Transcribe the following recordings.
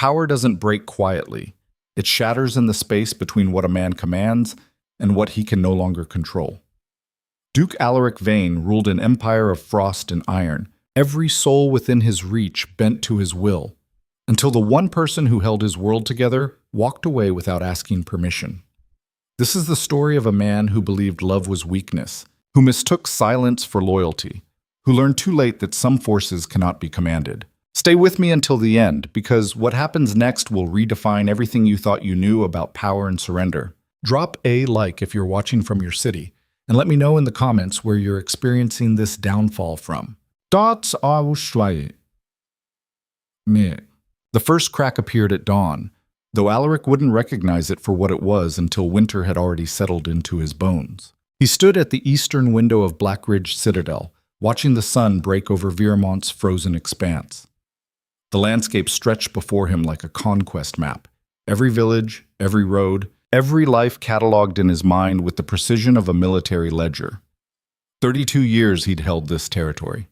Power doesn't break quietly. It shatters in the space between what a man commands and what he can no longer control. Duke Alaric Veyne ruled an empire of frost and iron, every soul within his reach bent to his will, until the one person who held his world together walked away without asking permission. This is the story of a man who believed love was weakness, who mistook silence for loyalty, who learned too late that some forces cannot be commanded. Stay with me until the end, because what happens next will redefine everything you thought you knew about power and surrender. Drop a like if you're watching from your city, and let me know in the comments where you're experiencing this downfall from. The first crack appeared at dawn, though Alaric wouldn't recognize it for what it was until winter had already settled into his bones. He stood at the eastern window of Blackridge Citadel, watching the sun break over Viramont's frozen expanse. The landscape stretched before him like a conquest map. Every village, every road, every life catalogued in his mind with the precision of a military ledger. 32 years he'd held this territory.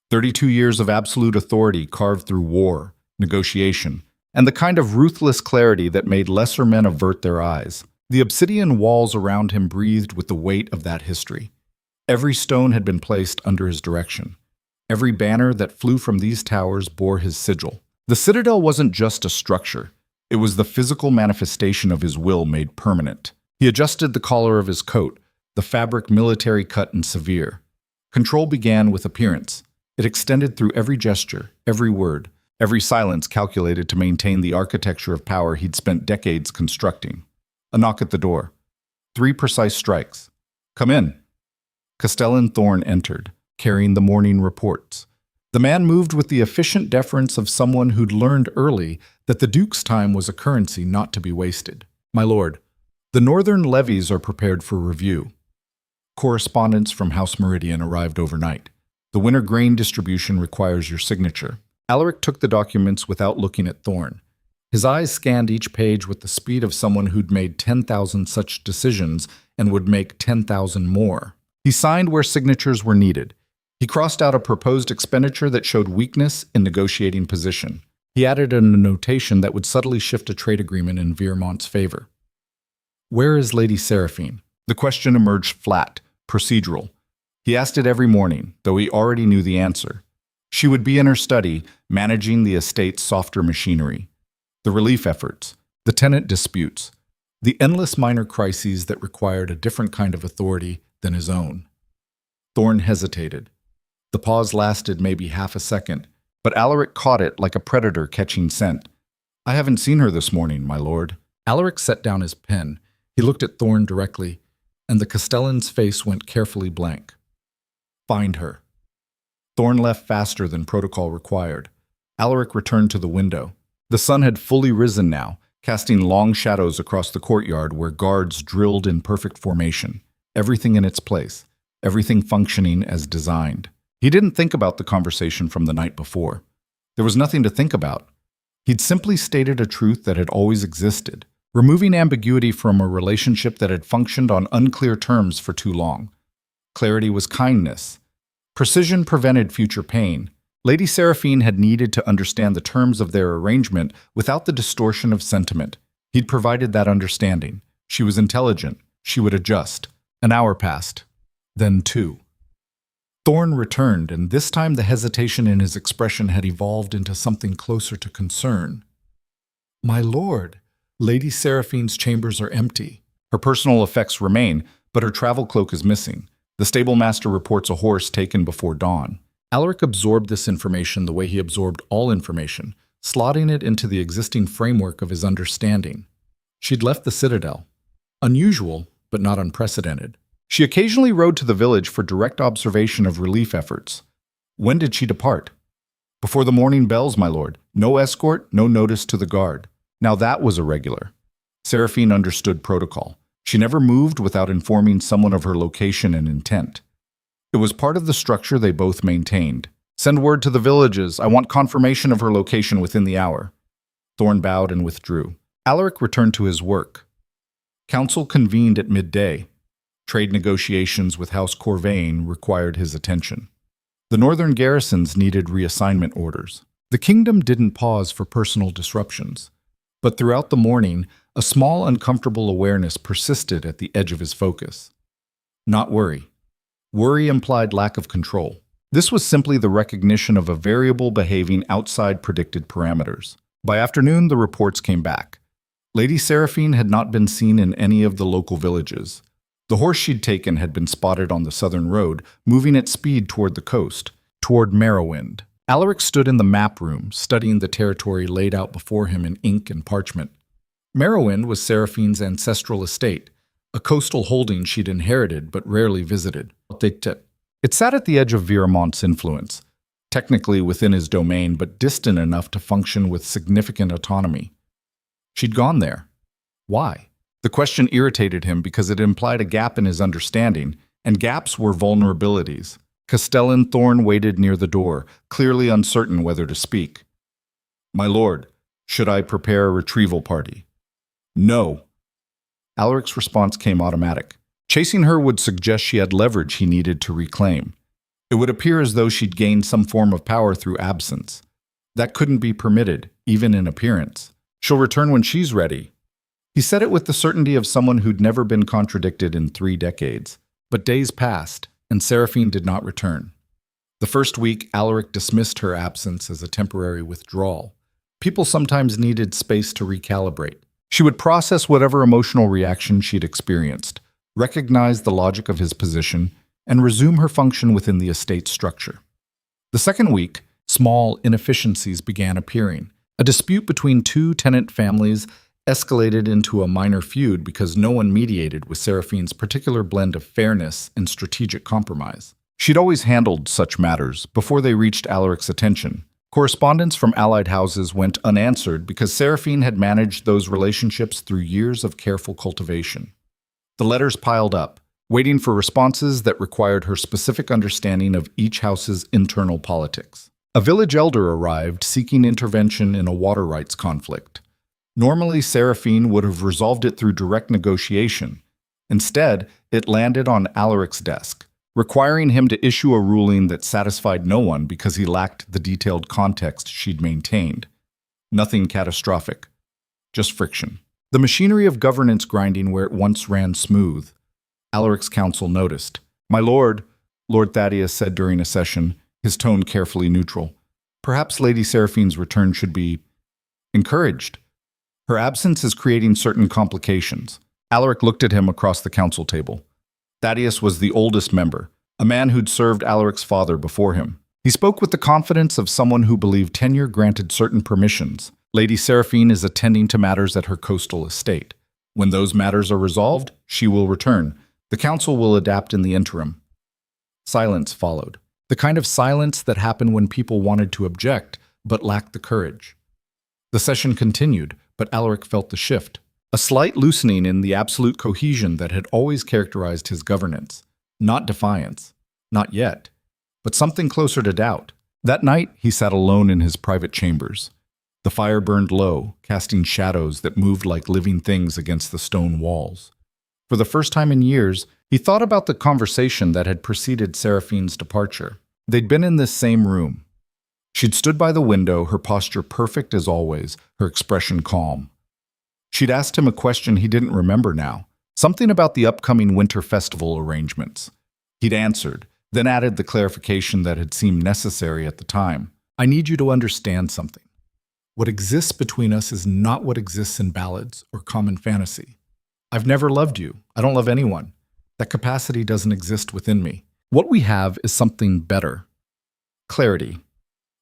32 years of absolute authority carved through war, negotiation, and the kind of ruthless clarity that made lesser men avert their eyes. The obsidian walls around him breathed with the weight of that history. Every stone had been placed under his direction. Every banner that flew from these towers bore his sigil. The citadel wasn't just a structure. It was the physical manifestation of his will made permanent. He adjusted the collar of his coat, the fabric military cut and severe. Control began with appearance. It extended through every gesture, every word, every silence calculated to maintain the architecture of power he'd spent decades constructing. A knock at the door. 3 precise strikes. "Come in." Castellan Thorne entered, carrying the morning reports. The man moved with the efficient deference of someone who'd learned early that the Duke's time was a currency not to be wasted. "My lord, the northern levies are prepared for review. Correspondence from House Meridian arrived overnight. The winter grain distribution requires your signature." Alaric took the documents without looking at Thorne. His eyes scanned each page with the speed of someone who'd made 10,000 such decisions and would make 10,000 more. He signed where signatures were needed. He crossed out a proposed expenditure that showed weakness in negotiating position. He added a notation that would subtly shift a trade agreement in Viramont's favor. "Where is Lady Seraphine?" The question emerged flat, procedural. He asked it every morning, though he already knew the answer. She would be in her study, managing the estate's softer machinery. The relief efforts, the tenant disputes, the endless minor crises that required a different kind of authority than his own. Thorne hesitated. The pause lasted maybe half a second, but Alaric caught it like a predator catching scent. "I haven't seen her this morning, my lord." Alaric set down his pen. He looked at Thorne directly, and the Castellan's face went carefully blank. "Find her." Thorne left faster than protocol required. Alaric returned to the window. The sun had fully risen now, casting long shadows across the courtyard where guards drilled in perfect formation. Everything in its place, everything functioning as designed. He didn't think about the conversation from the night before. There was nothing to think about. He'd simply stated a truth that had always existed, removing ambiguity from a relationship that had functioned on unclear terms for too long. Clarity was kindness. Precision prevented future pain. Lady Seraphine had needed to understand the terms of their arrangement without the distortion of sentiment. He'd provided that understanding. She was intelligent. She would adjust. An hour passed. Then 2. Thorne returned, and this time the hesitation in his expression had evolved into something closer to concern. "My lord, Lady Seraphine's chambers are empty. Her personal effects remain, but her travel cloak is missing. The stable master reports a horse taken before dawn." Alaric absorbed this information the way he absorbed all information, slotting it into the existing framework of his understanding. She'd left the citadel. Unusual, but not unprecedented. She occasionally rode to the village for direct observation of relief efforts. When did she depart? "Before the morning bells, my lord. No escort, no notice to the guard." Now that was irregular. Seraphine understood protocol. She never moved without informing someone of her location and intent. It was part of the structure they both maintained. "Send word to the villages. I want confirmation of her location within the hour." Thorne bowed and withdrew. Alaric returned to his work. Council convened at midday. Trade negotiations with House Veyne required his attention. The northern garrisons needed reassignment orders. The kingdom didn't pause for personal disruptions, but throughout the morning, a small uncomfortable awareness persisted at the edge of his focus. Not worry. Worry implied lack of control. This was simply the recognition of a variable behaving outside predicted parameters. By afternoon, the reports came back. Lady Seraphine had not been seen in any of the local villages. The horse she'd taken had been spotted on the southern road, moving at speed toward the coast, toward Marowind. Alaric stood in the map room, studying the territory laid out before him in ink and parchment. Marowind was Seraphine's ancestral estate, a coastal holding she'd inherited but rarely visited. It sat at the edge of Viramont's influence, technically within his domain but distant enough to function with significant autonomy. She'd gone there. Why? The question irritated him because it implied a gap in his understanding, and gaps were vulnerabilities. Castellan Thorne waited near the door, clearly uncertain whether to speak. "My lord, should I prepare a retrieval party?" "No." Alaric's response came automatic. Chasing her would suggest she had leverage he needed to reclaim. It would appear as though she'd gained some form of power through absence. That couldn't be permitted, even in appearance. "She'll return when she's ready." He said it with the certainty of someone who'd never been contradicted in 3 decades. But days passed, and Seraphine did not return. The first week, Alaric dismissed her absence as a temporary withdrawal. People sometimes needed space to recalibrate. She would process whatever emotional reaction she'd experienced, recognize the logic of his position, and resume her function within the estate structure. The second week, small inefficiencies began appearing. A dispute between 2 tenant families escalated into a minor feud because no one mediated with Seraphine's particular blend of fairness and strategic compromise. She'd always handled such matters before they reached Alaric's attention. Correspondence from allied houses went unanswered because Seraphine had managed those relationships through years of careful cultivation. The letters piled up, waiting for responses that required her specific understanding of each house's internal politics. A village elder arrived seeking intervention in a water rights conflict. Normally, Seraphine would have resolved it through direct negotiation. Instead, it landed on Alaric's desk, requiring him to issue a ruling that satisfied no one because he lacked the detailed context she'd maintained. Nothing catastrophic, just friction. The machinery of governance grinding where it once ran smooth. Alaric's counsel noticed. "My lord," Lord Thaddeus said during a session, his tone carefully neutral. "Perhaps Lady Seraphine's return should be encouraged. Her absence is creating certain complications." Alaric looked at him across the council table. Thaddeus was the oldest member, a man who'd served Alaric's father before him. He spoke with the confidence of someone who believed tenure granted certain permissions. "Lady Seraphine is attending to matters at her coastal estate. When those matters are resolved, she will return. The council will adapt in the interim." Silence followed. The kind of silence that happened when people wanted to object, but lacked the courage. The session continued, but Alaric felt the shift. A slight loosening in the absolute cohesion that had always characterized his governance. Not defiance. Not yet. But something closer to doubt. That night, he sat alone in his private chambers. The fire burned low, casting shadows that moved like living things against the stone walls. For the first time in years, he thought about the conversation that had preceded Seraphine's departure. They'd been in this same room. She'd stood by the window, her posture perfect as always, her expression calm. She'd asked him a question he didn't remember now, something about the upcoming winter festival arrangements. He'd answered, then added the clarification that had seemed necessary at the time. "I need you to understand something. What exists between us is not what exists in ballads or common fantasy. I've never loved you. I don't love anyone. That capacity doesn't exist within me. What we have is something better. Clarity.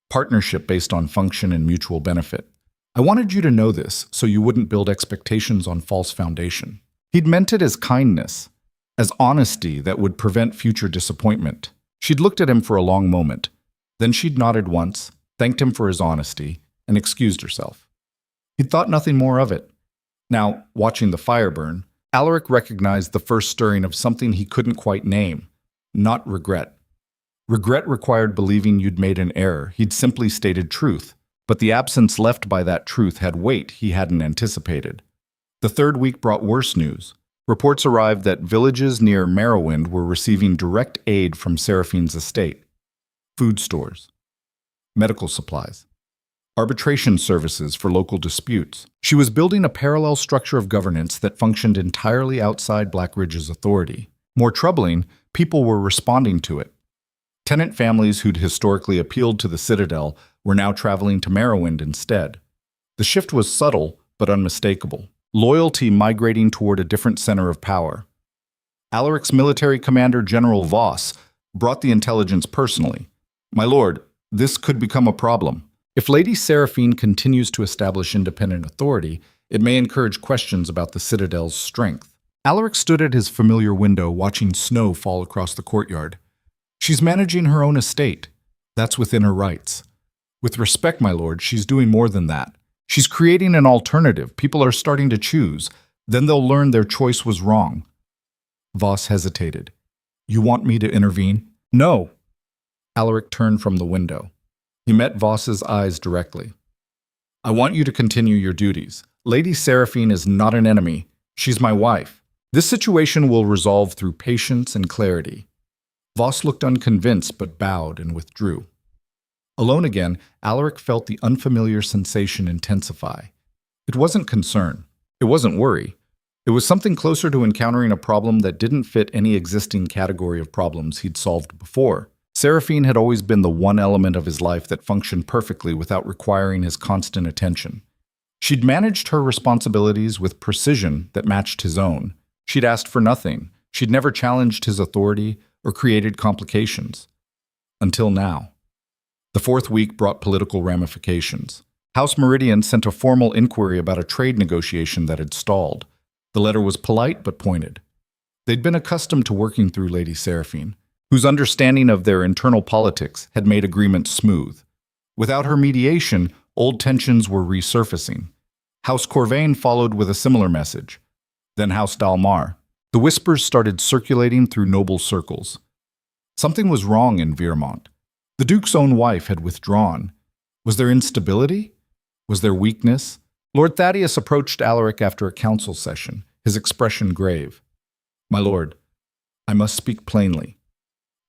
Partnership based on function and mutual benefit. I wanted you to know this so you wouldn't build expectations on false foundation." He'd meant it as kindness, as honesty that would prevent future disappointment. She'd looked at him for a long moment. Then she'd nodded once, thanked him for his honesty, and excused herself. He'd thought nothing more of it. Now, watching the fire burn, Alaric recognized the first stirring of something he couldn't quite name. Not regret. Regret required believing you'd made an error. He'd simply stated truth. But the absence left by that truth had weight he hadn't anticipated. The third week brought worse news. Reports arrived that villages near Marowind were receiving direct aid from Seraphine's estate. Food stores. Medical supplies. arbitration services for local disputes. She was building a parallel structure of governance that functioned entirely outside Blackridge's authority. More troubling, people were responding to it. Tenant families who'd historically appealed to the Citadel were now traveling to Marowind instead. The shift was subtle but unmistakable. Loyalty migrating toward a different center of power. Alaric's military commander, General Voss, brought the intelligence personally. "My lord, this could become a problem. If Lady Seraphine continues to establish independent authority, it may encourage questions about the Citadel's strength." Alaric stood at his familiar window watching snow fall across the courtyard. "She's managing her own estate. That's within her rights. With respect, my lord, she's doing more than that. She's creating an alternative. People are starting to choose. Then they'll learn their choice was wrong." Voss hesitated. "You want me to intervene?" "No." Alaric turned from the window. He met Voss's eyes directly. "I want you to continue your duties. Lady Seraphine is not an enemy. She's my wife. This situation will resolve through patience and clarity." Voss looked unconvinced but bowed and withdrew. Alone again, Alaric felt the unfamiliar sensation intensify. It wasn't concern. It wasn't worry. It was something closer to encountering a problem that didn't fit any existing category of problems he'd solved before. Seraphine had always been the one element of his life that functioned perfectly without requiring his constant attention. She'd managed her responsibilities with precision that matched his own. She'd asked for nothing. She'd never challenged his authority or created complications. Until now. The fourth week brought political ramifications. House Meridian sent a formal inquiry about a trade negotiation that had stalled. The letter was polite but pointed. They'd been accustomed to working through Lady Seraphine, whose understanding of their internal politics had made agreements smooth. Without her mediation, old tensions were resurfacing. House Corvain followed with a similar message. Then House Dalmar. The whispers started circulating through noble circles. Something was wrong in Veermont. The Duke's own wife had withdrawn. Was there instability? Was there weakness? Lord Thaddeus approached Alaric after a council session, his expression grave. "My lord, I must speak plainly.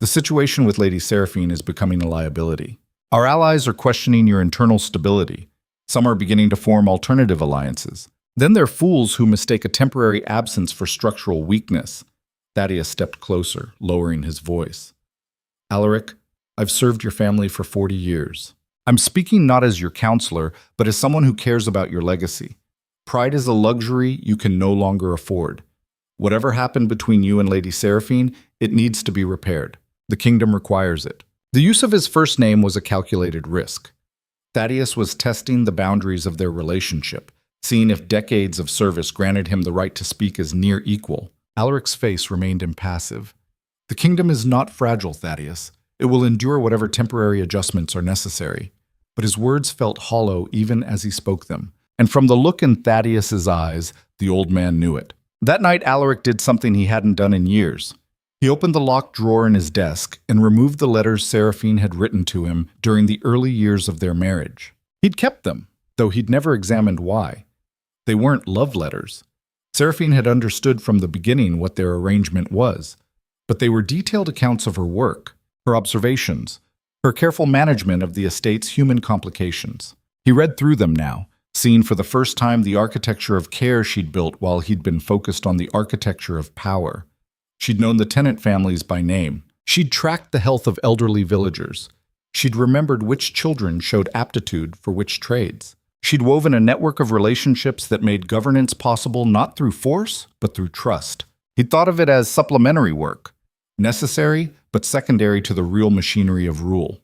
The situation with Lady Seraphine is becoming a liability. Our allies are questioning your internal stability. Some are beginning to form alternative alliances. Then there are fools who mistake a temporary absence for structural weakness." Thaddeus stepped closer, lowering his voice. "Alaric, I've served your family for 40 years. I'm speaking not as your counselor, but as someone who cares about your legacy. Pride is a luxury you can no longer afford. Whatever happened between you and Lady Seraphine, it needs to be repaired. The kingdom requires it." The use of his first name was a calculated risk. Thaddeus was testing the boundaries of their relationship, seeing if decades of service granted him the right to speak as near equal. Alaric's face remained impassive. "The kingdom is not fragile, Thaddeus. It will endure whatever temporary adjustments are necessary." But his words felt hollow even as he spoke them, and from the look in Thaddeus's eyes, the old man knew it. That night, Alaric did something he hadn't done in years. He opened the locked drawer in his desk and removed the letters Seraphine had written to him during the early years of their marriage. He'd kept them, though he'd never examined why. They weren't love letters. Seraphine had understood from the beginning what their arrangement was, but they were detailed accounts of her work, her observations, her careful management of the estate's human complications. He read through them now, seeing for the first time the architecture of care she'd built while he'd been focused on the architecture of power. She'd known the tenant families by name. She'd tracked the health of elderly villagers. She'd remembered which children showed aptitude for which trades. She'd woven a network of relationships that made governance possible not through force, but through trust. He'd thought of it as supplementary work, necessary but secondary to the real machinery of rule.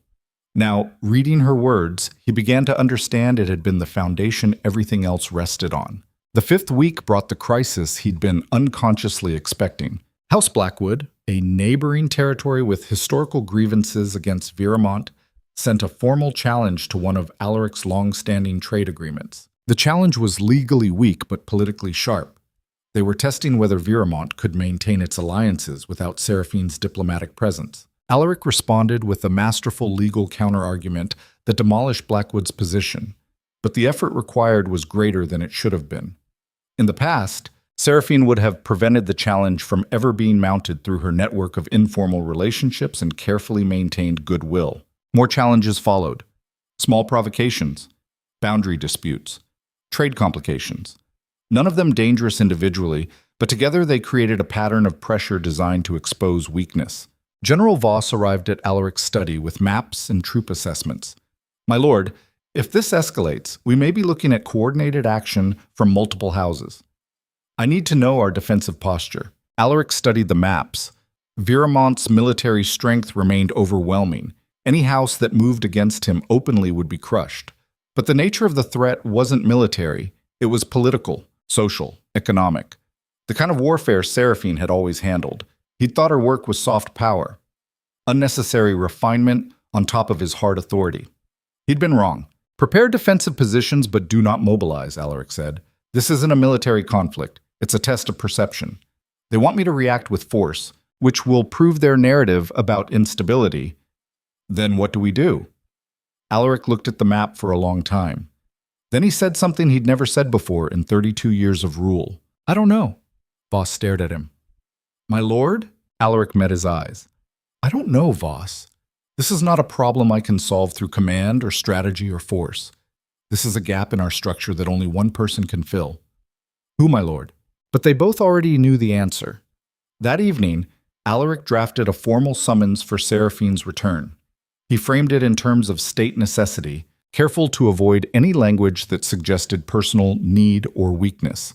Now, reading her words, he began to understand it had been the foundation everything else rested on. The fifth week brought the crisis he'd been unconsciously expecting. House Blackwood, a neighboring territory with historical grievances against Veermont, sent a formal challenge to one of Alaric's long-standing trade agreements. The challenge was legally weak but politically sharp. They were testing whether Veermont could maintain its alliances without Seraphine's diplomatic presence. Alaric responded with a masterful legal counterargument that demolished Blackwood's position, but the effort required was greater than it should have been. In the past, Seraphine would have prevented the challenge from ever being mounted through her network of informal relationships and carefully maintained goodwill. More challenges followed. Small provocations. boundary disputes, trade complications. None of them dangerous individually, but together they created a pattern of pressure designed to expose weakness. General Voss arrived at Alaric's study with maps and troop assessments. My lord, if this escalates, we may be looking at coordinated action from multiple houses. I need to know our defensive posture. Alaric studied the maps. Viramont's military strength remained overwhelming. Any house that moved against him openly would be crushed. But the nature of the threat wasn't military. It was political, social, economic. The kind of warfare Seraphine had always handled. He'd thought her work was soft power, unnecessary refinement on top of his hard authority. He'd been wrong. Prepare defensive positions, but do not mobilize, Alaric said. This isn't a military conflict. It's a test of perception. They want me to react with force, which will prove their narrative about instability. Then what do we do? Alaric looked at the map for a long time. Then he said something he'd never said before in 32 years of rule. I don't know. Voss stared at him. My lord? Alaric met his eyes. I don't know, Voss. This is not a problem I can solve through command or strategy or force. This is a gap in our structure that only one person can fill. Who, my lord? But they both already knew the answer. That evening, Alaric drafted a formal summons for Seraphine's return. He framed it in terms of state necessity, careful to avoid any language that suggested personal need or weakness.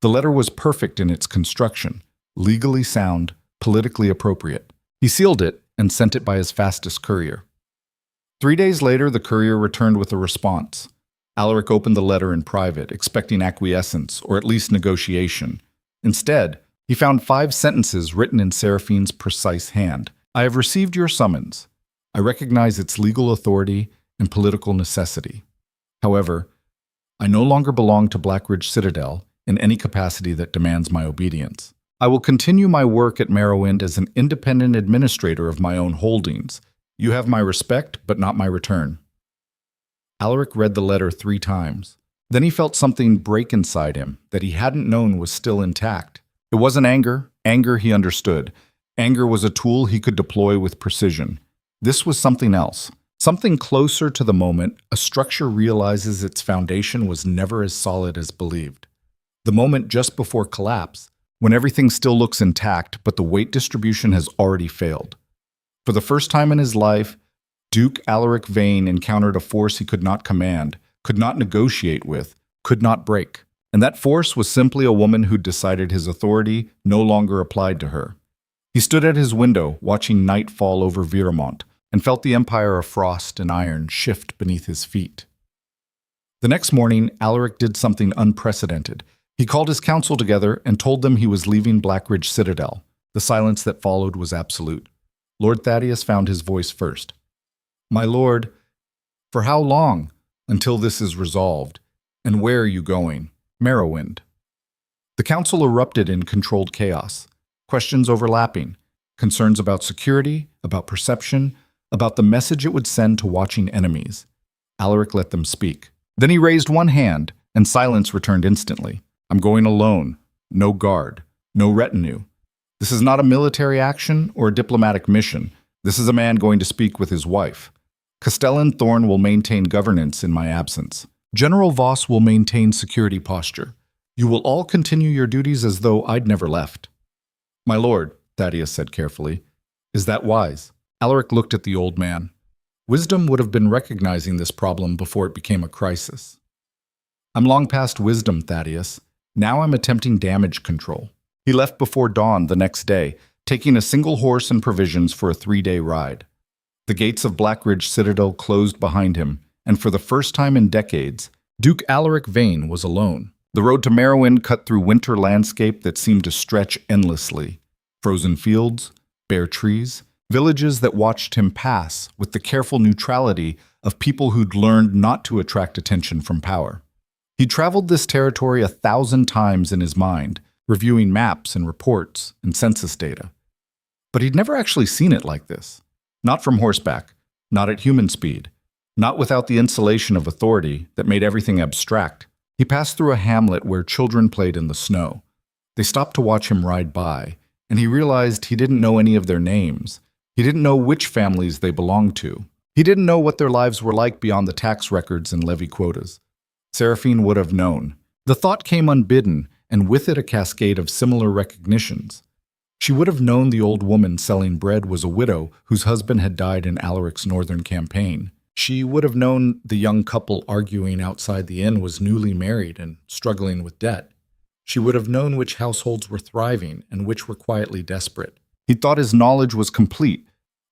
The letter was perfect in its construction, legally sound, politically appropriate. He sealed it and sent it by his fastest courier. 3 days later, the courier returned with a response. Alaric opened the letter in private, expecting acquiescence or at least negotiation. Instead, he found 5 sentences written in Seraphine's precise hand. I have received your summons. I recognize its legal authority and political necessity. However, I no longer belong to Blackridge Citadel in any capacity that demands my obedience. I will continue my work at Marowind as an independent administrator of my own holdings. You have my respect, but not my return. Alaric read the letter 3 times. Then he felt something break inside him that he hadn't known was still intact. It wasn't anger. Anger he understood. Anger was a tool he could deploy with precision. This was something else. Something closer to the moment a structure realizes its foundation was never as solid as believed. The moment just before collapse, when everything still looks intact, but the weight distribution has already failed. For the first time in his life, Duke Alaric Veyne encountered a force he could not command, could not negotiate with, could not break. And that force was simply a woman who decided his authority no longer applied to her. He stood at his window, watching night fall over Viramont, and felt the empire of frost and iron shift beneath his feet. The next morning, Alaric did something unprecedented. He called his council together and told them he was leaving Blackridge Citadel. The silence that followed was absolute. Lord Thaddeus found his voice first. My lord, for how long until this is resolved? And where are you going? Marowind. The council erupted in controlled chaos. Questions overlapping. Concerns about security, about perception, about the message it would send to watching enemies. Alaric let them speak. Then he raised one hand, and silence returned instantly. I'm going alone. No guard. No retinue. This is not a military action or a diplomatic mission. This is a man going to speak with his wife. Castellan Thorn will maintain governance in my absence. General Voss will maintain security posture. You will all continue your duties as though I'd never left. My lord, Thaddeus said carefully, is that wise? Alaric looked at the old man. Wisdom would have been recognizing this problem before it became a crisis. I'm long past wisdom, Thaddeus. Now I'm attempting damage control. He left before dawn the next day, taking a single horse and provisions for a 3-day ride. The gates of Blackridge Citadel closed behind him, and for the first time in decades, Duke Alaric Veyne was alone. The road to Marowind cut through winter landscape that seemed to stretch endlessly. Frozen fields, bare trees, villages that watched him pass with the careful neutrality of people who'd learned not to attract attention from power. He traveled this territory 1,000 times in his mind, reviewing maps and reports and census data. But he'd never actually seen it like this. Not from horseback, not at human speed, not without the insulation of authority that made everything abstract. He passed through a hamlet where children played in the snow. They stopped to watch him ride by, and he realized he didn't know any of their names. He didn't know which families they belonged to. He didn't know what their lives were like beyond the tax records and levy quotas. Seraphine would have known. The thought came unbidden, and with it a cascade of similar recognitions. She would have known the old woman selling bread was a widow whose husband had died in Alaric's northern campaign. She would have known the young couple arguing outside the inn was newly married and struggling with debt. She would have known which households were thriving and which were quietly desperate. He thought his knowledge was complete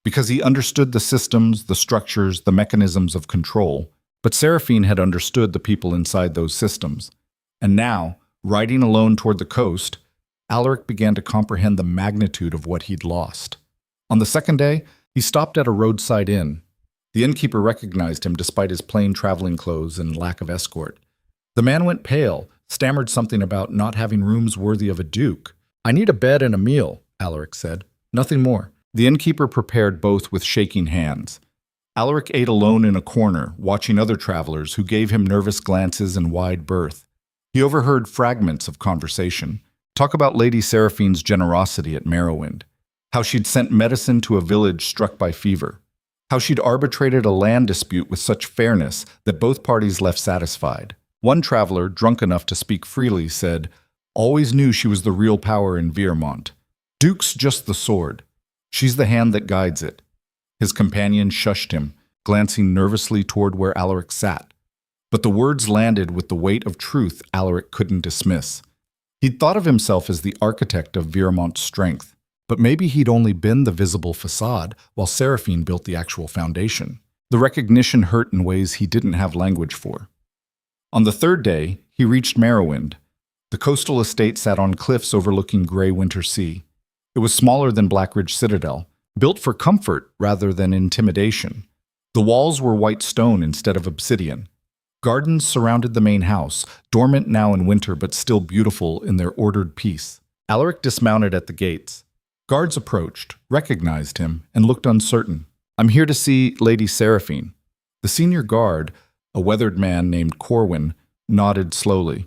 because he understood the systems, the structures, the mechanisms of control. But Seraphine had understood the people inside those systems. And now, riding alone toward the coast, Alaric began to comprehend the magnitude of what he'd lost. On the second day, he stopped at a roadside inn. The innkeeper recognized him despite his plain traveling clothes and lack of escort. The man went pale, stammered something about not having rooms worthy of a duke. "I need a bed and a meal," Alaric said. "Nothing more." The innkeeper prepared both with shaking hands. Alaric ate alone in a corner, watching other travelers who gave him nervous glances and wide berth. He overheard fragments of conversation. Talk about Lady Seraphine's generosity at Marowind, how she'd sent medicine to a village struck by fever, how she'd arbitrated a land dispute with such fairness that both parties left satisfied. One traveler, drunk enough to speak freely, said, "Always knew she was the real power in Viermont. Duke's just the sword. She's the hand that guides it." His companion shushed him, glancing nervously toward where Alaric sat. But the words landed with the weight of truth Alaric couldn't dismiss. He'd thought of himself as the architect of Viermont's strength, but maybe he'd only been the visible facade while Seraphine built the actual foundation. The recognition hurt in ways he didn't have language for. On the third day, he reached Marowind. The coastal estate sat on cliffs overlooking gray winter sea. It was smaller than Blackridge Citadel, built for comfort rather than intimidation. The walls were white stone instead of obsidian. Gardens surrounded the main house, dormant now in winter but still beautiful in their ordered peace. Alaric dismounted at the gates. Guards approached, recognized him, and looked uncertain. "I'm here to see Lady Seraphine." The senior guard, a weathered man named Corwin, nodded slowly.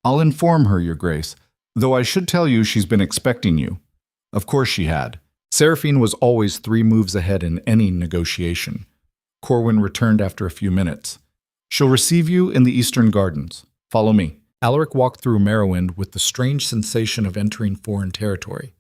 "I'll inform her, Your Grace, though I should tell you she's been expecting you." Of course she had. Seraphine was always 3 moves ahead in any negotiation. Corwin returned after a few minutes. "She'll receive you in the Eastern Gardens. Follow me." Alaric walked through Marowind with the strange sensation of entering foreign territory.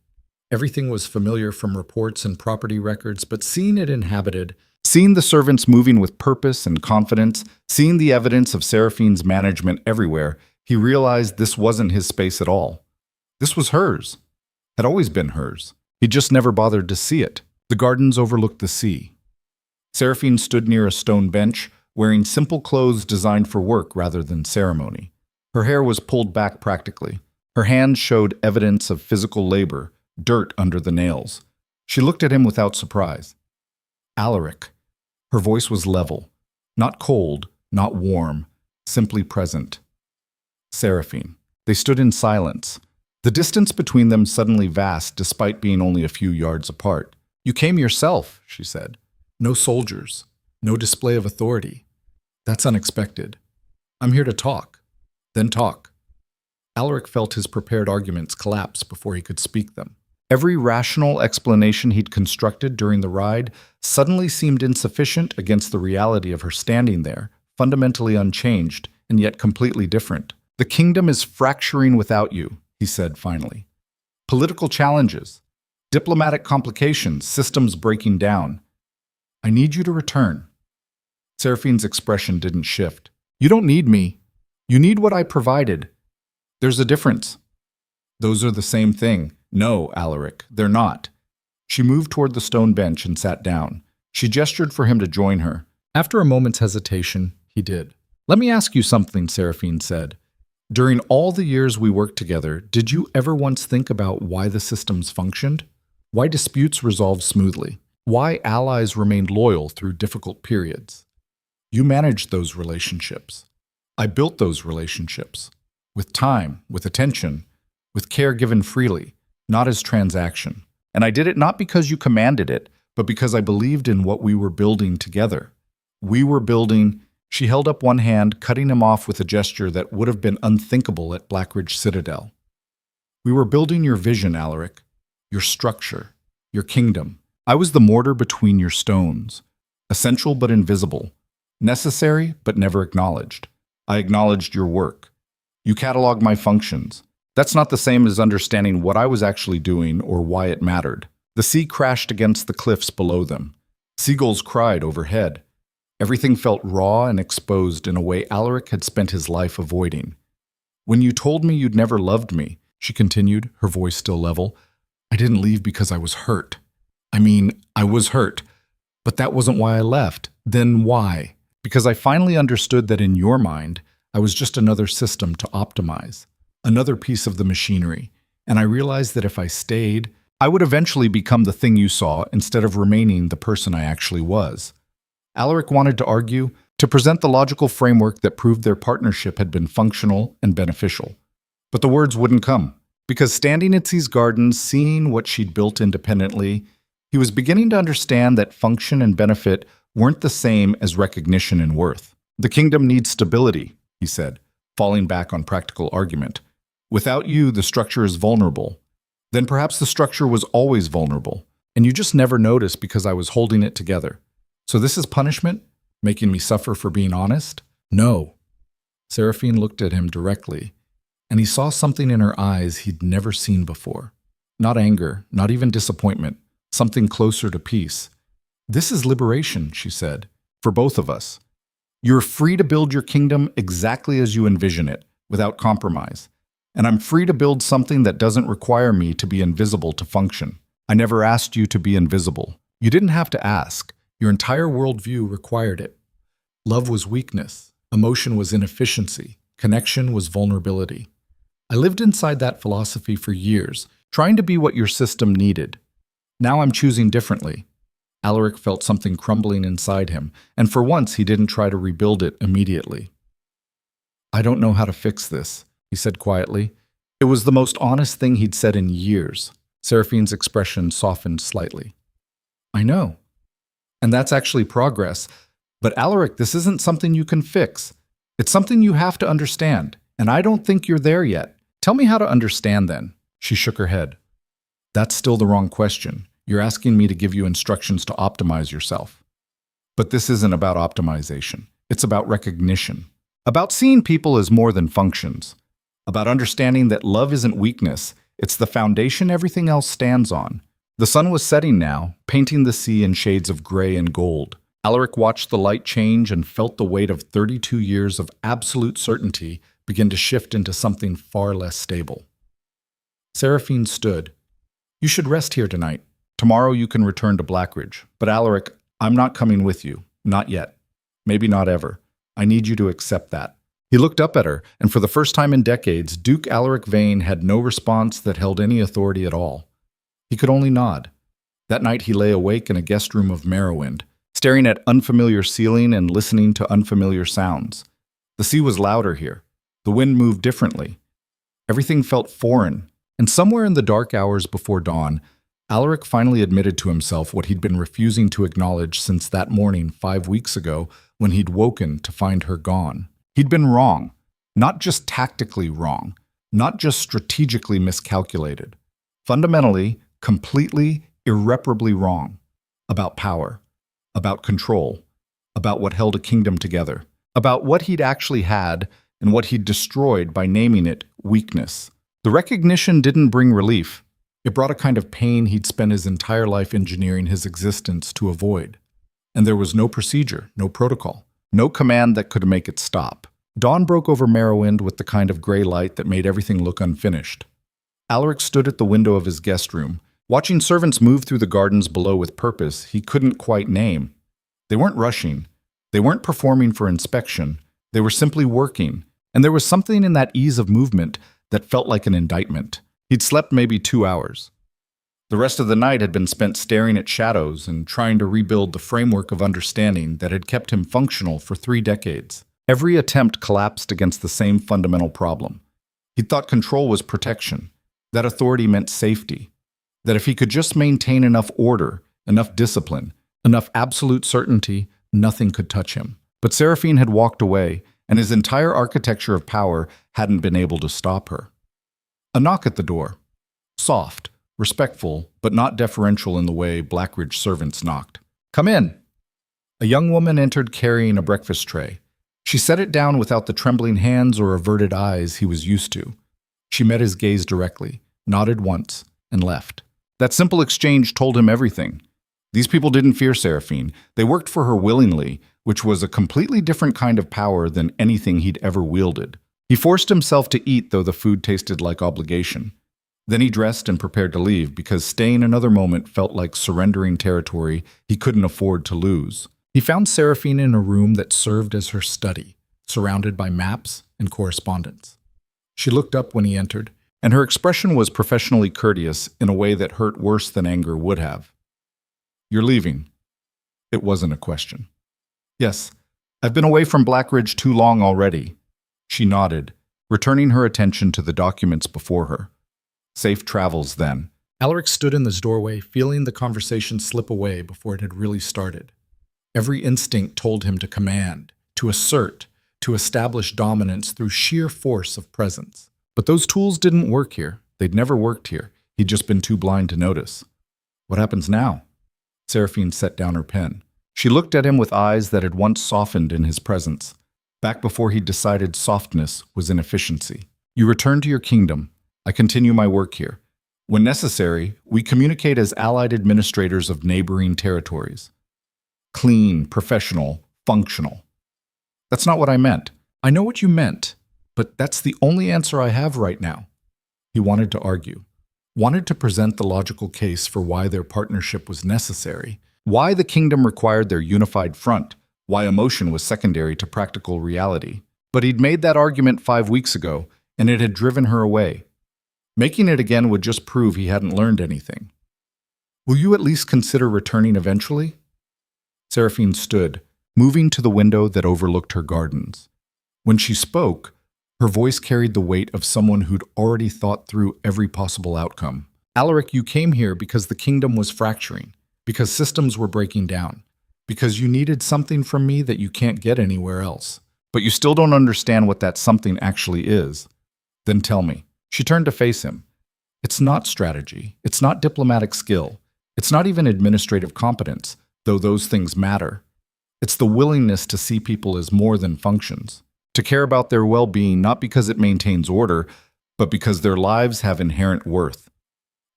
Everything was familiar from reports and property records, but seeing it inhabited, seeing the servants moving with purpose and confidence, seeing the evidence of Seraphine's management everywhere, he realized this wasn't his space at all. This was hers. Had always been hers. He just never bothered to see it. The gardens overlooked the sea. Seraphine stood near a stone bench, wearing simple clothes designed for work rather than ceremony. Her hair was pulled back practically. Her hands showed evidence of physical labor, dirt under the nails. She looked at him without surprise. "Alaric." Her voice was level. Not cold, not warm, simply present. "Seraphine." They stood in silence. The distance between them suddenly vast despite being only a few yards apart. "You came yourself," she said. "No soldiers. No display of authority. That's unexpected. I'm here to talk." Then talk. Alaric felt his prepared arguments collapse before he could speak them. Every rational explanation he'd constructed during the ride suddenly seemed insufficient against the reality of her standing there, fundamentally unchanged and yet completely different. "The kingdom is fracturing without you," he said finally. "Political challenges, diplomatic complications, systems breaking down. I need you to return." Seraphine's expression didn't shift. "You don't need me. You need what I provided. There's a difference." "Those are the same thing." "No, Alaric, they're not." She moved toward the stone bench and sat down. She gestured for him to join her. After a moment's hesitation, he did. "Let me ask you something," Seraphine said. "During all the years we worked together, did you ever once think about why the systems functioned? Why disputes resolved smoothly? Why allies remained loyal through difficult periods? You managed those relationships. I built those relationships. With time, with attention, with care given freely, not as transaction. And I did it not because you commanded it, but because I believed in what we were building together. We were building." She held up one hand, cutting him off with a gesture that would have been unthinkable at Blackridge Citadel. "We were building your vision, Alaric, your structure, your kingdom. I was the mortar between your stones. essential but invisible, necessary but never acknowledged. I acknowledged your work. You catalog my functions. That's not the same as understanding what I was actually doing or why it mattered. The sea crashed against the cliffs below them. Seagulls cried overhead. Everything felt raw and exposed in a way Alaric had spent his life avoiding. When you told me you'd never loved me, she continued, her voice still level, I didn't leave because I was hurt. I was hurt. But that wasn't why I left. Then why? Because I finally understood that in your mind, I was just another system to optimize, another piece of the machinery. And I realized that if I stayed, I would eventually become the thing you saw instead of remaining the person I actually was. Alaric wanted to argue, to present the logical framework that proved their partnership had been functional and beneficial. But the words wouldn't come, because standing at C's gardens, seeing what she'd built independently, he was beginning to understand that function and benefit weren't the same as recognition and worth. The kingdom needs stability, he said, falling back on practical argument. Without you, the structure is vulnerable. Then perhaps the structure was always vulnerable, and you just never noticed because I was holding it together. So this is punishment? Making me suffer for being honest? No. Seraphine looked at him directly, and he saw something in her eyes he'd never seen before. Not anger, not even disappointment, something closer to peace. This is liberation, she said, for both of us. You're free to build your kingdom exactly as you envision it, without compromise. And I'm free to build something that doesn't require me to be invisible to function. I never asked you to be invisible. You didn't have to ask. Your entire worldview required it. Love was weakness. Emotion was inefficiency. Connection was vulnerability. I lived inside that philosophy for years, trying to be what your system needed. Now I'm choosing differently. Alaric felt something crumbling inside him, and for once he didn't try to rebuild it immediately. I don't know how to fix this, he said quietly. It was the most honest thing he'd said in years. Seraphine's expression softened slightly. I know. And that's actually progress. But Alaric, this isn't something you can fix. It's something you have to understand, and I don't think you're there yet. Tell me how to understand then. She shook her head. That's still the wrong question. You're asking me to give you instructions to optimize yourself. But this isn't about optimization. It's about recognition. About seeing people as more than functions. About understanding that love isn't weakness. It's the foundation everything else stands on. The sun was setting now, painting the sea in shades of gray and gold. Alaric watched the light change and felt the weight of 32 years of absolute certainty begin to shift into something far less stable. Seraphine stood. You should rest here tonight. Tomorrow you can return to Blackridge. But Alaric, I'm not coming with you. Not yet. Maybe not ever. I need you to accept that. He looked up at her, and for the first time in decades, Duke Alaric Veyne had no response that held any authority at all. He could only nod. That night he lay awake in a guest room of Marowind, staring at unfamiliar ceiling and listening to unfamiliar sounds. The sea was louder here. The wind moved differently. Everything felt foreign, and somewhere in the dark hours before dawn, Alaric finally admitted to himself what he'd been refusing to acknowledge since that morning 5 weeks ago when he'd woken to find her gone. He'd been wrong, not just tactically wrong, not just strategically miscalculated. Fundamentally, completely, irreparably wrong. About power, about control, about what held a kingdom together, about what he'd actually had and what he'd destroyed by naming it weakness. The recognition didn't bring relief. It brought a kind of pain he'd spent his entire life engineering his existence to avoid. And there was no procedure, no protocol, no command that could make it stop. Dawn broke over Marowind with the kind of gray light that made everything look unfinished. Alaric stood at the window of his guest room, watching servants move through the gardens below with purpose he couldn't quite name. They weren't rushing. They weren't performing for inspection. They were simply working, and there was something in that ease of movement that felt like an indictment. He'd slept maybe 2 hours. The rest of the night had been spent staring at shadows and trying to rebuild the framework of understanding that had kept him functional for 3 decades. Every attempt collapsed against the same fundamental problem. He thought control was protection, that authority meant safety, that if he could just maintain enough order, enough discipline, enough absolute certainty, nothing could touch him. But Seraphine had walked away, and his entire architecture of power hadn't been able to stop her. A knock at the door. Soft, respectful, but not deferential in the way Blackridge servants knocked. Come in. A young woman entered carrying a breakfast tray. She set it down without the trembling hands or averted eyes he was used to. She met his gaze directly, nodded once, and left. That simple exchange told him everything. These people didn't fear Seraphine. They worked for her willingly, which was a completely different kind of power than anything he'd ever wielded. He forced himself to eat, though the food tasted like obligation. Then he dressed and prepared to leave, because staying another moment felt like surrendering territory he couldn't afford to lose. He found Seraphine in a room that served as her study, surrounded by maps and correspondence. She looked up when he entered, and her expression was professionally courteous in a way that hurt worse than anger would have. "You're leaving." It wasn't a question. "Yes, I've been away from Blackridge too long already." She nodded, returning her attention to the documents before her. "Safe travels, then." Alaric stood in the doorway, feeling the conversation slip away before it had really started. Every instinct told him to command, to assert, to establish dominance through sheer force of presence. But those tools didn't work here. They'd never worked here. He'd just been too blind to notice. "What happens now?" Seraphine set down her pen. She looked at him with eyes that had once softened in his presence, back before he'd decided softness was inefficiency. "You return to your kingdom. I continue my work here. When necessary, we communicate as allied administrators of neighboring territories. Clean, professional, functional." "That's not what I meant." "I know what you meant, but that's the only answer I have right now." He wanted to argue, wanted to present the logical case for why their partnership was necessary, why the kingdom required their unified front, why emotion was secondary to practical reality. But he'd made that argument 5 weeks ago, and it had driven her away. Making it again would just prove he hadn't learned anything. "Will you at least consider returning eventually?" Seraphine stood, moving to the window that overlooked her gardens. When she spoke, her voice carried the weight of someone who'd already thought through every possible outcome. "Alaric, you came here because the kingdom was fracturing, because systems were breaking down, because you needed something from me that you can't get anywhere else. But you still don't understand what that something actually is. Then tell me." She turned to face him. "It's not strategy. It's not diplomatic skill. It's not even administrative competence, though those things matter. It's the willingness to see people as more than functions, to care about their well-being not because it maintains order, but because their lives have inherent worth.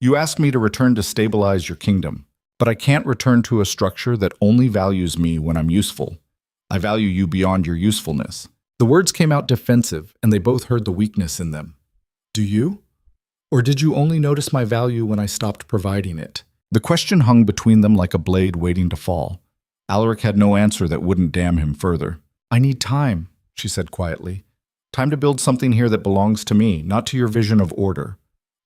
You asked me to return to stabilize your kingdom, but I can't return to a structure that only values me when I'm useful. I value you beyond your usefulness." The words came out defensive, and they both heard the weakness in them. "Do you? Or did you only notice my value when I stopped providing it?" The question hung between them like a blade waiting to fall. Alaric had no answer that wouldn't damn him further. "I need time," she said quietly. "Time to build something here that belongs to me, not to your vision of order.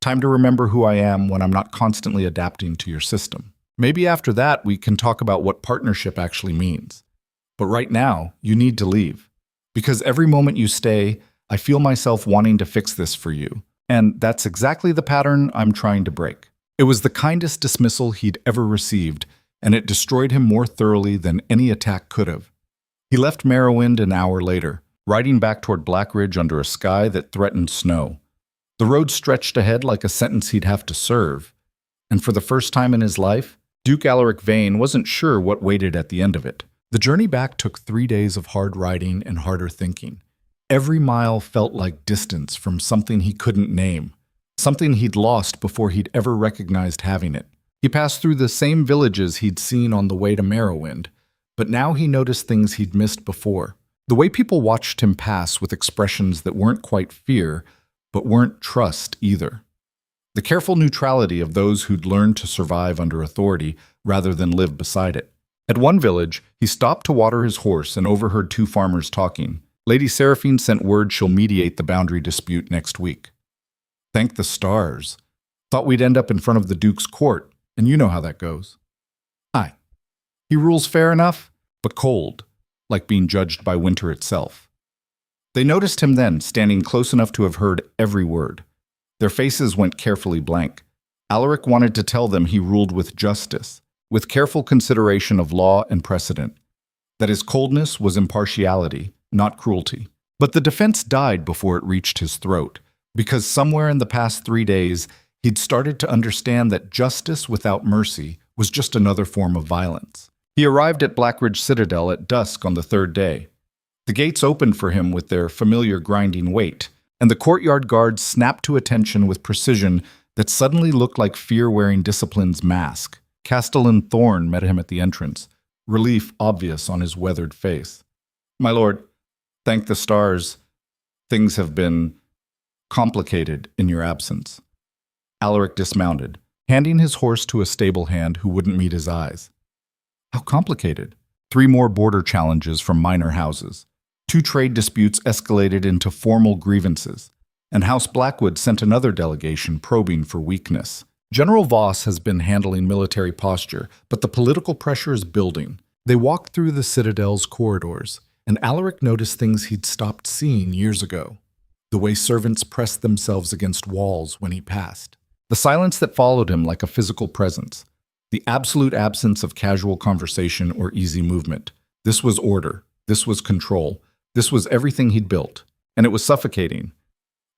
Time to remember who I am when I'm not constantly adapting to your system. Maybe after that we can talk about what partnership actually means. But right now, you need to leave. Because every moment you stay, I feel myself wanting to fix this for you. And that's exactly the pattern I'm trying to break." It was the kindest dismissal he'd ever received, and it destroyed him more thoroughly than any attack could have. He left Marowind an hour later, riding back toward Blackridge under a sky that threatened snow. The road stretched ahead like a sentence he'd have to serve, and for the first time in his life, Duke Alaric Veyne wasn't sure what waited at the end of it. The journey back took 3 days of hard riding and harder thinking. Every mile felt like distance from something he couldn't name, something he'd lost before he'd ever recognized having it. He passed through the same villages he'd seen on the way to Marowind, but now he noticed things he'd missed before. The way people watched him pass with expressions that weren't quite fear, but weren't trust either. The careful neutrality of those who'd learned to survive under authority rather than live beside it. At one village, he stopped to water his horse and overheard 2 farmers talking. Lady Seraphine sent word she'll mediate the boundary dispute next week. Thank the stars. Thought we'd end up in front of the Duke's court, and you know how that goes. Aye. He rules fair enough, but cold, like being judged by winter itself. They noticed him then, standing close enough to have heard every word. Their faces went carefully blank. Alaric wanted to tell them he ruled with justice, with careful consideration of law and precedent, that his coldness was impartiality, not cruelty. But the defense died before it reached his throat, because somewhere in the past 3 days, he'd started to understand that justice without mercy was just another form of violence. He arrived at Blackridge Citadel at dusk on the third day. The gates opened for him with their familiar grinding weight, and the courtyard guards snapped to attention with precision that suddenly looked like fear-wearing discipline's mask. Castellan Thorne met him at the entrance, relief obvious on his weathered face. "My lord, thank the stars, things have been complicated in your absence." Alaric dismounted, handing his horse to a stable hand who wouldn't meet his eyes. How complicated? 3 more border challenges from minor houses. 2 trade disputes escalated into formal grievances, and House Blackwood sent another delegation probing for weakness. General Voss has been handling military posture, but the political pressure is building. They walked through the Citadel's corridors, and Alaric noticed things he'd stopped seeing years ago. The way servants pressed themselves against walls when he passed. The silence that followed him like a physical presence. The absolute absence of casual conversation or easy movement. This was order. This was control. This was everything he'd built. And it was suffocating.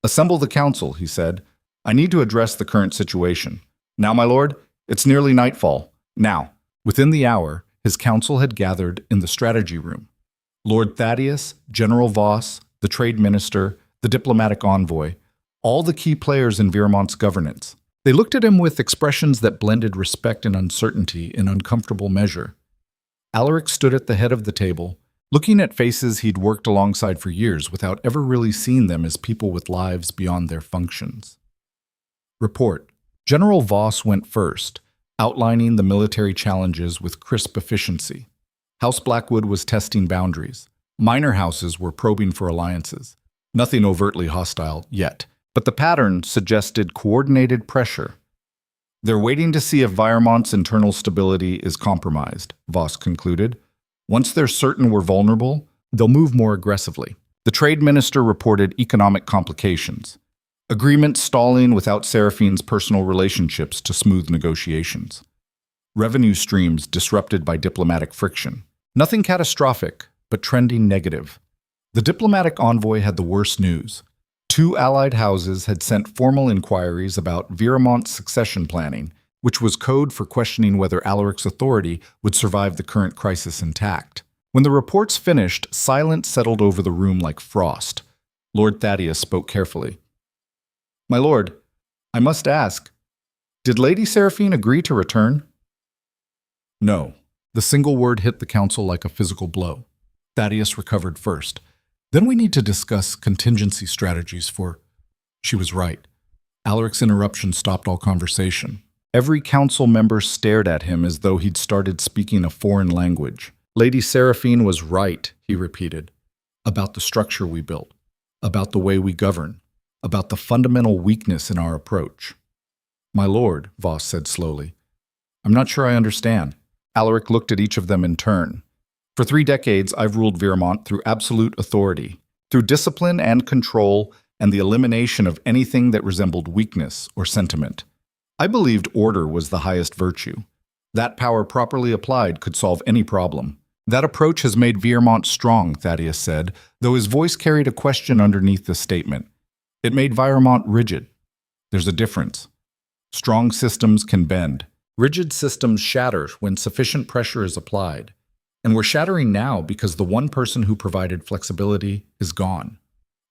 "Assemble the council," he said. "I need to address the current situation. Now, my lord, it's nearly nightfall. Now." Within the hour, his council had gathered in the strategy room. Lord Thaddeus, General Voss, the trade minister, the diplomatic envoy, all the key players in Viramont's governance. They looked at him with expressions that blended respect and uncertainty in uncomfortable measure. Alaric stood at the head of the table, looking at faces he'd worked alongside for years without ever really seeing them as people with lives beyond their functions. Report. General Voss went first, outlining the military challenges with crisp efficiency. House Blackwood was testing boundaries. Minor houses were probing for alliances. Nothing overtly hostile yet, but the pattern suggested coordinated pressure. "They're waiting to see if Viramont's internal stability is compromised," Voss concluded. "Once they're certain we're vulnerable, they'll move more aggressively." The trade minister reported economic complications. Agreements stalling without Seraphine's personal relationships to smooth negotiations. Revenue streams disrupted by diplomatic friction. Nothing catastrophic, but trending negative. The diplomatic envoy had the worst news. 2 allied houses had sent formal inquiries about Viramont's succession planning, which was code for questioning whether Alaric's authority would survive the current crisis intact. When the reports finished, silence settled over the room like frost. Lord Thaddeus spoke carefully. "My lord, I must ask, did Lady Seraphine agree to return?" "No." The single word hit the council like a physical blow. Thaddeus recovered first. "Then we need to discuss contingency strategies for—" She was right. Alaric's interruption stopped all conversation. Every council member stared at him as though he'd started speaking a foreign language. "Lady Seraphine was right," he repeated, "about the structure we built, about the way we govern, about the fundamental weakness in our approach." "My lord," Voss said slowly, "I'm not sure I understand." Alaric looked at each of them in turn. "For 3 decades, I've ruled Viramont through absolute authority, through discipline and control, and the elimination of anything that resembled weakness or sentiment. I believed order was the highest virtue. That power properly applied could solve any problem. That approach has made Viramont strong," Thaddeus said, though his voice carried a question underneath the statement. "It made Viramont rigid. There's a difference. Strong systems can bend. Rigid systems shatter when sufficient pressure is applied. And we're shattering now because the one person who provided flexibility is gone."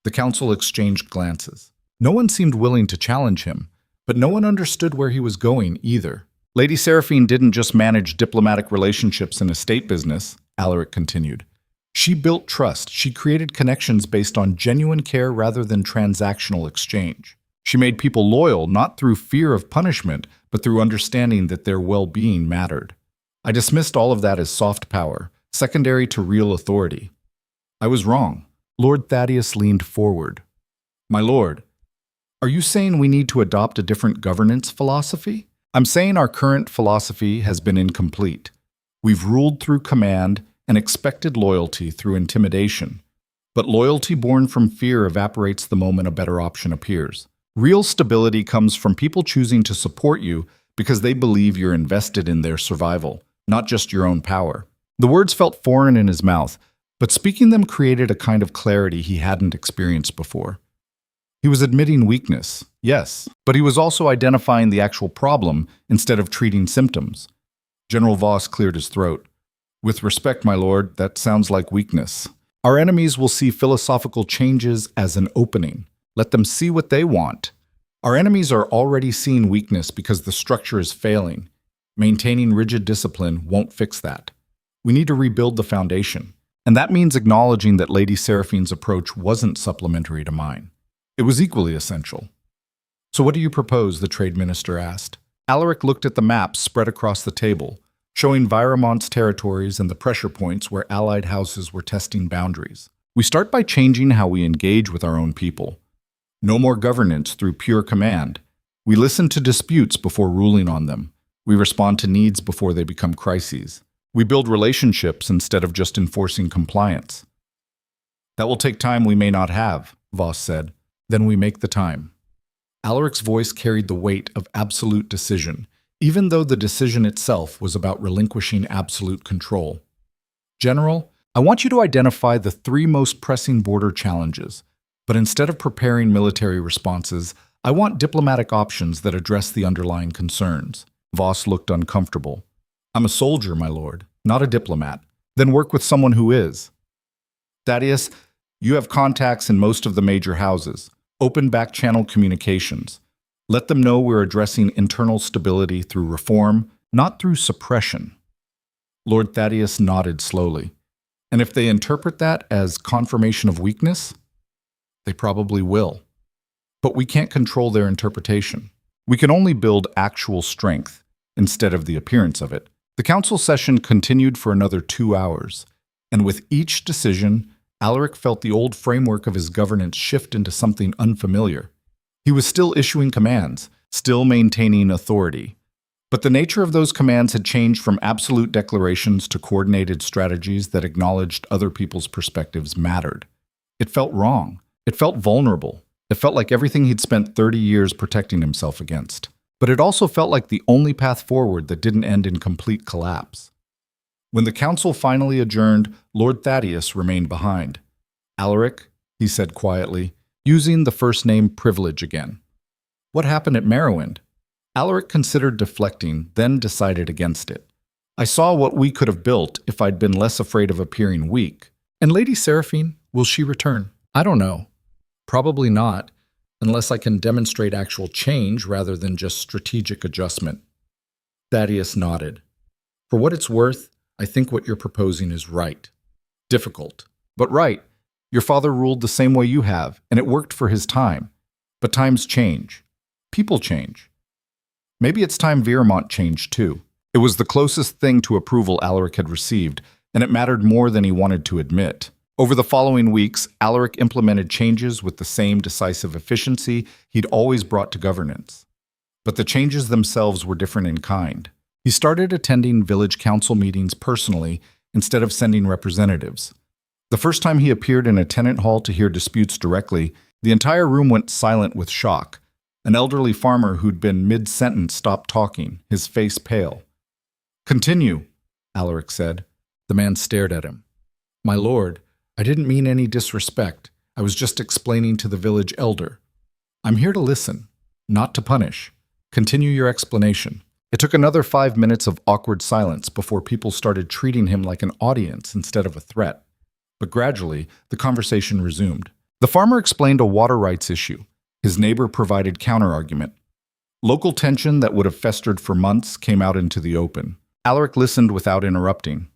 The council exchanged glances. No one seemed willing to challenge him, but no one understood where he was going either. "Lady Seraphine didn't just manage diplomatic relationships in a state business," Alaric continued. "She built trust. She created connections based on genuine care rather than transactional exchange. She made people loyal not through fear of punishment, but through understanding that their well-being mattered. I dismissed all of that as soft power, secondary to real authority. I was wrong." Lord Thaddeus leaned forward. "My lord, are you saying we need to adopt a different governance philosophy?" "I'm saying our current philosophy has been incomplete. We've ruled through command and expected loyalty through intimidation. But loyalty born from fear evaporates the moment a better option appears. Real stability comes from people choosing to support you because they believe you're invested in their survival, not just your own power." The words felt foreign in his mouth, but speaking them created a kind of clarity he hadn't experienced before. He was admitting weakness, yes, but he was also identifying the actual problem instead of treating symptoms. General Voss cleared his throat. With respect, my lord, that sounds like weakness. Our enemies will see philosophical changes as an opening. Let them see what they want. Our enemies are already seeing weakness because the structure is failing. Maintaining rigid discipline won't fix that. We need to rebuild the foundation. And that means acknowledging that Lady Seraphine's approach wasn't supplementary to mine. It was equally essential. So what do you propose? The trade minister asked. Alaric looked at the maps spread across the table, showing Viremont's territories and the pressure points where allied houses were testing boundaries. We start by changing how we engage with our own people. No more governance through pure command. We listen to disputes before ruling on them. We respond to needs before they become crises. We build relationships instead of just enforcing compliance. That will take time we may not have, Voss said. Then we make the time. Alaric's voice carried the weight of absolute decision, even though the decision itself was about relinquishing absolute control. General, I want you to identify the 3 most pressing border challenges, but instead of preparing military responses, I want diplomatic options that address the underlying concerns. Voss looked uncomfortable. I'm a soldier, my lord, not a diplomat. Then work with someone who is. Thaddeus, you have contacts in most of the major houses. Open back-channel communications. Let them know we're addressing internal stability through reform, not through suppression. Lord Thaddeus nodded slowly. And if they interpret that as confirmation of weakness, they probably will. But we can't control their interpretation. We can only build actual strength instead of the appearance of it. The council session continued for another 2 hours, and with each decision, Alaric felt the old framework of his governance shift into something unfamiliar. He was still issuing commands, still maintaining authority. But the nature of those commands had changed from absolute declarations to coordinated strategies that acknowledged other people's perspectives mattered. It felt wrong. It felt vulnerable. It felt like everything he'd spent 30 years protecting himself against. But it also felt like the only path forward that didn't end in complete collapse. When the council finally adjourned, Lord Thaddeus remained behind. Alaric, he said quietly, using the first-name privilege again. What happened at Marowind? Alaric considered deflecting, then decided against it. I saw what we could have built if I'd been less afraid of appearing weak. And Lady Seraphine, will she return? I don't know. Probably not, unless I can demonstrate actual change rather than just strategic adjustment. Thaddeus nodded. For what it's worth, I think what you're proposing is right. Difficult, but right. Your father ruled the same way you have, and it worked for his time. But times change. People change. Maybe it's time Viremont changed too. It was the closest thing to approval Alaric had received, and it mattered more than he wanted to admit. Over the following weeks, Alaric implemented changes with the same decisive efficiency he'd always brought to governance. But the changes themselves were different in kind. He started attending village council meetings personally instead of sending representatives. The first time he appeared in a tenant hall to hear disputes directly, the entire room went silent with shock. An elderly farmer who'd been mid-sentence stopped talking, his face pale. Continue, Alaric said. The man stared at him. My lord, I didn't mean any disrespect. I was just explaining to the village elder. I'm here to listen, not to punish. Continue your explanation. It took another 5 minutes of awkward silence before people started treating him like an audience instead of a threat. But gradually, the conversation resumed. The farmer explained a water rights issue. His neighbor provided counterargument. Local tension that would have festered for months came out into the open. Alaric listened without interrupting.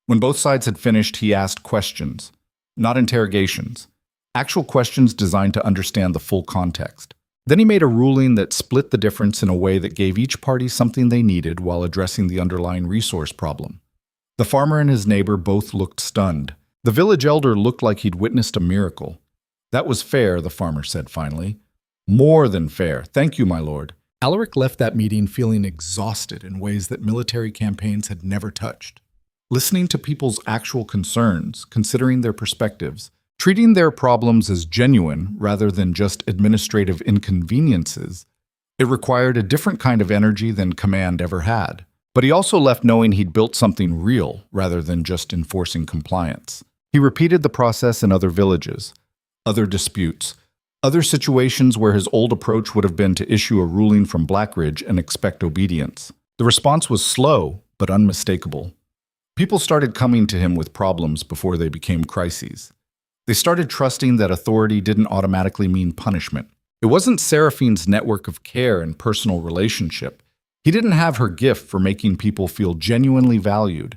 When both sides had finished, he asked questions, not interrogations, actual questions designed to understand the full context. Then he made a ruling that split the difference in a way that gave each party something they needed while addressing the underlying resource problem. The farmer and his neighbor both looked stunned. The village elder looked like he'd witnessed a miracle. That was fair, the farmer said finally. More than fair. Thank you, my lord. Alaric left that meeting feeling exhausted in ways that military campaigns had never touched. Listening to people's actual concerns, considering their perspectives, treating their problems as genuine rather than just administrative inconveniences, it required a different kind of energy than command ever had. But he also left knowing he'd built something real rather than just enforcing compliance. He repeated the process in other villages, other disputes, other situations where his old approach would have been to issue a ruling from Blackridge and expect obedience. The response was slow, but unmistakable. People started coming to him with problems before they became crises. They started trusting that authority didn't automatically mean punishment. It wasn't Seraphine's network of care and personal relationship. He didn't have her gift for making people feel genuinely valued,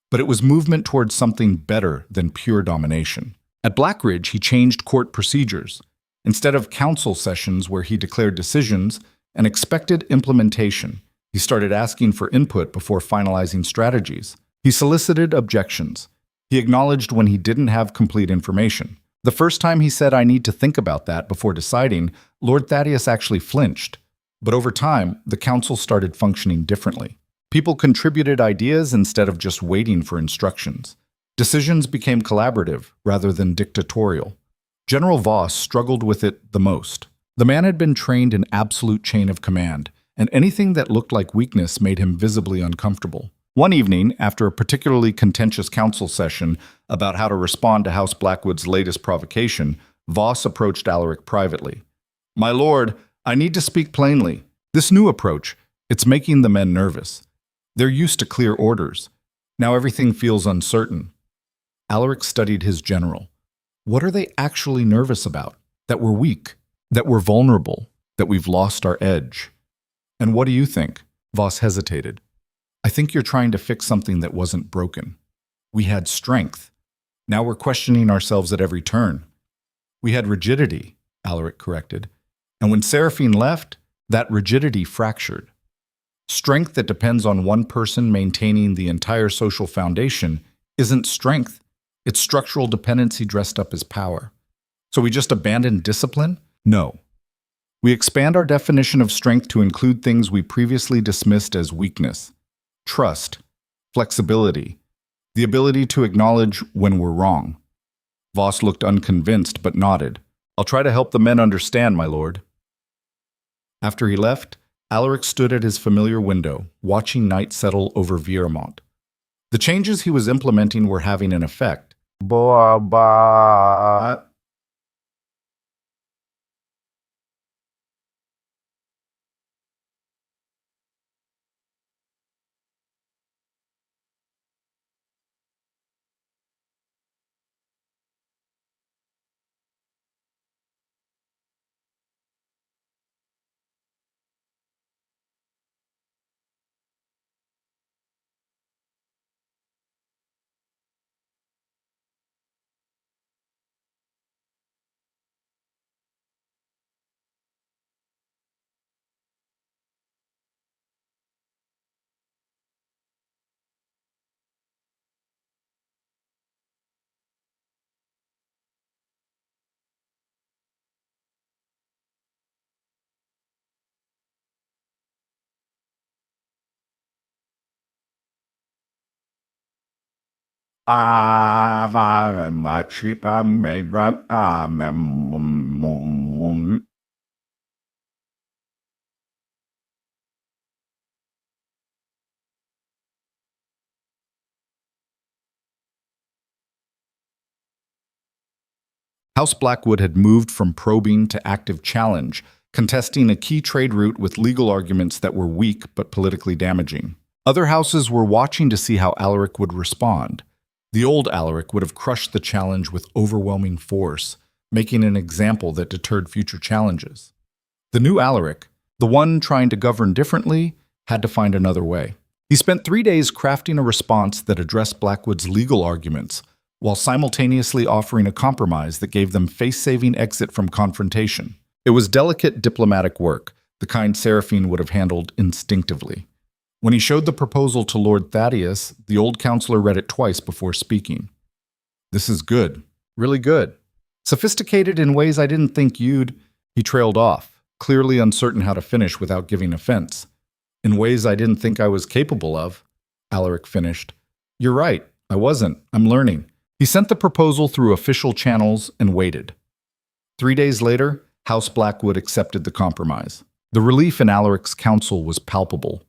but it was movement towards something better than pure domination. At Blackridge, he changed court procedures. Instead of council sessions where he declared decisions and expected implementation, he started asking for input before finalizing strategies. He solicited objections. He acknowledged when he didn't have complete information. The first time he said, "I need to think about that before deciding," Lord Thaddeus actually flinched. But over time, the council started functioning differently. People contributed ideas instead of just waiting for instructions. Decisions became collaborative rather than dictatorial. General Voss struggled with it the most. The man had been trained in absolute chain of command, and anything that looked like weakness made him visibly uncomfortable. One evening, after a particularly contentious council session about how to respond to House Blackwood's latest provocation, Voss approached Alaric privately. "My lord, I need to speak plainly. This new approach, it's making the men nervous. They're used to clear orders. Now everything feels uncertain." Alaric studied his general. What are they actually nervous about? That we're weak, that we're vulnerable, that we've lost our edge. "And what do you think?" Voss hesitated. "I think you're trying to fix something that wasn't broken. We had strength. Now we're questioning ourselves at every turn." "We had rigidity," Alaric corrected. "And when Seraphine left, that rigidity fractured. Strength that depends on one person maintaining the entire social foundation isn't strength. It's structural dependency dressed up as power. So we just abandon discipline? No. We expand our definition of strength to include things we previously dismissed as weakness. Trust, flexibility, the ability to acknowledge when we're wrong." Voss looked unconvinced but nodded. "I'll try to help the men understand, my lord." After he left, Alaric stood at his familiar window, watching night settle over Viermont. The changes he was implementing were having an effect. House Blackwood had moved from probing to active challenge, contesting a key trade route with legal arguments that were weak but politically damaging. Other houses were watching to see how Alaric would respond. The old Alaric would have crushed the challenge with overwhelming force, making an example that deterred future challenges. The new Alaric, the one trying to govern differently, had to find another way. He spent 3 days crafting a response that addressed Blackwood's legal arguments, while simultaneously offering a compromise that gave them face-saving exit from confrontation. It was delicate diplomatic work, the kind Seraphine would have handled instinctively. When he showed the proposal to Lord Thaddeus, the old counselor read it twice before speaking. "This is good, really good. Sophisticated in ways I didn't think you'd—" He trailed off, clearly uncertain how to finish without giving offense. "In ways I didn't think I was capable of," Alaric finished. "You're right, I wasn't. I'm learning." He sent the proposal through official channels and waited. 3 days later, House Blackwood accepted the compromise. The relief in Alaric's council was palpable.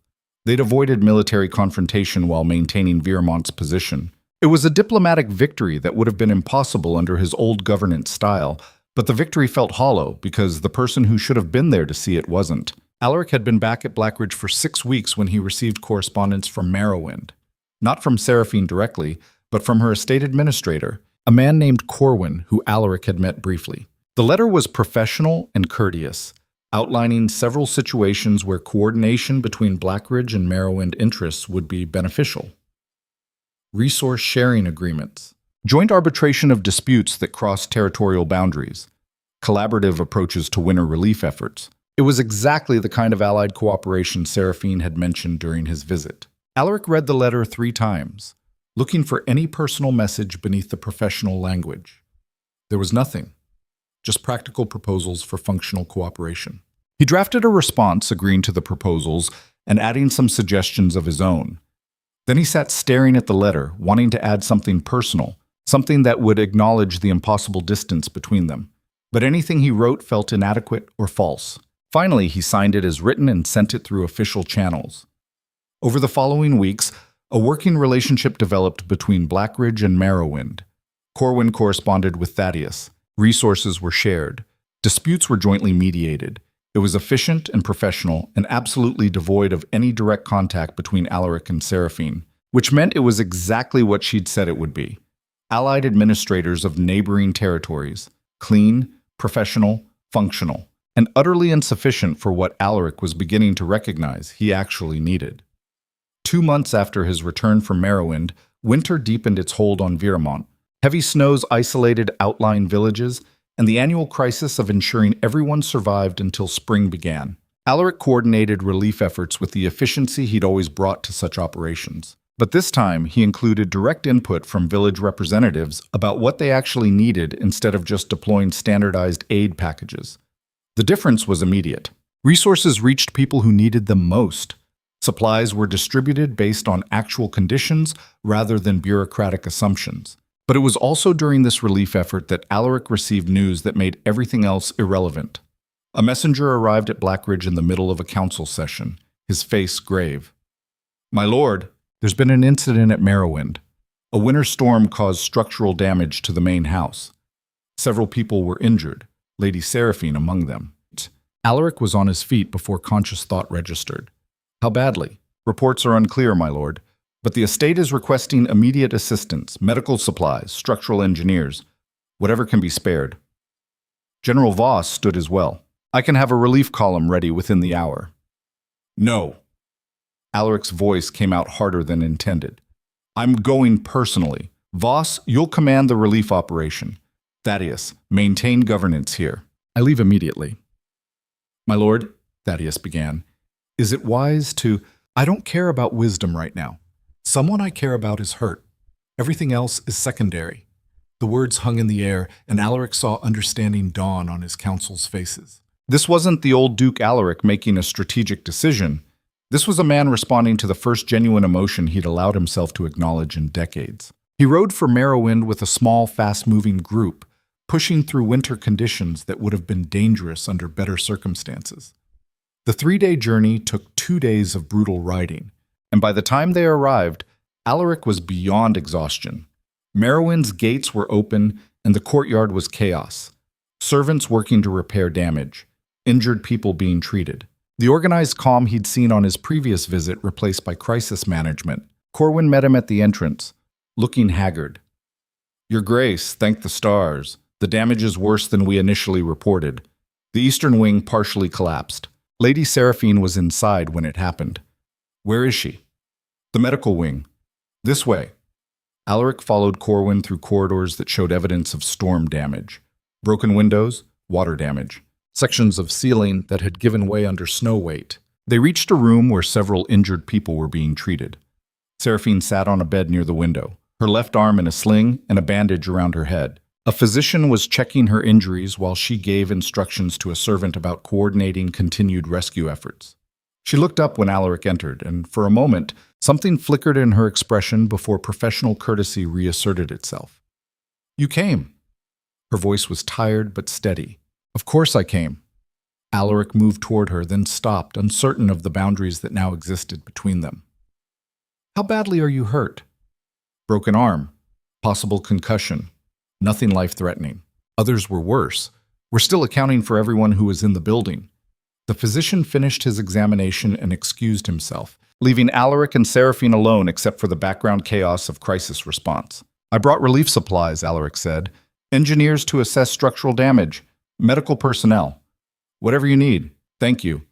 They'd avoided military confrontation while maintaining Viermont's position. It was a diplomatic victory that would have been impossible under his old governance style, but the victory felt hollow because the person who should have been there to see it wasn't. Alaric had been back at Blackridge for 6 weeks when he received correspondence from Marowind. not from Seraphine directly, but from her estate administrator, a man named Corwin, who Alaric had met briefly. The letter was professional and courteous, outlining several situations where coordination between Blackridge and Marowind interests would be beneficial. Resource sharing agreements, joint arbitration of disputes that cross territorial boundaries, collaborative approaches to winter relief efforts. It was exactly the kind of allied cooperation Seraphine had mentioned during his visit. Alaric read the letter 3 times, looking for any personal message beneath the professional language. There was nothing, just practical proposals for functional cooperation. He drafted a response agreeing to the proposals and adding some suggestions of his own. Then he sat staring at the letter, wanting to add something personal, something that would acknowledge the impossible distance between them. But anything he wrote felt inadequate or false. Finally, he signed it as written and sent it through official channels. Over the following weeks, a working relationship developed between Blackridge and Marowind. Corwin corresponded with Thaddeus. Resources were shared. Disputes were jointly mediated. It was efficient and professional and absolutely devoid of any direct contact between Alaric and Seraphine, which meant it was exactly what she'd said it would be. Allied administrators of neighboring territories, clean, professional, functional, and utterly insufficient for what Alaric was beginning to recognize he actually needed. 2 months after his return from Marowind, winter deepened its hold on Viramont. Heavy snows isolated outlying villages, and the annual crisis of ensuring everyone survived until spring began. Alaric coordinated relief efforts with the efficiency he'd always brought to such operations. But this time, he included direct input from village representatives about what they actually needed instead of just deploying standardized aid packages. The difference was immediate. Resources reached people who needed them most. Supplies were distributed based on actual conditions rather than bureaucratic assumptions. But it was also during this relief effort that Alaric received news that made everything else irrelevant. A messenger arrived at Blackridge in the middle of a council session, his face grave. "My lord, there's been an incident at Marowind. A winter storm caused structural damage to the main house. Several people were injured, Lady Seraphine among them." Alaric was on his feet before conscious thought registered. "How badly?" "Reports are unclear, my lord. But the estate is requesting immediate assistance, medical supplies, structural engineers, whatever can be spared." General Voss stood as well. "I can have a relief column ready within the hour." "No." Alaric's voice came out harder than intended. "I'm going personally. Voss, you'll command the relief operation. Thaddeus, maintain governance here." "I leave immediately." "My lord," Thaddeus began, "is it wise to—" "I don't care about wisdom right now. Someone I care about is hurt. Everything else is secondary." The words hung in the air, and Alaric saw understanding dawn on his council's faces. This wasn't the old Duke Alaric making a strategic decision. This was a man responding to the first genuine emotion he'd allowed himself to acknowledge in decades. He rode for Marowind with a small, fast-moving group, pushing through winter conditions that would have been dangerous under better circumstances. The 3-day journey took 2 days of brutal riding, and by the time they arrived, Alaric was beyond exhaustion. Marowind's gates were open, and the courtyard was chaos. Servants working to repair damage, injured people being treated. The organized calm he'd seen on his previous visit replaced by crisis management. Corwin met him at the entrance, looking haggard. "Your Grace, thank the stars. The damage is worse than we initially reported. The eastern wing partially collapsed. Lady Seraphine was inside when it happened." "Where is she?" "The medical wing. This way." Alaric followed Corwin through corridors that showed evidence of storm damage. Broken windows, water damage, sections of ceiling that had given way under snow weight. They reached a room where several injured people were being treated. Seraphine sat on a bed near the window, her left arm in a sling and a bandage around her head. A physician was checking her injuries while she gave instructions to a servant about coordinating continued rescue efforts. She looked up when Alaric entered, and for a moment, something flickered in her expression before professional courtesy reasserted itself. "You came." Her voice was tired but steady. "Of course I came." Alaric moved toward her, then stopped, uncertain of the boundaries that now existed between them. "How badly are you hurt?" "Broken arm. Possible concussion. Nothing life-threatening. Others were worse. We're still accounting for everyone who was in the building." The physician finished his examination and excused himself. leaving Alaric and Seraphine alone except for the background chaos of crisis response. I brought relief supplies, Alaric said. Engineers to assess structural damage. Medical personnel. Whatever you need. Thank you.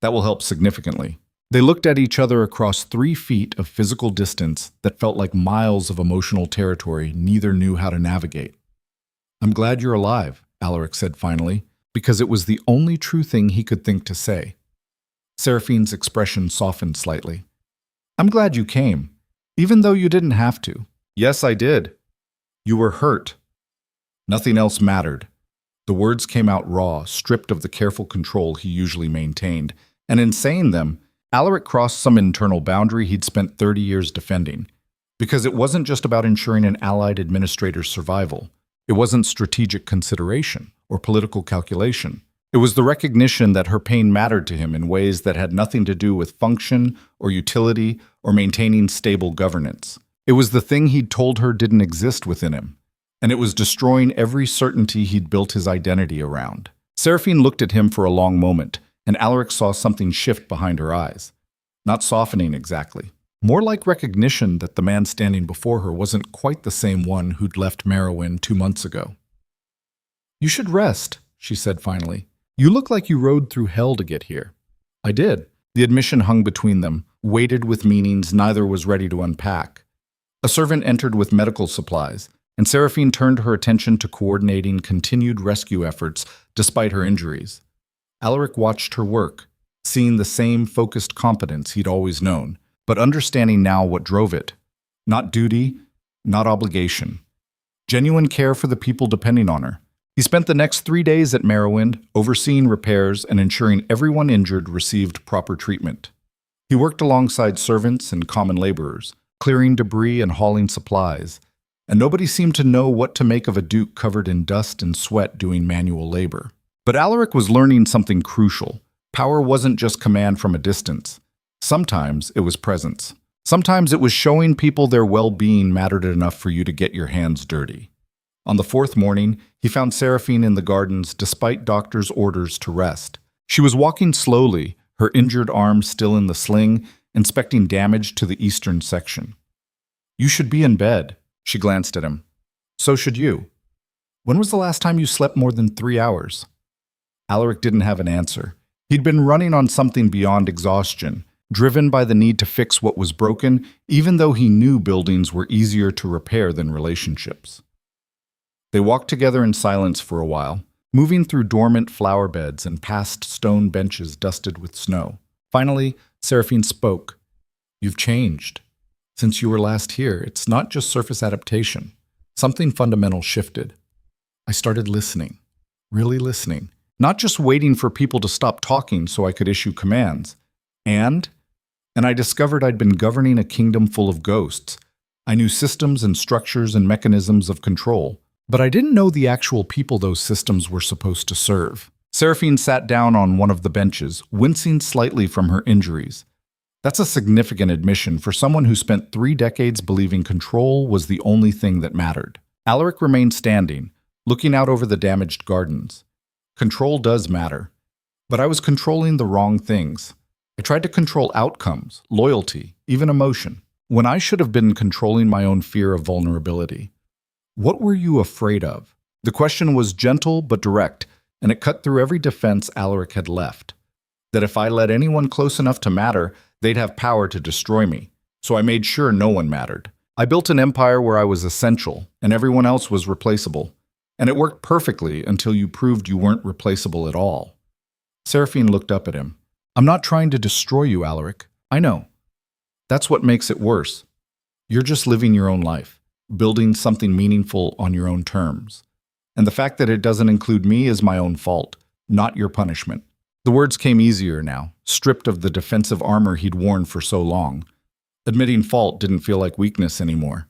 That will help significantly. They looked at each other across 3 feet of physical distance that felt like miles of emotional territory neither knew how to navigate. I'm glad you're alive, Alaric said finally, because it was the only true thing he could think to say. Seraphine's expression softened slightly. I'm glad you came, even though you didn't have to. Yes, I did. You were hurt. Nothing else mattered. The words came out raw, stripped of the careful control he usually maintained, and in saying them, Alaric crossed some internal boundary he'd spent 30 years defending. Because it wasn't just about ensuring an allied administrator's survival. It wasn't strategic consideration or political calculation. It was the recognition that her pain mattered to him in ways that had nothing to do with function or utility or maintaining stable governance. It was the thing he'd told her didn't exist within him, and it was destroying every certainty he'd built his identity around. Seraphine looked at him for a long moment, and Alaric saw something shift behind her eyes. Not softening exactly. More like recognition that the man standing before her wasn't quite the same one who'd left Marowind 2 months ago. You should rest, she said finally. You look like you rode through hell to get here. I did. The admission hung between them, weighted with meanings neither was ready to unpack. A servant entered with medical supplies, and Seraphine turned her attention to coordinating continued rescue efforts despite her injuries. Alaric watched her work, seeing the same focused competence he'd always known, but understanding now what drove it. Not duty, not obligation. Genuine care for the people depending on her. He spent the next 3 days at Marowind, overseeing repairs and ensuring everyone injured received proper treatment. He worked alongside servants and common laborers, clearing debris and hauling supplies, and nobody seemed to know what to make of a duke covered in dust and sweat doing manual labor. But Alaric was learning something crucial. Power wasn't just command from a distance. Sometimes it was presence. Sometimes it was showing people their well-being mattered enough for you to get your hands dirty. On the 4th morning, he found Seraphine in the gardens despite doctor's orders to rest. She was walking slowly, her injured arm still in the sling, inspecting damage to the eastern section. You should be in bed, she glanced at him. So should you. When was the last time you slept more than 3 hours? Alaric didn't have an answer. He'd been running on something beyond exhaustion, driven by the need to fix what was broken, even though he knew buildings were easier to repair than relationships. They walked together in silence for a while, moving through dormant flower beds and past stone benches dusted with snow. Finally, Seraphine spoke. You've changed. Since you were last here, it's not just surface adaptation. Something fundamental shifted. I started listening. Really listening. Not just waiting for people to stop talking so I could issue commands. And I discovered I'd been governing a kingdom full of ghosts. I knew systems and structures and mechanisms of control, but I didn't know the actual people those systems were supposed to serve. Seraphine sat down on one of the benches, wincing slightly from her injuries. That's a significant admission for someone who spent 3 decades believing control was the only thing that mattered. Alaric remained standing, looking out over the damaged gardens. Control does matter, but I was controlling the wrong things. I tried to control outcomes, loyalty, even emotion, when I should have been controlling my own fear of vulnerability. What were you afraid of? The question was gentle but direct, and it cut through every defense Alaric had left. That if I let anyone close enough to matter, they'd have power to destroy me. So I made sure no one mattered. I built an empire where I was essential, and everyone else was replaceable. And it worked perfectly until you proved you weren't replaceable at all. Seraphine looked up at him. I'm not trying to destroy you, Alaric. I know. That's what makes it worse. You're just living your own life, building something meaningful on your own terms. And the fact that it doesn't include me is my own fault, not your punishment. The words came easier now, stripped of the defensive armor he'd worn for so long. Admitting fault didn't feel like weakness anymore.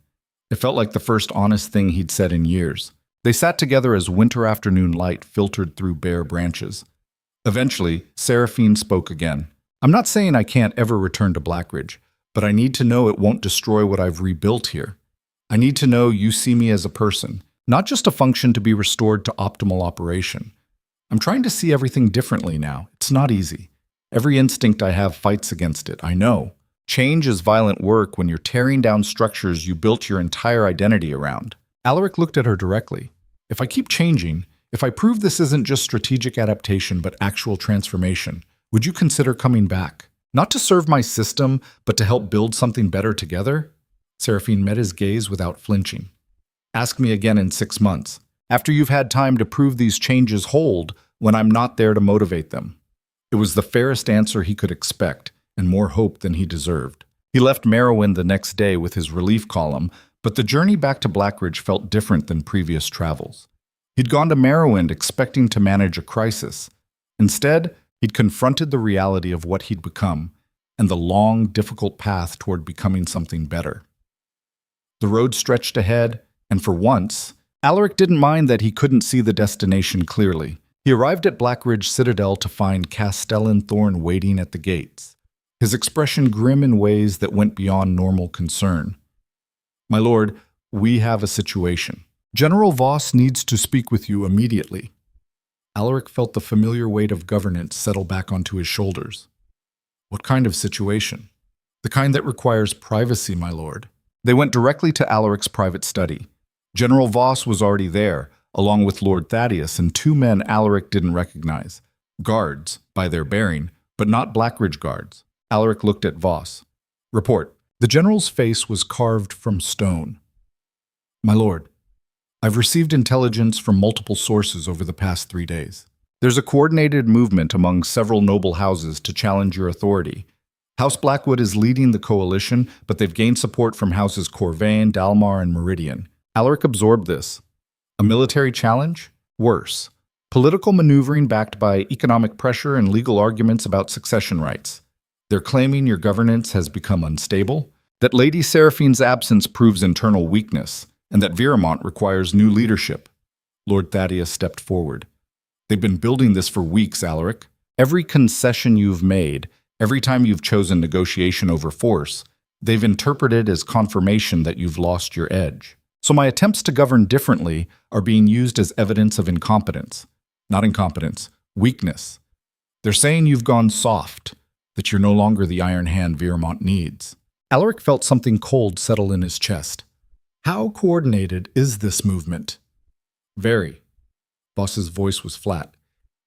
It felt like the first honest thing he'd said in years. They sat together as winter afternoon light filtered through bare branches. Eventually, Seraphine spoke again. I'm not saying I can't ever return to Blackridge, but I need to know it won't destroy what I've rebuilt here. I need to know you see me as a person, not just a function to be restored to optimal operation. I'm trying to see everything differently now. It's not easy. Every instinct I have fights against it, I know. Change is violent work when you're tearing down structures you built your entire identity around. Alaric looked at her directly. If I keep changing, if I prove this isn't just strategic adaptation but actual transformation, would you consider coming back? Not to serve my system, but to help build something better together? Seraphine met his gaze without flinching. Ask me again in 6 months, after you've had time to prove these changes hold, when I'm not there to motivate them. It was the fairest answer he could expect, and more hope than he deserved. He left Marowind the next day with his relief column, but the journey back to Blackridge felt different than previous travels. He'd gone to Marowind expecting to manage a crisis. Instead, he'd confronted the reality of what he'd become, and the long, difficult path toward becoming something better. The road stretched ahead, and for once, Alaric didn't mind that he couldn't see the destination clearly. He arrived at Blackridge Citadel to find Castellan Thorn waiting at the gates, his expression grim in ways that went beyond normal concern. My lord, we have a situation. General Voss needs to speak with you immediately. Alaric felt the familiar weight of governance settle back onto his shoulders. What kind of situation? The kind that requires privacy, my lord. They went directly to Alaric's private study. General Voss was already there, along with Lord Thaddeus and 2 men Alaric didn't recognize. Guards, by their bearing, but not Blackridge guards. Alaric looked at Voss. Report. The general's face was carved from stone. My lord, I've received intelligence from multiple sources over the past 3 days. There's a coordinated movement among several noble houses to challenge your authority. House Blackwood is leading the coalition, but they've gained support from houses Corvain, Dalmar, and Meridian. Alaric absorbed this. A military challenge? Worse. Political maneuvering backed by economic pressure and legal arguments about succession rights. They're claiming your governance has become unstable, that Lady Seraphine's absence proves internal weakness, and that Viramont requires new leadership. Lord Thaddeus stepped forward. They've been building this for weeks, Alaric. Every concession you've made, every time you've chosen negotiation over force, they've interpreted as confirmation that you've lost your edge. So my attempts to govern differently are being used as evidence of incompetence. Not incompetence, weakness. They're saying you've gone soft, that you're no longer the iron hand Viramont needs. Alaric felt something cold settle in his chest. How coordinated is this movement? Very. Voss's voice was flat.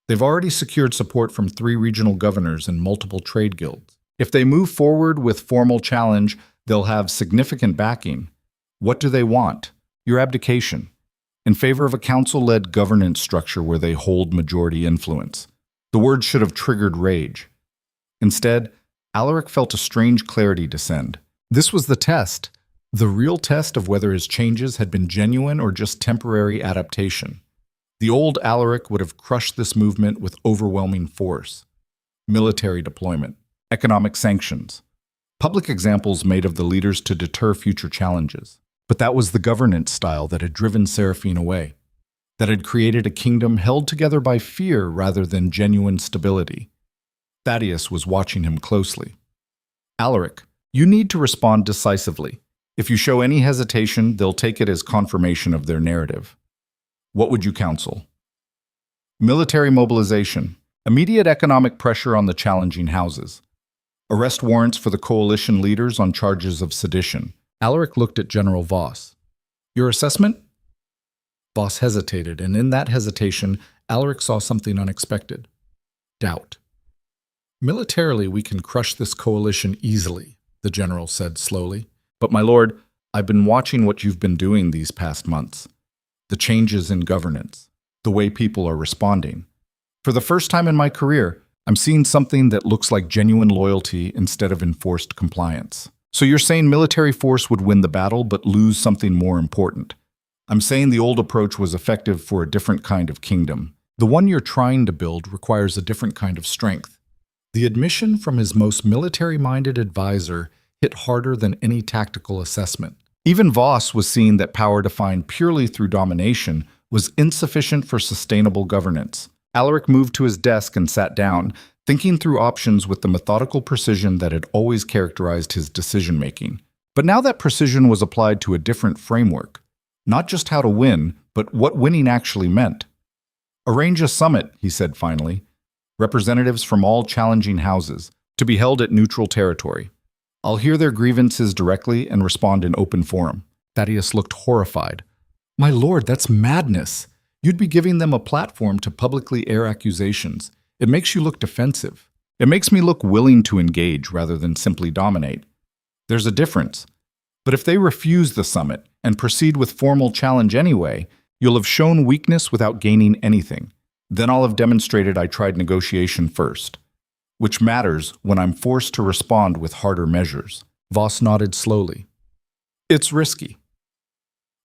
They've already secured support from 3 regional governors and multiple trade guilds. If they move forward with formal challenge, they'll have significant backing. What do they want? Your abdication. In favor of a council-led governance structure where they hold majority influence. The word should have triggered rage. Instead, Alaric felt a strange clarity descend. This was the test. The real test of whether his changes had been genuine or just temporary adaptation. The old Alaric would have crushed this movement with overwhelming force. Military deployment, economic sanctions, public examples made of the leaders to deter future challenges. But that was the governance style that had driven Seraphine away, that had created a kingdom held together by fear rather than genuine stability. Thaddeus was watching him closely. Alaric, you need to respond decisively. If you show any hesitation, they'll take it as confirmation of their narrative. What would you counsel? Military mobilization, immediate economic pressure on the challenging houses, arrest warrants for the coalition leaders on charges of sedition. Alaric looked at General Voss. Your assessment? Voss hesitated, and in that hesitation, Alaric saw something unexpected. Doubt. Militarily, we can crush this coalition easily, the general said slowly. But my lord, I've been watching what you've been doing these past months. The changes in governance, the way people are responding. For the first time in my career, I'm seeing something that looks like genuine loyalty instead of enforced compliance. So you're saying military force would win the battle but lose something more important. I'm saying the old approach was effective for a different kind of kingdom. The one you're trying to build requires a different kind of strength. The admission from his most military-minded advisor hit harder than any tactical assessment. Even Voss was seeing that power defined purely through domination was insufficient for sustainable governance. Alaric moved to his desk and sat down, thinking through options with the methodical precision that had always characterized his decision-making. But now that precision was applied to a different framework. Not just how to win, but what winning actually meant. Arrange a summit, he said finally. Representatives from all challenging houses, to be held at neutral territory. I'll hear their grievances directly and respond in open forum. Thaddeus looked horrified. My lord, that's madness. You'd be giving them a platform to publicly air accusations. It makes you look defensive. It makes me look willing to engage rather than simply dominate. There's a difference. But if they refuse the summit and proceed with formal challenge anyway, you'll have shown weakness without gaining anything. Then I'll have demonstrated I tried negotiation first, which matters when I'm forced to respond with harder measures. Voss nodded slowly. It's risky.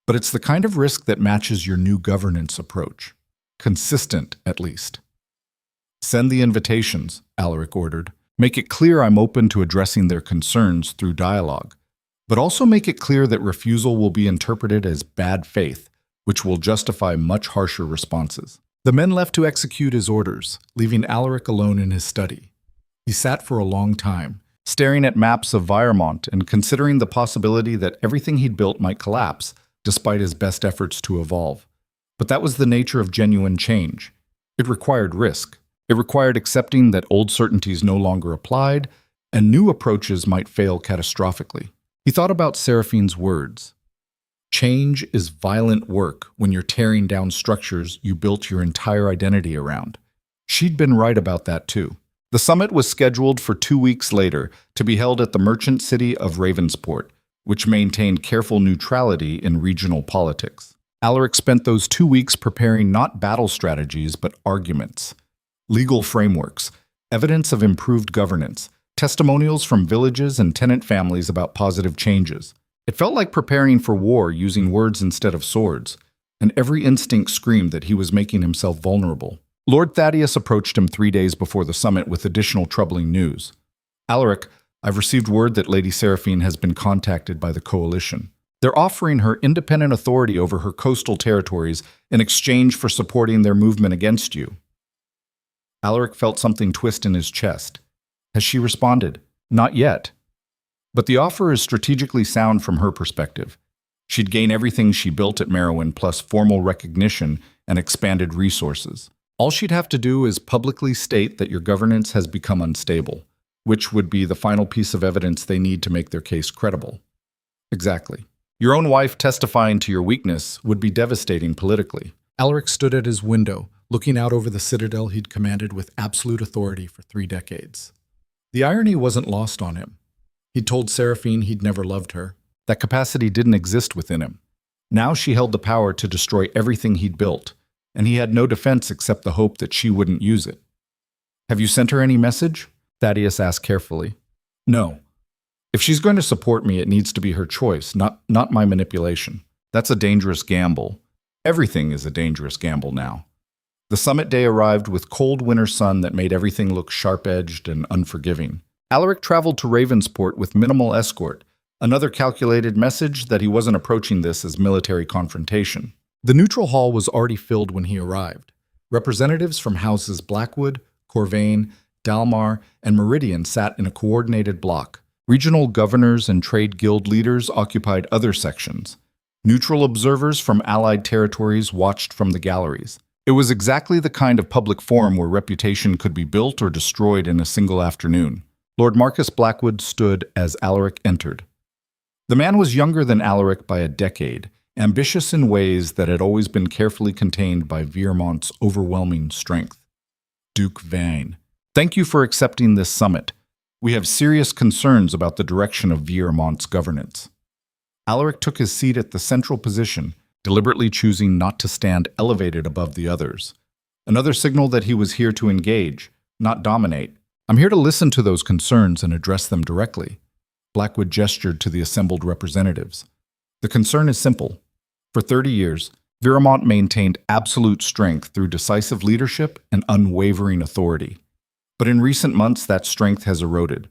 But it's the kind of risk that matches your new governance approach. Consistent, at least. Send the invitations, Alaric ordered. Make it clear I'm open to addressing their concerns through dialogue, but also make it clear that refusal will be interpreted as bad faith, which will justify much harsher responses. The men left to execute his orders, leaving Alaric alone in his study. He sat for a long time, staring at maps of Viremont and considering the possibility that everything he'd built might collapse, despite his best efforts to evolve. But that was the nature of genuine change. It required risk. It required accepting that old certainties no longer applied, and new approaches might fail catastrophically. He thought about Seraphine's words. Change is violent work when you're tearing down structures you built your entire identity around. She'd been right about that too. The summit was scheduled for 2 weeks later to be held at the merchant city of Ravensport, which maintained careful neutrality in regional politics. Alaric spent those 2 weeks preparing not battle strategies but arguments. Legal frameworks, evidence of improved governance, testimonials from villages and tenant families about positive changes. It felt like preparing for war using words instead of swords, and every instinct screamed that he was making himself vulnerable. Lord Thaddeus approached him 3 days before the summit with additional troubling news. Alaric, I've received word that Lady Seraphine has been contacted by the coalition. They're offering her independent authority over her coastal territories in exchange for supporting their movement against you. Alaric felt something twist in his chest. Has she responded? Not yet. But the offer is strategically sound from her perspective. She'd gain everything she built at Marowind plus formal recognition and expanded resources. All she'd have to do is publicly state that your governance has become unstable, which would be the final piece of evidence they need to make their case credible. Exactly. Your own wife testifying to your weakness would be devastating politically. Alaric stood at his window, looking out over the citadel he'd commanded with absolute authority for 3 decades. The irony wasn't lost on him. He'd told Seraphine he'd never loved her. That capacity didn't exist within him. Now she held the power to destroy everything he'd built, and he had no defense except the hope that she wouldn't use it. Have you sent her any message? Thaddeus asked carefully. No. If she's going to support me, it needs to be her choice, not my manipulation. That's a dangerous gamble. Everything is a dangerous gamble now. The summit day arrived with cold winter sun that made everything look sharp-edged and unforgiving. Alaric traveled to Ravensport with minimal escort, another calculated message that he wasn't approaching this as military confrontation. The neutral hall was already filled when he arrived. Representatives from houses Blackwood, Corvain, Dalmar, and Meridian sat in a coordinated block. Regional governors and trade guild leaders occupied other sections. Neutral observers from allied territories watched from the galleries. It was exactly the kind of public forum where reputation could be built or destroyed in a single afternoon. Lord Marcus Blackwood stood as Alaric entered. The man was younger than Alaric by a decade, ambitious in ways that had always been carefully contained by Viremont's overwhelming strength. Duke Veyne, thank you for accepting this summit. We have serious concerns about the direction of Viremont's governance. Alaric took his seat at the central position, deliberately choosing not to stand elevated above the others. Another signal that he was here to engage, not dominate. I'm here to listen to those concerns and address them directly. Blackwood gestured to the assembled representatives. The concern is simple. For 30 years, Viremont maintained absolute strength through decisive leadership and unwavering authority. But in recent months, that strength has eroded.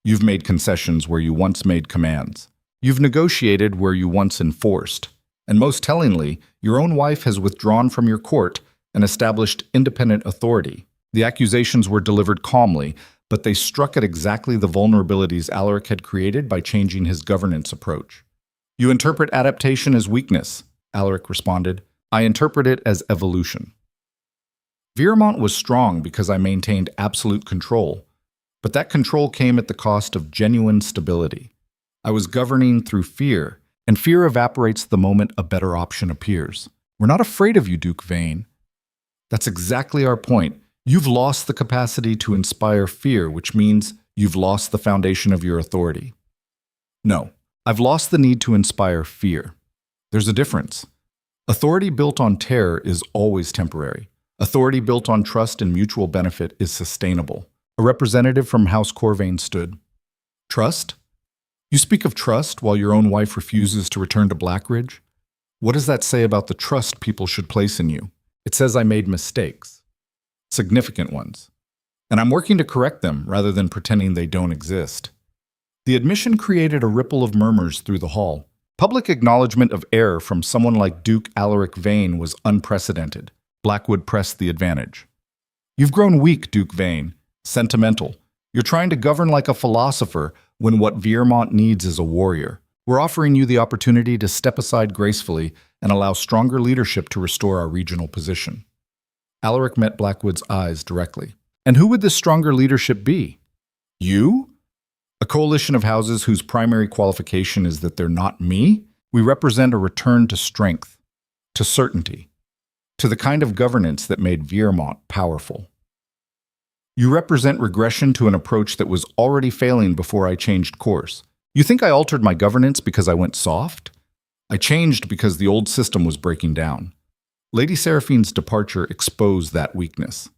You've made concessions where you once made commands. You've negotiated where you once enforced. And most tellingly, your own wife has withdrawn from your court and established independent authority. The accusations were delivered calmly, but they struck at exactly the vulnerabilities Alaric had created by changing his governance approach. You interpret adaptation as weakness, Alaric responded. I interpret it as evolution. Viremont was strong because I maintained absolute control. But that control came at the cost of genuine stability. I was governing through fear, and fear evaporates the moment a better option appears. We're not afraid of you, Duke Veyne. That's exactly our point. You've lost the capacity to inspire fear, which means you've lost the foundation of your authority. No, I've lost the need to inspire fear. There's a difference. Authority built on terror is always temporary. Authority built on trust and mutual benefit is sustainable. A representative from House Corvain stood. Trust? You speak of trust while your own wife refuses to return to Blackridge? What does that say about the trust people should place in you? It says I made mistakes. Significant ones. And I'm working to correct them rather than pretending they don't exist. The admission created a ripple of murmurs through the hall. Public acknowledgement of error from someone like Duke Alaric Veyne was unprecedented. Blackwood pressed the advantage. You've grown weak, Duke Veyne. Sentimental. You're trying to govern like a philosopher when what Viermont needs is a warrior. We're offering you the opportunity to step aside gracefully and allow stronger leadership to restore our regional position. Alaric met Blackwood's eyes directly. And who would this stronger leadership be? You? A coalition of houses whose primary qualification is that they're not me? We represent a return to strength, to certainty, to the kind of governance that made Viermont powerful. You represent regression to an approach that was already failing before I changed course. You think I altered my governance because I went soft? I changed because the old system was breaking down. Lady Seraphine's departure exposed that weakness.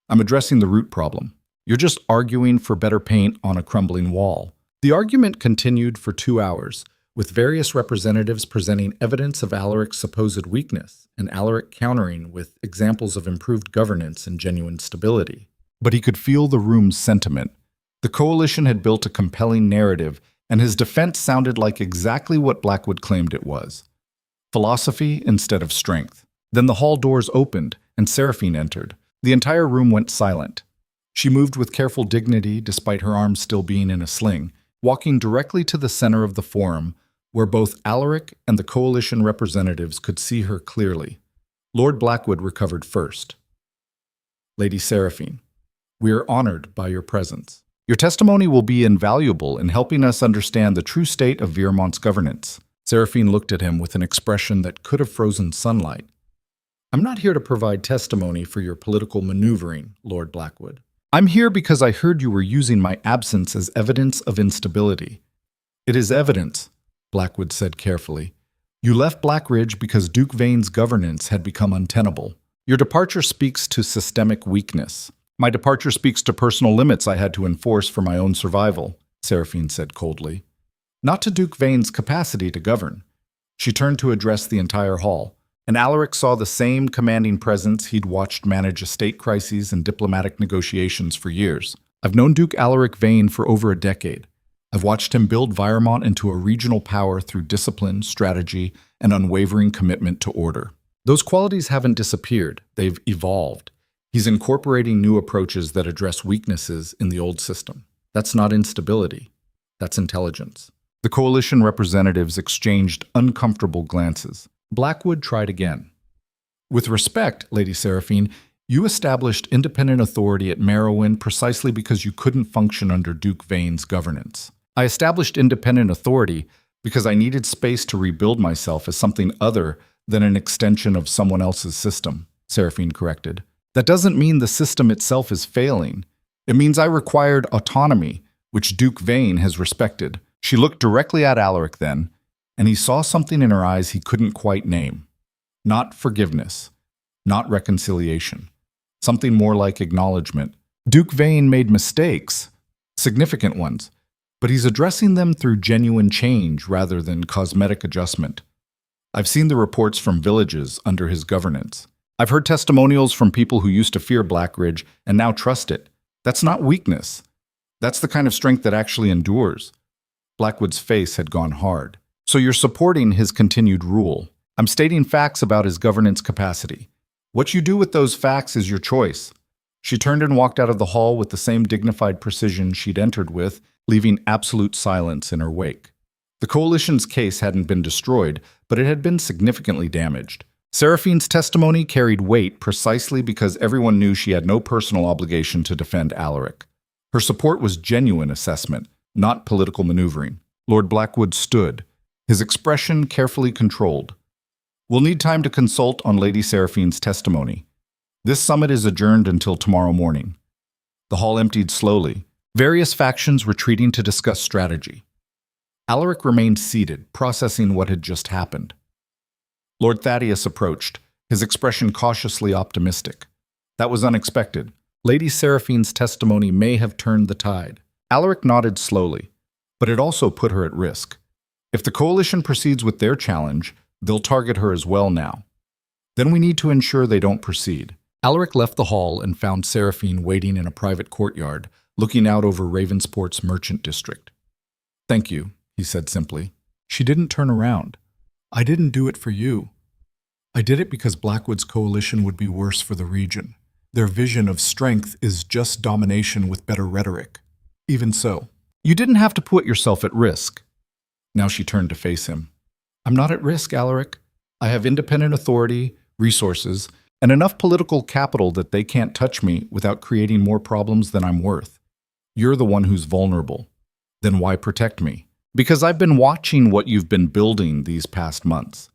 I'm addressing the root problem. You're just arguing for better paint on a crumbling wall. The argument continued for 2 hours, with various representatives presenting evidence of Alaric's supposed weakness and Alaric countering with examples of improved governance and genuine stability. But he could feel the room's sentiment. The coalition had built a compelling narrative, and his defense sounded like exactly what Blackwood claimed it was. Philosophy instead of strength. Then the hall doors opened, and Seraphine entered. The entire room went silent. She moved with careful dignity, despite her arms still being in a sling, walking directly to the center of the forum, where both Alaric and the coalition representatives could see her clearly. Lord Blackwood recovered first. Lady Seraphine, we are honored by your presence. Your testimony will be invaluable in helping us understand the true state of Viermont's governance. Seraphine looked at him with an expression that could have frozen sunlight. I'm not here to provide testimony for your political maneuvering, Lord Blackwood. I'm here because I heard you were using my absence as evidence of instability. It is evidence, Blackwood said carefully. You left Blackridge because Duke Veyne's governance had become untenable. Your departure speaks to systemic weakness. My departure speaks to personal limits I had to enforce for my own survival, Seraphine said coldly. Not to Duke Veyne's capacity to govern. She turned to address the entire hall, and Alaric saw the same commanding presence he'd watched manage estate crises and diplomatic negotiations for years. I've known Duke Alaric Veyne for over a decade. I've watched him build Viermont into a regional power through discipline, strategy, and unwavering commitment to order. Those qualities haven't disappeared, they've evolved. He's incorporating new approaches that address weaknesses in the old system. That's not instability. That's intelligence. The coalition representatives exchanged uncomfortable glances. Blackwood tried again. With respect, Lady Seraphine, you established independent authority at Marowind precisely because you couldn't function under Duke Veyne's governance. I established independent authority because I needed space to rebuild myself as something other than an extension of someone else's system, Seraphine corrected. That doesn't mean the system itself is failing. It means I required autonomy, which Duke Veyne has respected. She looked directly at Alaric then, and he saw something in her eyes he couldn't quite name. Not forgiveness, not reconciliation. Something more like acknowledgement. Duke Veyne made mistakes, significant ones, but he's addressing them through genuine change rather than cosmetic adjustment. I've seen the reports from villages under his governance. I've heard testimonials from people who used to fear Blackridge and now trust it. That's not weakness. That's the kind of strength that actually endures. Blackwood's face had gone hard. So you're supporting his continued rule. I'm stating facts about his governance capacity. What you do with those facts is your choice. She turned and walked out of the hall with the same dignified precision she'd entered with, leaving absolute silence in her wake. The coalition's case hadn't been destroyed, but it had been significantly damaged. Seraphine's testimony carried weight precisely because everyone knew she had no personal obligation to defend Alaric. Her support was genuine assessment, not political maneuvering. Lord Blackwood stood, his expression carefully controlled. We'll need time to consult on Lady Seraphine's testimony. This summit is adjourned until tomorrow morning. The hall emptied slowly, various factions retreating to discuss strategy. Alaric remained seated, processing what had just happened. Lord Thaddeus approached, his expression cautiously optimistic. That was unexpected. Lady Seraphine's testimony may have turned the tide. Alaric nodded slowly, but it also put her at risk. If the coalition proceeds with their challenge, they'll target her as well now. Then we need to ensure they don't proceed. Alaric left the hall and found Seraphine waiting in a private courtyard, looking out over Ravensport's merchant district. "Thank you," he said simply. She didn't turn around. "I didn't do it for you. I did it because Blackwood's coalition would be worse for the region. Their vision of strength is just domination with better rhetoric. Even so, you didn't have to put yourself at risk." Now she turned to face him. "I'm not at risk, Alaric. I have independent authority, resources, and enough political capital that they can't touch me without creating more problems than I'm worth. You're the one who's vulnerable. Then why protect me? Because I've been watching what you've been building these past months.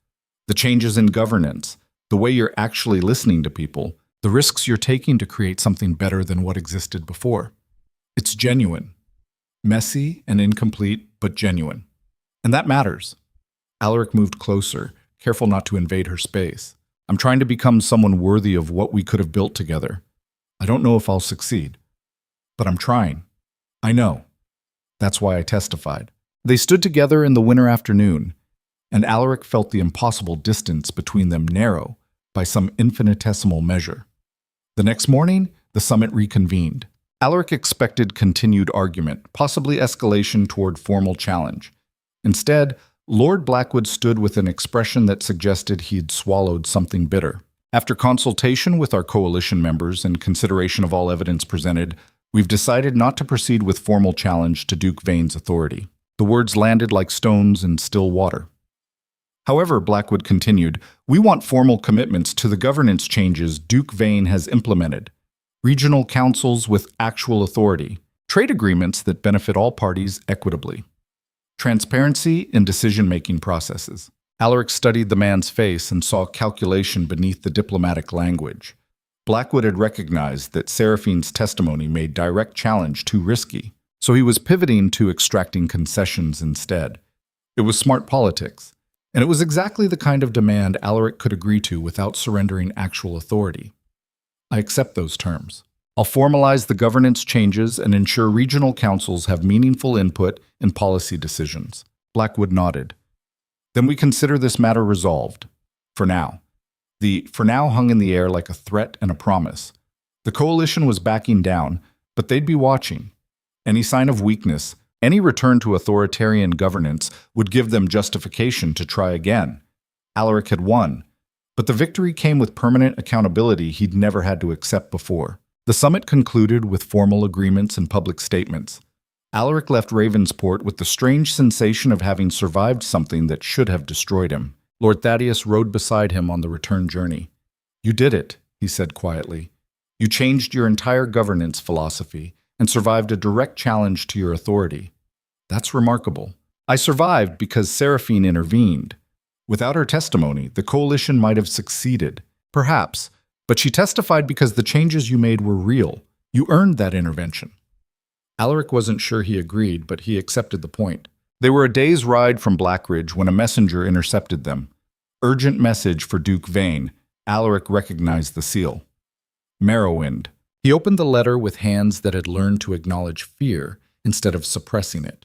The changes in governance, the way you're actually listening to people, the risks you're taking to create something better than what existed before. It's genuine. Messy and incomplete, but genuine. And that matters." Alaric moved closer, careful not to invade her space. "I'm trying to become someone worthy of what we could have built together. I don't know if I'll succeed, but I'm trying. I know. That's why I testified." They stood together in the winter afternoon, and Alaric felt the impossible distance between them narrow by some infinitesimal measure. The next morning, the summit reconvened. Alaric expected continued argument, possibly escalation toward formal challenge. Instead, Lord Blackwood stood with an expression that suggested he'd swallowed something bitter. "After consultation with our coalition members and consideration of all evidence presented, we've decided not to proceed with formal challenge to Duke Veyne's authority." The words landed like stones in still water. "However," Blackwood continued, "we want formal commitments to the governance changes Duke Veyne has implemented. Regional councils with actual authority, trade agreements that benefit all parties equitably. Transparency in decision-making processes." Alaric studied the man's face and saw calculation beneath the diplomatic language. Blackwood had recognized that Seraphine's testimony made direct challenge too risky, so he was pivoting to extracting concessions instead. It was smart politics, and it was exactly the kind of demand Alaric could agree to without surrendering actual authority. "I accept those terms. I'll formalize the governance changes and ensure regional councils have meaningful input in policy decisions." Blackwood nodded. "Then we consider this matter resolved. For now." The "for now" hung in the air like a threat and a promise. The coalition was backing down, but they'd be watching. Any sign of weakness, any return to authoritarian governance would give them justification to try again. Alaric had won, but the victory came with permanent accountability he'd never had to accept before. The summit concluded with formal agreements and public statements. Alaric left Ravensport with the strange sensation of having survived something that should have destroyed him. Lord Thaddeus rode beside him on the return journey. "You did it," he said quietly. "You changed your entire governance philosophy and survived a direct challenge to your authority. That's remarkable. I survived because Seraphine intervened. Without her testimony, the coalition might have succeeded. Perhaps. But she testified because the changes you made were real. You earned that intervention." Alaric wasn't sure he agreed, but he accepted the point. They were a day's ride from Blackridge when a messenger intercepted them. Urgent message for Duke Veyne. Alaric recognized the seal. Marowind. He opened the letter with hands that had learned to acknowledge fear instead of suppressing it.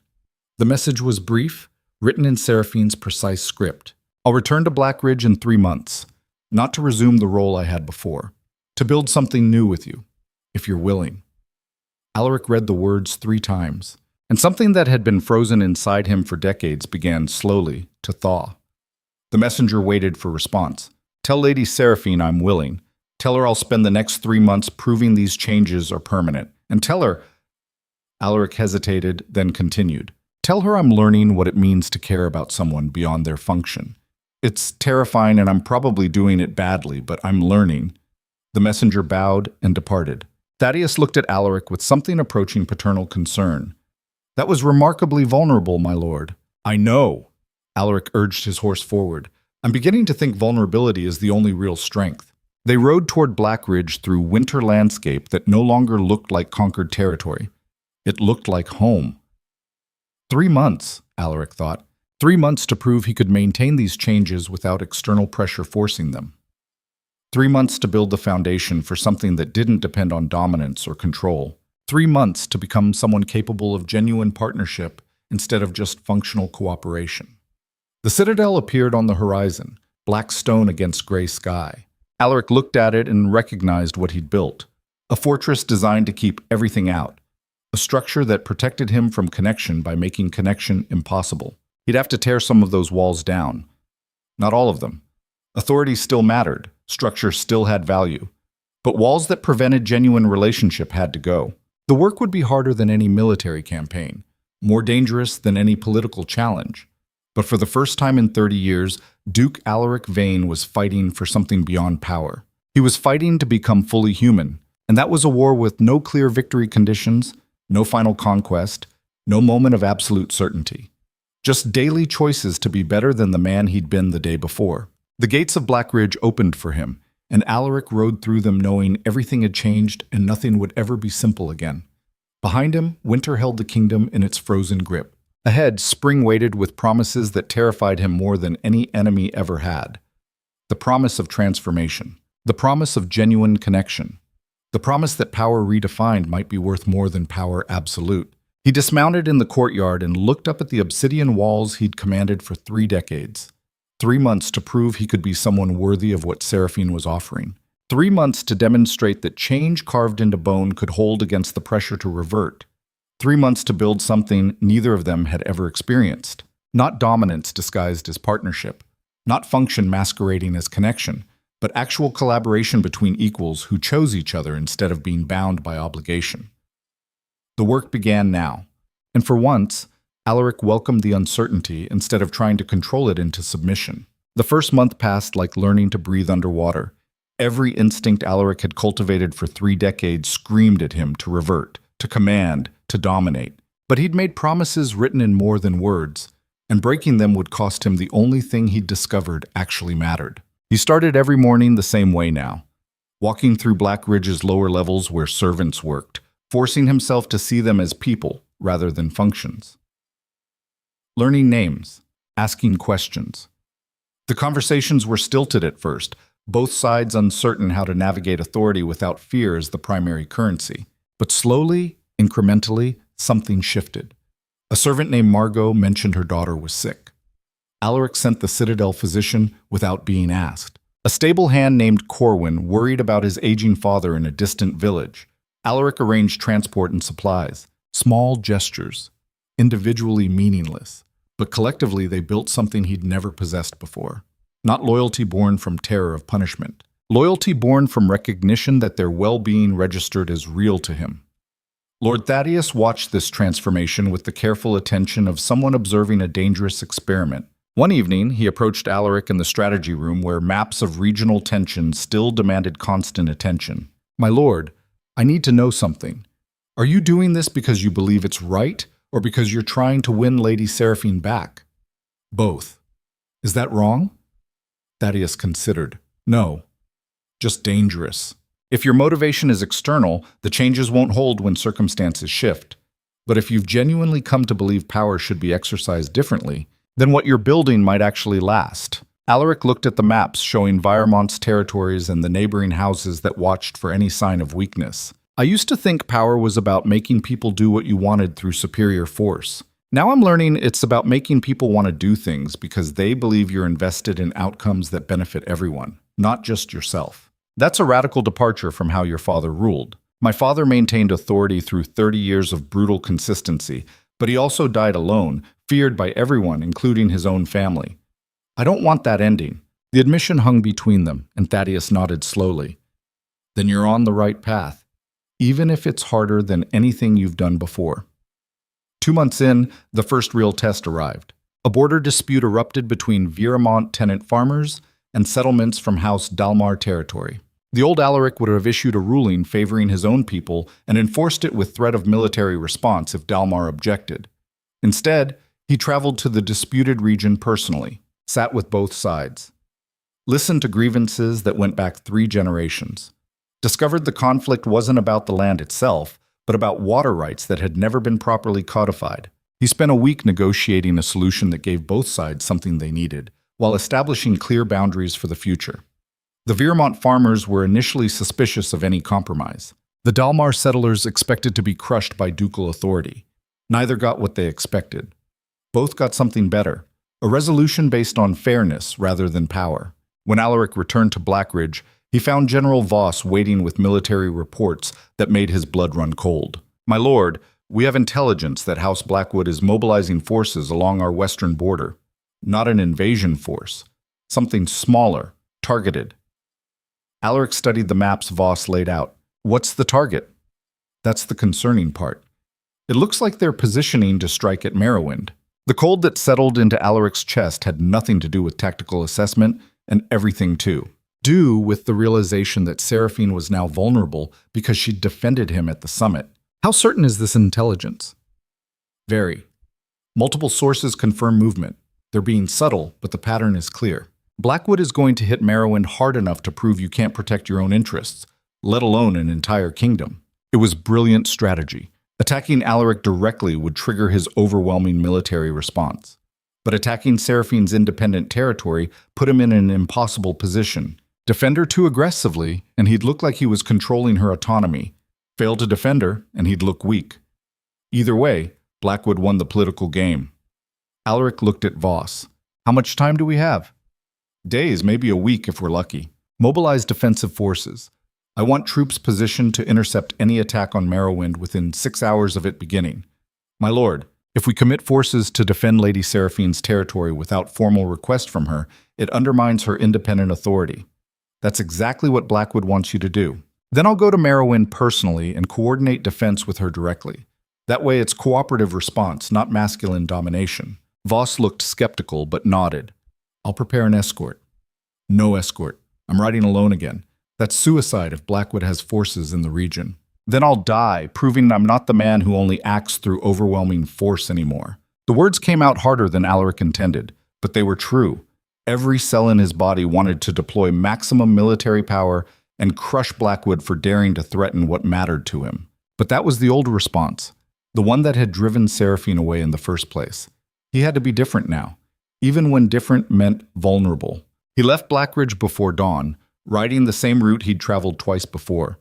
The message was brief, written in Seraphine's precise script. "I'll return to Blackridge in 3 months. Not to resume the role I had before. To build something new with you, if you're willing." Alaric read the words 3 times, and something that had been frozen inside him for decades began slowly to thaw. The messenger waited for response. "Tell Lady Seraphine I'm willing. Tell her I'll spend the next 3 months proving these changes are permanent. And tell her—" Alaric hesitated, then continued. "Tell her I'm learning what it means to care about someone beyond their function. It's terrifying and I'm probably doing it badly, but I'm learning." The messenger bowed and departed. Thaddeus looked at Alaric with something approaching paternal concern. "That was remarkably vulnerable, my lord." "I know." Alaric urged his horse forward. "I'm beginning to think vulnerability is the only real strength." They rode toward Black Ridge through winter landscape that no longer looked like conquered territory. It looked like home. 3 months, Alaric thought. 3 months to prove he could maintain these changes without external pressure forcing them. 3 months to build the foundation for something that didn't depend on dominance or control. 3 months to become someone capable of genuine partnership instead of just functional cooperation. The citadel appeared on the horizon, black stone against gray sky. Alaric looked at it and recognized what he'd built. A fortress designed to keep everything out. A structure that protected him from connection by making connection impossible. He'd have to tear some of those walls down. Not all of them. Authority still mattered. Structure still had value. But walls that prevented genuine relationship had to go. The work would be harder than any military campaign, more dangerous than any political challenge. But for the first time in 30 years, Duke Alaric Veyne was fighting for something beyond power. He was fighting to become fully human, and that was a war with no clear victory conditions, no final conquest, no moment of absolute certainty. Just daily choices to be better than the man he'd been the day before. The gates of Black Ridge opened for him, and Alaric rode through them knowing everything had changed and nothing would ever be simple again. Behind him, winter held the kingdom in its frozen grip. Ahead, spring waited with promises that terrified him more than any enemy ever had. The promise of transformation. The promise of genuine connection. The promise that power redefined might be worth more than power absolute. He dismounted in the courtyard and looked up at the obsidian walls he'd commanded for 3 decades. 3 months to prove he could be someone worthy of what Seraphine was offering. 3 months to demonstrate that change carved into bone could hold against the pressure to revert. 3 months to build something neither of them had ever experienced. Not dominance disguised as partnership. Not function masquerading as connection, but actual collaboration between equals who chose each other instead of being bound by obligation. The work began now, and for once, Alaric welcomed the uncertainty instead of trying to control it into submission. The first month passed like learning to breathe underwater. Every instinct Alaric had cultivated for 3 decades screamed at him to revert, to command, to dominate. But he'd made promises written in more than words, and breaking them would cost him the only thing he'd discovered actually mattered. He started every morning the same way now, walking through Black Ridge's lower levels where servants worked, forcing himself to see them as people rather than functions. Learning names, asking questions. The conversations were stilted at first, both sides uncertain how to navigate authority without fear as the primary currency. But slowly, incrementally, something shifted. A servant named Margot mentioned her daughter was sick. Alaric sent the Citadel physician without being asked. A stable hand named Corwin worried about his aging father in a distant village. Alaric arranged transport and supplies. Small gestures, individually meaningless, but collectively they built something he'd never possessed before. Not loyalty born from terror of punishment. Loyalty born from recognition that their well-being registered as real to him. Lord Thaddeus watched this transformation with the careful attention of someone observing a dangerous experiment. One evening, he approached Alaric in the strategy room where maps of regional tension still demanded constant attention. "My lord, I need to know something. Are you doing this because you believe it's right, or because you're trying to win Lady Seraphine back?" "Both. Is that wrong?" Thaddeus considered. "No. Just dangerous. If your motivation is external, the changes won't hold when circumstances shift. But if you've genuinely come to believe power should be exercised differently, then what you're building might actually last." Alaric looked at the maps showing Viremont's territories and the neighboring houses that watched for any sign of weakness. "I used to think power was about making people do what you wanted through superior force. Now I'm learning it's about making people want to do things because they believe you're invested in outcomes that benefit everyone, not just yourself. That's a radical departure from how your father ruled. My father maintained authority through 30 years of brutal consistency, but he also died alone, feared by everyone, including his own family. I don't want that ending." The admission hung between them, and Thaddeus nodded slowly. "Then you're on the right path, even if it's harder than anything you've done before." 2 months in, the first real test arrived. A border dispute erupted between Viremont tenant farmers and settlements from House Dalmar territory. The old Alaric would have issued a ruling favoring his own people and enforced it with threat of military response if Dalmar objected. Instead, he traveled to the disputed region personally, sat with both sides, listened to grievances that went back 3 generations, discovered the conflict wasn't about the land itself, but about water rights that had never been properly codified. He spent a week negotiating a solution that gave both sides something they needed, while establishing clear boundaries for the future. The Viermont farmers were initially suspicious of any compromise. The Dalmar settlers expected to be crushed by ducal authority. Neither got what they expected. Both got something better, a resolution based on fairness rather than power. When Alaric returned to Blackridge, he found General Voss waiting with military reports that made his blood run cold. "My lord, we have intelligence that House Blackwood is mobilizing forces along our western border. Not an invasion force. Something smaller, targeted." Alaric studied the maps Voss laid out. "What's the target?" "That's the concerning part. It looks like they're positioning to strike at Marowind." The cold that settled into Alaric's chest had nothing to do with tactical assessment, and everything to do with the realization that Seraphine was now vulnerable because she'd defended him at the summit. How certain is this intelligence? Very. Multiple sources confirm movement. They're being subtle, but the pattern is clear. Blackwood is going to hit Marowind hard enough to prove you can't protect your own interests, let alone an entire kingdom. It was brilliant strategy. Attacking Alaric directly would trigger his overwhelming military response. But attacking Seraphine's independent territory put him in an impossible position. Defend her too aggressively, and he'd look like he was controlling her autonomy. Fail to defend her, and he'd look weak. Either way, Blackwood won the political game. Alaric looked at Voss. "How much time do we have?" "Days, maybe a week if we're lucky. Mobilize defensive forces. I want troops positioned to intercept any attack on Marowind within 6 hours of it beginning. My lord, if we commit forces to defend Lady Seraphine's territory without formal request from her, it undermines her independent authority. That's exactly what Blackwood wants you to do. Then I'll go to Marowind personally and coordinate defense with her directly. That way it's cooperative response, not masculine domination." Voss looked skeptical but nodded. "I'll prepare an escort." "No escort. I'm riding alone again. That's suicide if Blackwood has forces in the region. Then I'll die, proving I'm not the man who only acts through overwhelming force anymore." The words came out harder than Alaric intended, but they were true. Every cell in his body wanted to deploy maximum military power and crush Blackwood for daring to threaten what mattered to him. But that was the old response, the one that had driven Seraphine away in the first place. He had to be different now, even when different meant vulnerable. He left Blackridge before dawn, riding the same route he'd traveled twice before.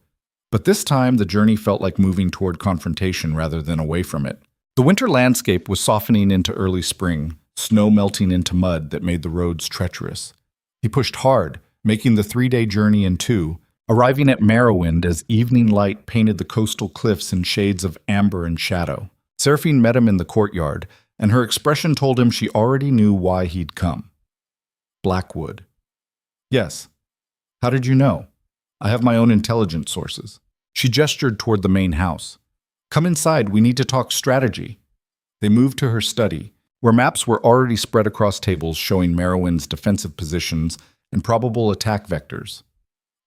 But this time, the journey felt like moving toward confrontation rather than away from it. The winter landscape was softening into early spring, snow melting into mud that made the roads treacherous. He pushed hard, making the 3-day journey in 2, arriving at Marowind as evening light painted the coastal cliffs in shades of amber and shadow. Seraphine met him in the courtyard, and her expression told him she already knew why he'd come. "Blackwood." "Yes. How did you know?" "I have my own intelligence sources." She gestured toward the main house. "Come inside, we need to talk strategy." They moved to her study, where maps were already spread across tables showing Marowind's defensive positions and probable attack vectors.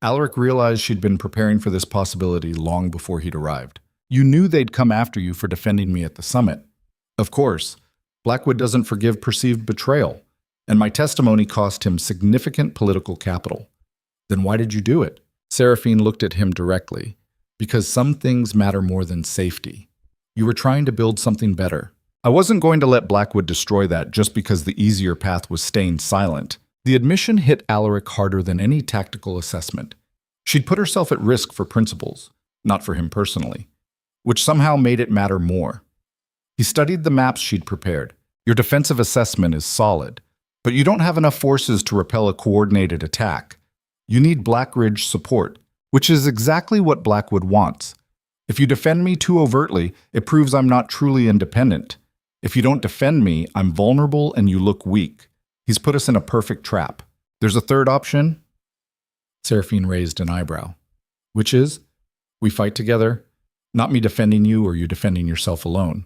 Alaric realized she'd been preparing for this possibility long before he'd arrived. "You knew they'd come after you for defending me at the summit." "Of course. Blackwood doesn't forgive perceived betrayal, and my testimony cost him significant political capital." "Then why did you do it?" Seraphine looked at him directly. "Because some things matter more than safety. You were trying to build something better. I wasn't going to let Blackwood destroy that just because the easier path was staying silent." The admission hit Alaric harder than any tactical assessment. She'd put herself at risk for principles, not for him personally, which somehow made it matter more. He studied the maps she'd prepared. "Your defensive assessment is solid, but you don't have enough forces to repel a coordinated attack. You need Blackridge support, which is exactly what Blackwood wants. If you defend me too overtly, it proves I'm not truly independent. If you don't defend me, I'm vulnerable and you look weak. He's put us in a perfect trap. There's a third option?" Seraphine raised an eyebrow. "Which is? We fight together, not me defending you or you defending yourself alone.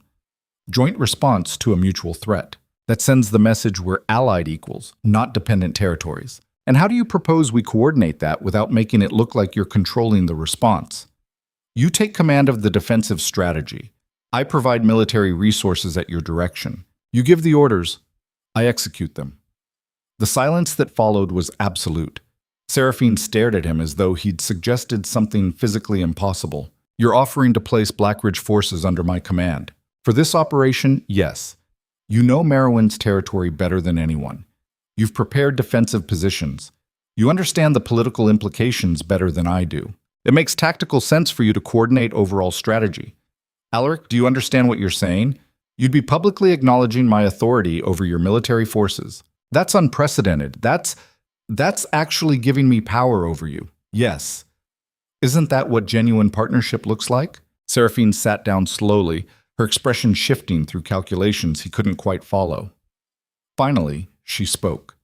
Joint response to a mutual threat. That sends the message we're allied equals, not dependent territories. And how do you propose we coordinate that without making it look like you're controlling the response? You take command of the defensive strategy. I provide military resources at your direction. You give the orders. I execute them. The silence that followed was absolute. Seraphine stared at him as though he'd suggested something physically impossible. You're offering to place Blackridge forces under my command. For this operation, yes. You know Marowind's territory better than anyone. You've prepared defensive positions. You understand the political implications better than I do. It makes tactical sense for you to coordinate overall strategy. Alaric, do you understand what you're saying? You'd be publicly acknowledging my authority over your military forces. That's unprecedented. That's actually giving me power over you. Yes. Isn't that what genuine partnership looks like? Seraphine sat down slowly, her expression shifting through calculations he couldn't quite follow. Finally, she spoke.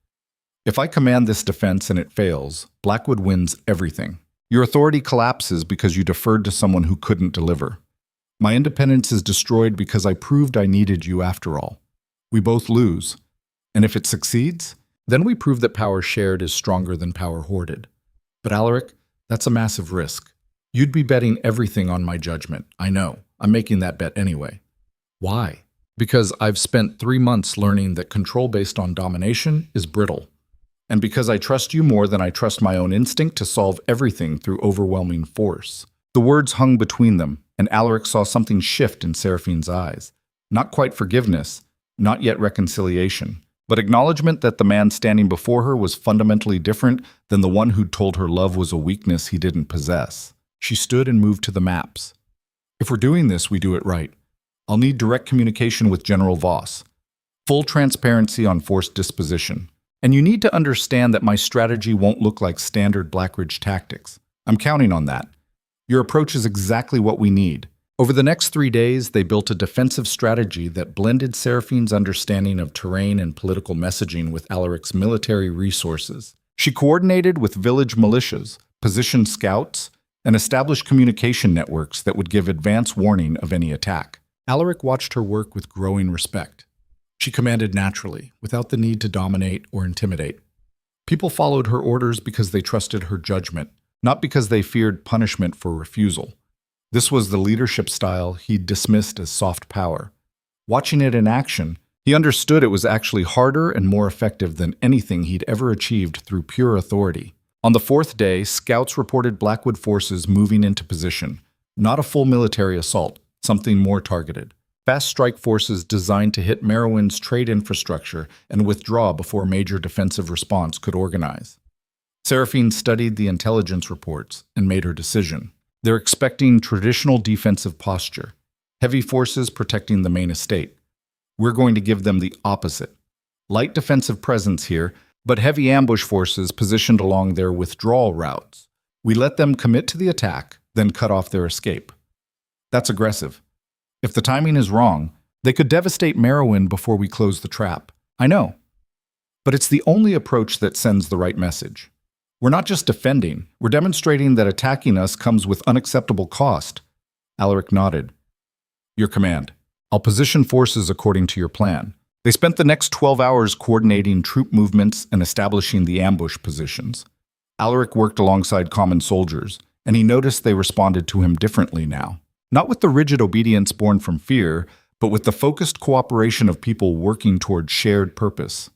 If I command this defense and it fails, Blackwood wins everything. Your authority collapses because you deferred to someone who couldn't deliver. My independence is destroyed because I proved I needed you after all. We both lose. And if it succeeds, then we prove that power shared is stronger than power hoarded. But Alaric, that's a massive risk. You'd be betting everything on my judgment. I know. I'm making that bet anyway. Why? Because I've spent 3 months learning that control based on domination is brittle. And because I trust you more than I trust my own instinct to solve everything through overwhelming force. The words hung between them, and Alaric saw something shift in Seraphine's eyes. Not quite forgiveness, not yet reconciliation, but acknowledgement that the man standing before her was fundamentally different than the one who'd told her love was a weakness he didn't possess. She stood and moved to the maps. If we're doing this, we do it right. I'll need direct communication with General Voss. Full transparency on forced disposition. And you need to understand that my strategy won't look like standard Blackridge tactics. I'm counting on that. Your approach is exactly what we need. Over the next 3 days, they built a defensive strategy that blended Seraphine's understanding of terrain and political messaging with Alaric's military resources. She coordinated with village militias, positioned scouts, and established communication networks that would give advance warning of any attack. Alaric watched her work with growing respect. She commanded naturally, without the need to dominate or intimidate. People followed her orders because they trusted her judgment, not because they feared punishment for refusal. This was the leadership style he'd dismissed as soft power. Watching it in action, he understood it was actually harder and more effective than anything he'd ever achieved through pure authority. On the 4th day, scouts reported Blackwood forces moving into position. Not a full military assault, something more targeted. Fast strike forces designed to hit Marowind's trade infrastructure and withdraw before major defensive response could organize. Seraphine studied the intelligence reports and made her decision. They're expecting traditional defensive posture, heavy forces protecting the main estate. We're going to give them the opposite. Light defensive presence here, but heavy ambush forces positioned along their withdrawal routes. We let them commit to the attack, then cut off their escape. That's aggressive. If the timing is wrong, they could devastate Marowind before we close the trap. I know. But it's the only approach that sends the right message. We're not just defending, we're demonstrating that attacking us comes with unacceptable cost. Alaric nodded. Your command. I'll position forces according to your plan. They spent the next 12 hours coordinating troop movements and establishing the ambush positions. Alaric worked alongside common soldiers, and he noticed they responded to him differently now. Not with the rigid obedience born from fear, but with the focused cooperation of people working toward shared purpose.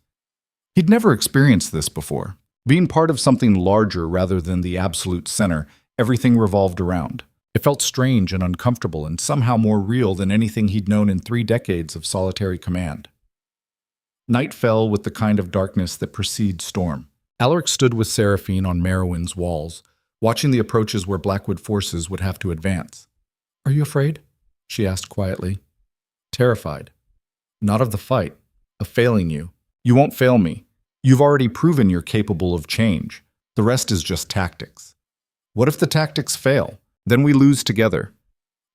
He'd never experienced this before. Being part of something larger rather than the absolute center, everything revolved around. It felt strange and uncomfortable and somehow more real than anything he'd known in 3 decades of solitary command. Night fell with the kind of darkness that precedes storm. Alaric stood with Seraphine on Marowind's walls, watching the approaches where Blackwood forces would have to advance. Are you afraid? She asked quietly. Terrified. Not of the fight, of failing you. You won't fail me. You've already proven you're capable of change. The rest is just tactics. What if the tactics fail? Then we lose together.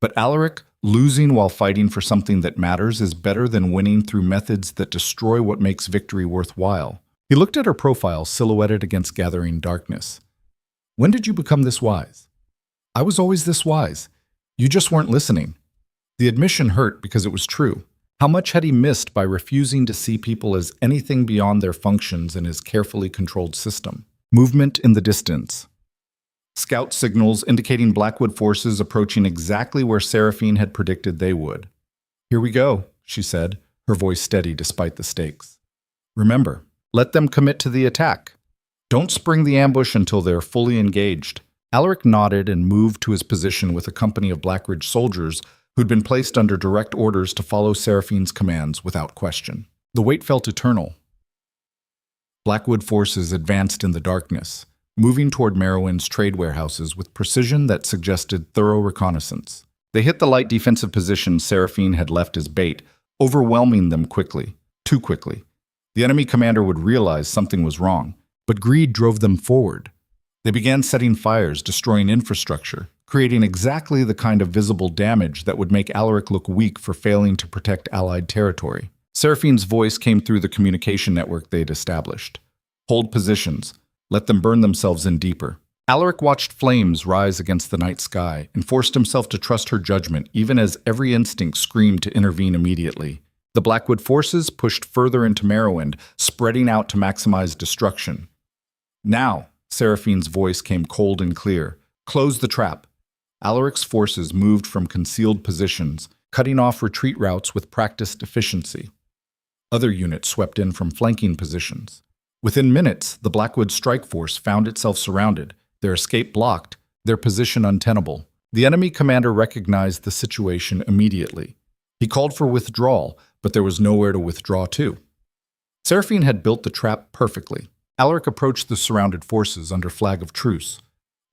But Alaric, losing while fighting for something that matters is better than winning through methods that destroy what makes victory worthwhile. He looked at her profile silhouetted against gathering darkness. When did you become this wise? I was always this wise. You just weren't listening. The admission hurt because it was true. How much had he missed by refusing to see people as anything beyond their functions in his carefully controlled system? Movement in the distance. Scout signals indicating Blackwood forces approaching exactly where Seraphine had predicted they would. "Here we go," she said, her voice steady despite the stakes. "Remember, let them commit to the attack. Don't spring the ambush until they're fully engaged." Alaric nodded and moved to his position with a company of Blackridge soldiers who'd been placed under direct orders to follow Seraphine's commands without question. The wait felt eternal. Blackwood forces advanced in the darkness, moving toward Marowind's trade warehouses with precision that suggested thorough reconnaissance. They hit the light defensive position Seraphine had left as bait, overwhelming them quickly, too quickly. The enemy commander would realize something was wrong, but greed drove them forward. They began setting fires, destroying infrastructure, creating exactly the kind of visible damage that would make Alaric look weak for failing to protect Allied territory. Seraphine's voice came through the communication network they'd established. "Hold positions. Let them burn themselves in deeper." Alaric watched flames rise against the night sky and forced himself to trust her judgment, even as every instinct screamed to intervene immediately. The Blackwood forces pushed further into Marowind, spreading out to maximize destruction. "Now," Seraphine's voice came cold and clear. "Close the trap." Alaric's forces moved from concealed positions, cutting off retreat routes with practiced efficiency. Other units swept in from flanking positions. Within minutes, the Blackwood strike force found itself surrounded, their escape blocked, their position untenable. The enemy commander recognized the situation immediately. He called for withdrawal, but there was nowhere to withdraw to. Seraphine had built the trap perfectly. Alaric approached the surrounded forces under flag of truce.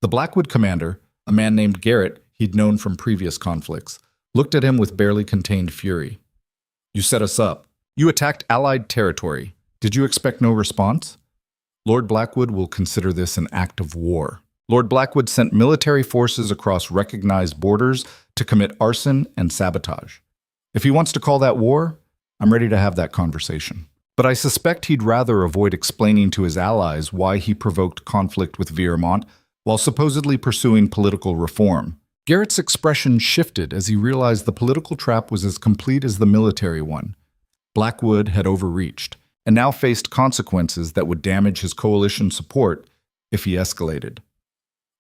The Blackwood commander, a man named Garrett he'd known from previous conflicts, looked at him with barely contained fury. "You set us up. You attacked Allied territory. Did you expect no response? Lord Blackwood will consider this an act of war." Lord Blackwood sent military forces across recognized borders to commit arson and sabotage. If he wants to call that war, I'm ready to have that conversation. But I suspect he'd rather avoid explaining to his allies why he provoked conflict with Viermont while supposedly pursuing political reform. Garrett's expression shifted as he realized the political trap was as complete as the military one. Blackwood had overreached, and now faced consequences that would damage his coalition support if he escalated.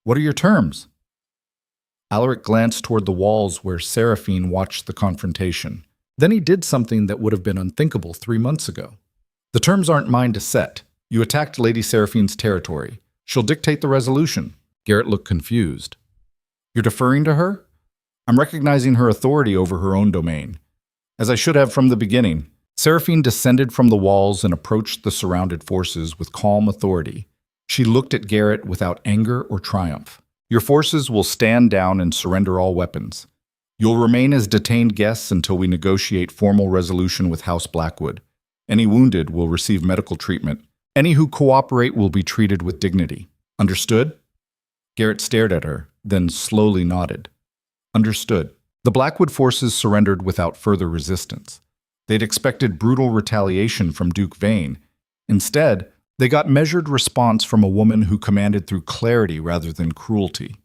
"What are your terms?" Alaric glanced toward the walls where Seraphine watched the confrontation. Then he did something that would have been unthinkable 3 months ago. "The terms aren't mine to set. You attacked Lady Seraphine's territory. She'll dictate the resolution." Garrett looked confused. "You're deferring to her?" "I'm recognizing her authority over her own domain, as I should have from the beginning." Seraphine descended from the walls and approached the surrounded forces with calm authority. She looked at Garrett without anger or triumph. "Your forces will stand down and surrender all weapons. You'll remain as detained guests until we negotiate formal resolution with House Blackwood. Any wounded will receive medical treatment. Any who cooperate will be treated with dignity. Understood?" Garrett stared at her, then slowly nodded. "Understood." The Blackwood forces surrendered without further resistance. They'd expected brutal retaliation from Duke Veyne. Instead, they got measured response from a woman who commanded through clarity rather than cruelty.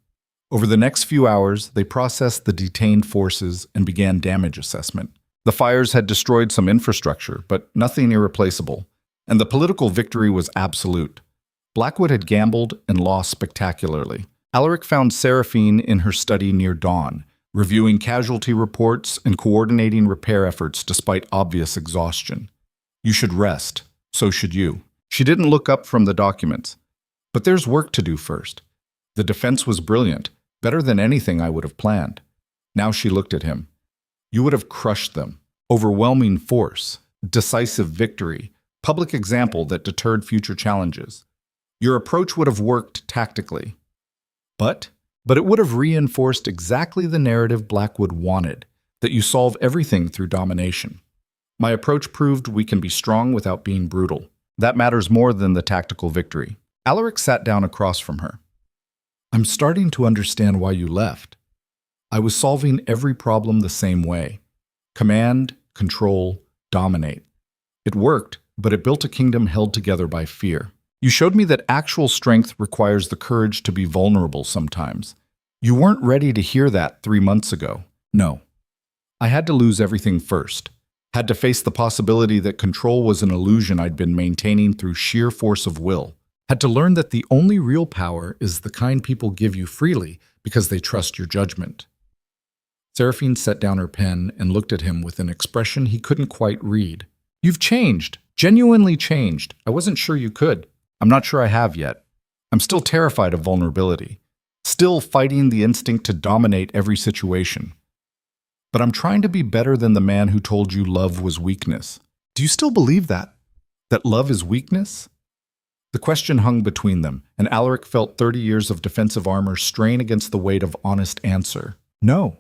Over the next few hours, they processed the detained forces and began damage assessment. The fires had destroyed some infrastructure, but nothing irreplaceable, and the political victory was absolute. Blackwood had gambled and lost spectacularly. Alaric found Seraphine in her study near dawn, reviewing casualty reports and coordinating repair efforts despite obvious exhaustion. "You should rest. So should you." She didn't look up from the documents. "But there's work to do first. The defense was brilliant, better than anything I would have planned." Now she looked at him. "You would have crushed them. Overwhelming force, decisive victory, public example that deterred future challenges. Your approach would have worked tactically. But it would have reinforced exactly the narrative Blackwood wanted, that you solve everything through domination. My approach proved we can be strong without being brutal. That matters more than the tactical victory." Alaric sat down across from her. "I'm starting to understand why you left. I was solving every problem the same way. Command, control, dominate. It worked, but it built a kingdom held together by fear. You showed me that actual strength requires the courage to be vulnerable sometimes. You weren't ready to hear that 3 months ago. No. I had to lose everything first. Had to face the possibility that control was an illusion I'd been maintaining through sheer force of will. Had to learn that the only real power is the kind people give you freely because they trust your judgment. Seraphine set down her pen and looked at him with an expression he couldn't quite read. You've changed, genuinely changed. I wasn't sure you could. I'm not sure I have yet. I'm still terrified of vulnerability, still fighting the instinct to dominate every situation. But I'm trying to be better than the man who told you love was weakness. Do you still believe that? That love is weakness? The question hung between them, and Alaric felt 30 years of defensive armor strain against the weight of honest answer. No.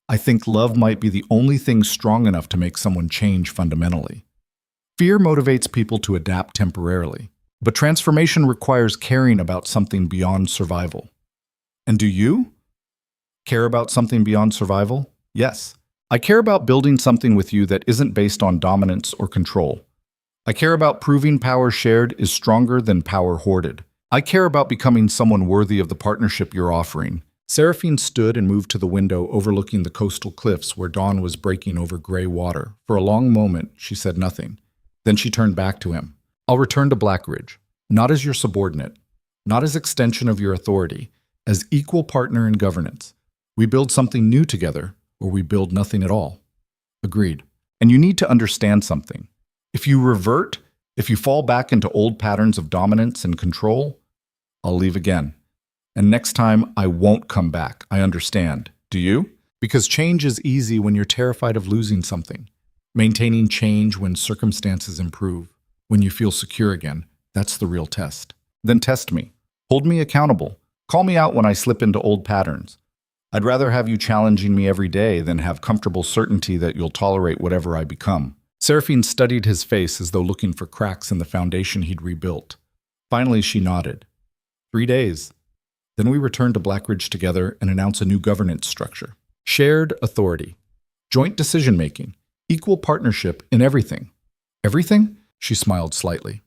I think love might be the only thing strong enough to make someone change fundamentally. Fear motivates people to adapt temporarily, but transformation requires caring about something beyond survival. And do you care about something beyond survival? Yes. I care about building something with you that isn't based on dominance or control. I care about proving power shared is stronger than power hoarded. I care about becoming someone worthy of the partnership you're offering. Seraphine stood and moved to the window overlooking the coastal cliffs where dawn was breaking over gray water. For a long moment, she said nothing. Then she turned back to him. I'll return to Blackridge, not as your subordinate, not as extension of your authority, as equal partner in governance. We build something new together, or we build nothing at all. Agreed. And you need to understand something. If you revert, if you fall back into old patterns of dominance and control, I'll leave again. And next time, I won't come back. I understand. Do you? Because change is easy when you're terrified of losing something. Maintaining change when circumstances improve, when you feel secure again, that's the real test. Then test me. Hold me accountable. Call me out when I slip into old patterns. I'd rather have you challenging me every day than have comfortable certainty that you'll tolerate whatever I become. Seraphine studied his face as though looking for cracks in the foundation he'd rebuilt. Finally, she nodded. 3 days. Then we return to Blackridge together and announce a new governance structure. Shared authority. Joint decision-making. Equal partnership in everything. Everything? She smiled slightly.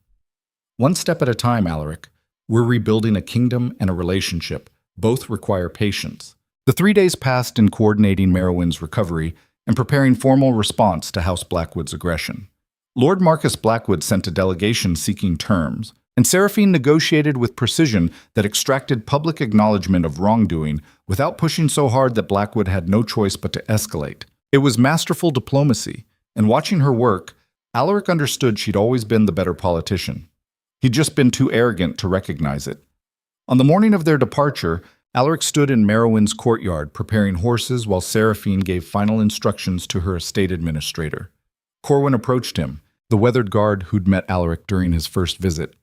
One step at a time, Alaric. We're rebuilding a kingdom and a relationship. Both require patience. The 3 days passed in coordinating Marowind's recovery and preparing formal response to House Blackwood's aggression. Lord Marcus Blackwood sent a delegation seeking terms, and Seraphine negotiated with precision that extracted public acknowledgement of wrongdoing without pushing so hard that Blackwood had no choice but to escalate. It was masterful diplomacy, and watching her work, Alaric understood she'd always been the better politician. He'd just been too arrogant to recognize it. On the morning of their departure, Alaric stood in Marowind's courtyard preparing horses while Seraphine gave final instructions to her estate administrator. Corwin approached him, the weathered guard who'd met Alaric during his first visit.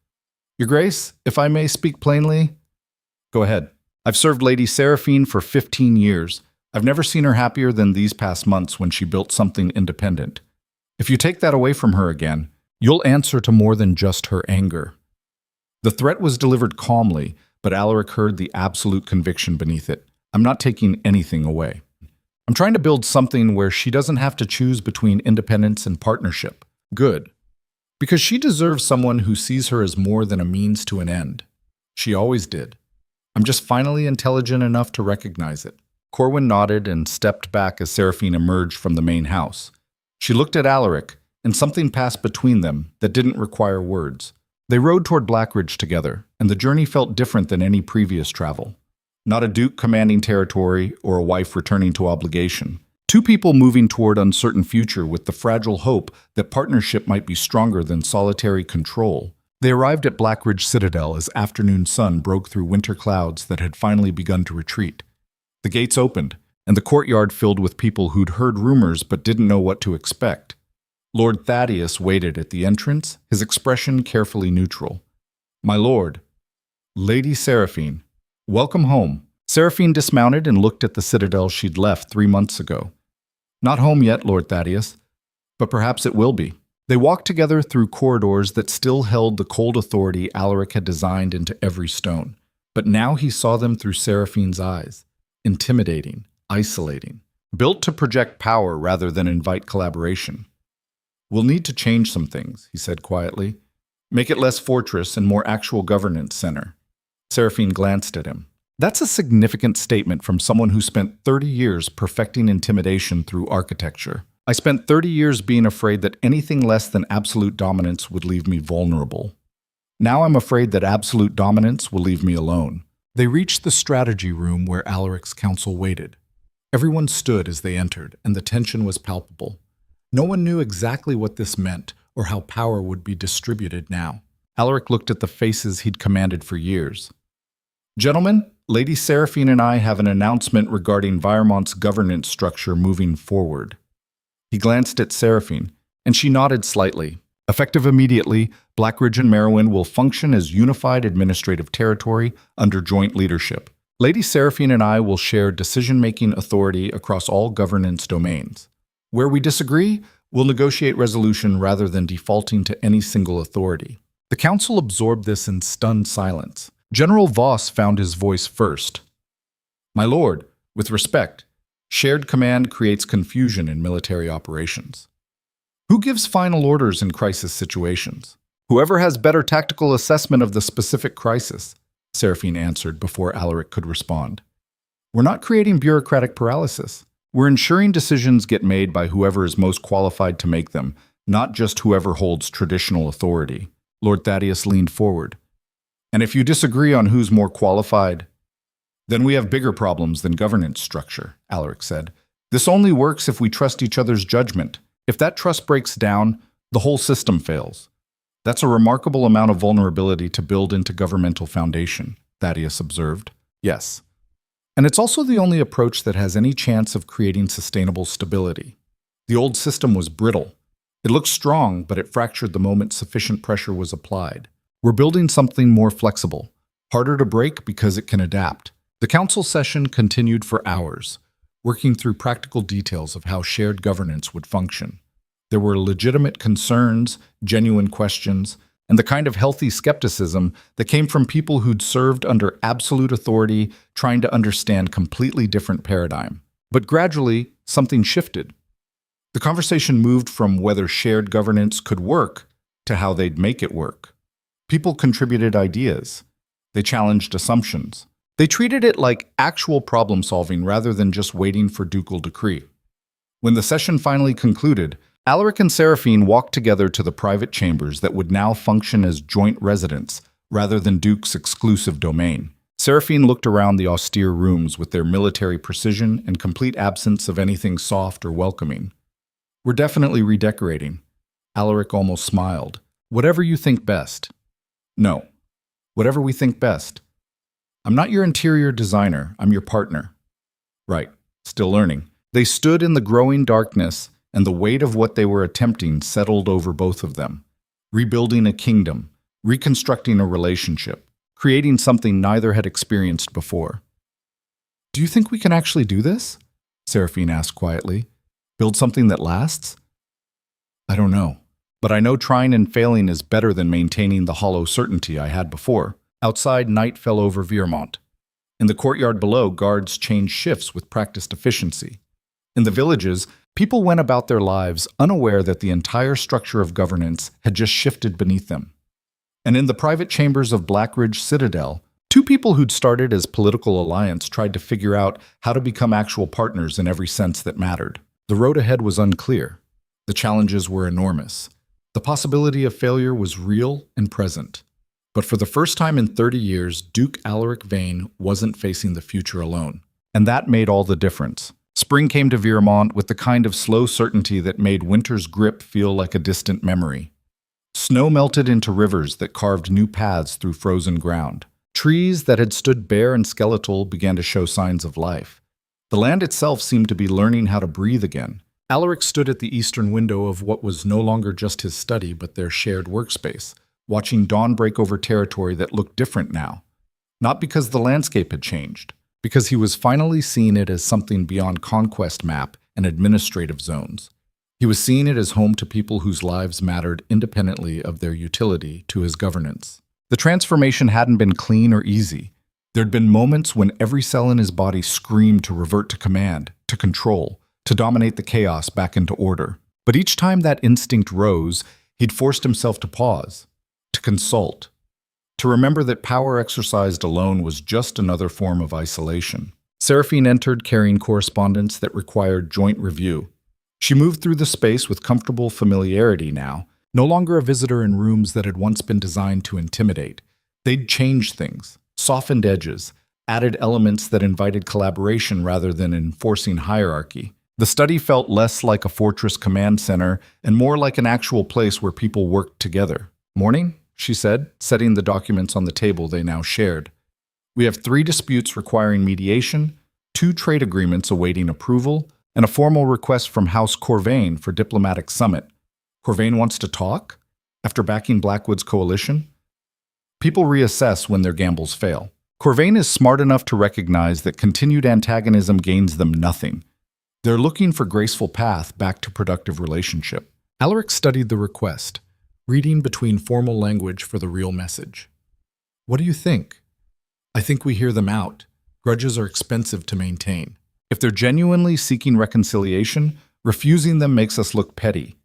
Your Grace, if I may speak plainly? Go ahead. I've served Lady Seraphine for 15 years. I've never seen her happier than these past months when she built something independent. If you take that away from her again, you'll answer to more than just her anger. The threat was delivered calmly, but Alaric heard the absolute conviction beneath it. I'm not taking anything away. I'm trying to build something where she doesn't have to choose between independence and partnership. Good. Because she deserves someone who sees her as more than a means to an end. She always did. I'm just finally intelligent enough to recognize it. Corwin nodded and stepped back as Seraphine emerged from the main house. She looked at Alaric, and something passed between them that didn't require words. They rode toward Blackridge together, and the journey felt different than any previous travel. Not a duke commanding territory or a wife returning to obligation. Two people moving toward uncertain future with the fragile hope that partnership might be stronger than solitary control. They arrived at Blackridge Citadel as afternoon sun broke through winter clouds that had finally begun to retreat. The gates opened, and the courtyard filled with people who'd heard rumors but didn't know what to expect. Lord Thaddeus waited at the entrance, his expression carefully neutral. My lord, Lady Seraphine, welcome home. Seraphine dismounted and looked at the citadel she'd left 3 months ago. Not home yet, Lord Thaddeus, but perhaps it will be. They walked together through corridors that still held the cold authority Alaric had designed into every stone. But now he saw them through Seraphine's eyes, intimidating, isolating, built to project power rather than invite collaboration. We'll need to change some things, he said quietly. Make it less fortress and more actual governance center. Seraphine glanced at him. That's a significant statement from someone who spent 30 years perfecting intimidation through architecture. I spent 30 years being afraid that anything less than absolute dominance would leave me vulnerable. Now I'm afraid that absolute dominance will leave me alone. They reached the strategy room where Alaric's council waited. Everyone stood as they entered, and the tension was palpable. No one knew exactly what this meant or how power would be distributed now. Alaric looked at the faces he'd commanded for years. Gentlemen, Lady Seraphine and I have an announcement regarding Viremont's governance structure moving forward. He glanced at Seraphine, and she nodded slightly. Effective immediately, Blackridge and Marowind will function as unified administrative territory under joint leadership. Lady Seraphine and I will share decision-making authority across all governance domains. Where we disagree, we'll negotiate resolution rather than defaulting to any single authority. The council absorbed this in stunned silence. General Voss found his voice first. My lord, with respect, shared command creates confusion in military operations. Who gives final orders in crisis situations? Whoever has better tactical assessment of the specific crisis, Seraphine answered before Alaric could respond. We're not creating bureaucratic paralysis. We're ensuring decisions get made by whoever is most qualified to make them, not just whoever holds traditional authority. Lord Thaddeus leaned forward. And if you disagree on who's more qualified, then we have bigger problems than governance structure, Alaric said. This only works if we trust each other's judgment. If that trust breaks down, the whole system fails. That's a remarkable amount of vulnerability to build into governmental foundation, Thaddeus observed. Yes. And it's also the only approach that has any chance of creating sustainable stability. The old system was brittle. It looked strong, but it fractured the moment sufficient pressure was applied. We're building something more flexible, harder to break because it can adapt. The council session continued for hours, working through practical details of how shared governance would function. There were legitimate concerns, genuine questions, and the kind of healthy skepticism that came from people who'd served under absolute authority, trying to understand completely different paradigm. But gradually, something shifted. The conversation moved from whether shared governance could work to how they'd make it work. People contributed ideas. They challenged assumptions. They treated it like actual problem solving rather than just waiting for ducal decree. When the session finally concluded, Alaric and Seraphine walked together to the private chambers that would now function as joint residence rather than Duke's exclusive domain. Seraphine looked around the austere rooms with their military precision and complete absence of anything soft or welcoming. We're definitely redecorating. Alaric almost smiled. Whatever you think best. No. Whatever we think best. I'm not your interior designer. I'm your partner. Right. Still learning. They stood in the growing darkness, and the weight of what they were attempting settled over both of them. Rebuilding a kingdom, reconstructing a relationship, creating something neither had experienced before. Do you think we can actually do this? Seraphine asked quietly. Build something that lasts? I don't know. But I know trying and failing is better than maintaining the hollow certainty I had before. Outside, night fell over Viremont. In the courtyard below, guards changed shifts with practiced efficiency. In the villages, people went about their lives unaware that the entire structure of governance had just shifted beneath them. And in the private chambers of Blackridge Citadel, two people who'd started as political alliance tried to figure out how to become actual partners in every sense that mattered. The road ahead was unclear. The challenges were enormous. The possibility of failure was real and present. But for the first time in 30 years, Duke Alaric Veyne wasn't facing the future alone. And that made all the difference. Spring came to Viremont with the kind of slow certainty that made winter's grip feel like a distant memory. Snow melted into rivers that carved new paths through frozen ground. Trees that had stood bare and skeletal began to show signs of life. The land itself seemed to be learning how to breathe again. Alaric stood at the eastern window of what was no longer just his study but their shared workspace, watching dawn break over territory that looked different now. Not because the landscape had changed, because he was finally seeing it as something beyond conquest map and administrative zones. He was seeing it as home to people whose lives mattered independently of their utility to his governance. The transformation hadn't been clean or easy. There'd been moments when every cell in his body screamed to revert to command, to control, to dominate the chaos back into order. But each time that instinct rose, he'd forced himself to pause, to consult, to remember that power exercised alone was just another form of isolation. Seraphine entered carrying correspondence that required joint review. She moved through the space with comfortable familiarity now, no longer a visitor in rooms that had once been designed to intimidate. They'd changed things, softened edges, added elements that invited collaboration rather than enforcing hierarchy. The study felt less like a fortress command center and more like an actual place where people worked together. "Morning," she said, setting the documents on the table they now shared. "We have 3 disputes requiring mediation, 2 trade agreements awaiting approval, and a formal request from House Corvain for diplomatic summit. Corvain wants to talk? After backing Blackwood's coalition?" People reassess when their gambles fail. Corvain is smart enough to recognize that continued antagonism gains them nothing. They're looking for graceful path back to productive relationship. Alaric studied the request, reading between formal language for the real message. "What do you think?" "I think we hear them out. Grudges are expensive to maintain. If they're genuinely seeking reconciliation, refusing them makes us look petty.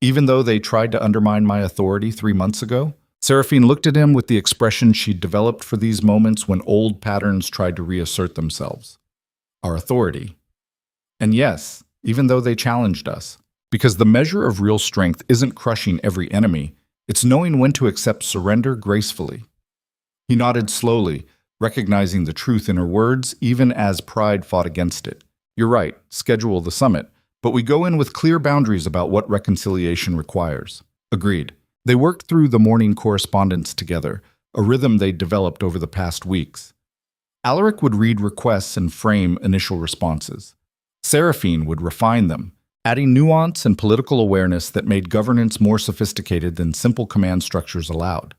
Even though they tried to undermine my authority 3 months ago?" Seraphine looked at him with the expression she'd developed for these moments when old patterns tried to reassert themselves. "Our authority. And yes, even though they challenged us. Because the measure of real strength isn't crushing every enemy, it's knowing when to accept surrender gracefully." He nodded slowly, recognizing the truth in her words, even as pride fought against it. "You're right, schedule the summit, but we go in with clear boundaries about what reconciliation requires." Agreed. They worked through the morning correspondence together, a rhythm they'd developed over the past weeks. Alaric would read requests and frame initial responses. Seraphine would refine them, adding nuance and political awareness that made governance more sophisticated than simple command structures allowed.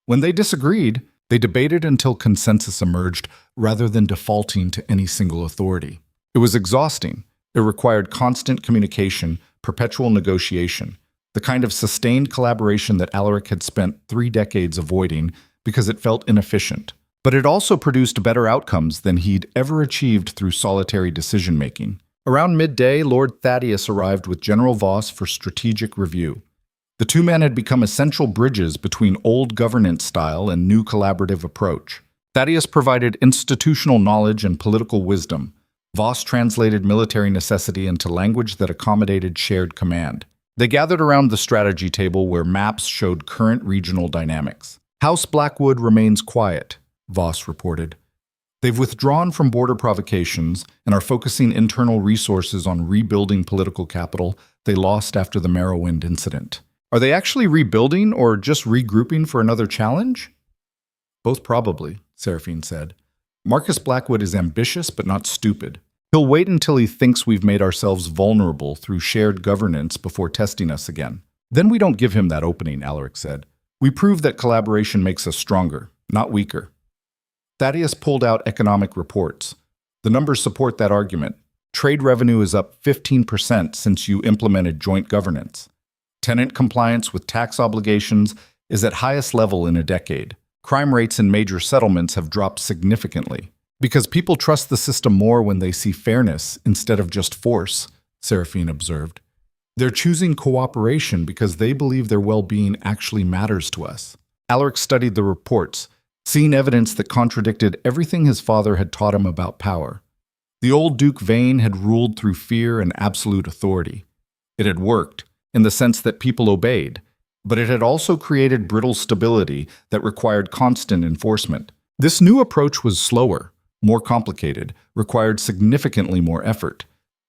When they disagreed, they debated until consensus emerged rather than defaulting to any single authority. It was exhausting. It required constant communication, perpetual negotiation, the kind of sustained collaboration that Alaric had spent 3 decades avoiding because it felt inefficient. But it also produced better outcomes than he'd ever achieved through solitary decision-making. Around midday, Lord Thaddeus arrived with General Voss for strategic review. The 2 men had become essential bridges between old governance style and new collaborative approach. Thaddeus provided institutional knowledge and political wisdom. Voss translated military necessity into language that accommodated shared command. They gathered around the strategy table where maps showed current regional dynamics. "House Blackwood remains quiet," Voss reported. "They've withdrawn from border provocations and are focusing internal resources on rebuilding political capital they lost after the Marowind incident." "Are they actually rebuilding or just regrouping for another challenge?" "Both probably," Seraphine said. "Marcus Blackwood is ambitious but not stupid. He'll wait until he thinks we've made ourselves vulnerable through shared governance before testing us again. Then we don't give him that opening," Alaric said. "We prove that collaboration makes us stronger, not weaker." Thaddeus pulled out economic reports. The numbers support that argument. Trade revenue is up 15% since you implemented joint governance. Tenant compliance with tax obligations is at highest level in a decade. Crime rates in major settlements have dropped significantly. "Because people trust the system more when they see fairness instead of just force," Seraphine observed. "They're choosing cooperation because they believe their well-being actually matters to us." Alaric studied the reports, seeing evidence that contradicted everything his father had taught him about power. The old Duke Veyne had ruled through fear and absolute authority. It had worked, in the sense that people obeyed, but it had also created brittle stability that required constant enforcement. This new approach was slower, more complicated, required significantly more effort,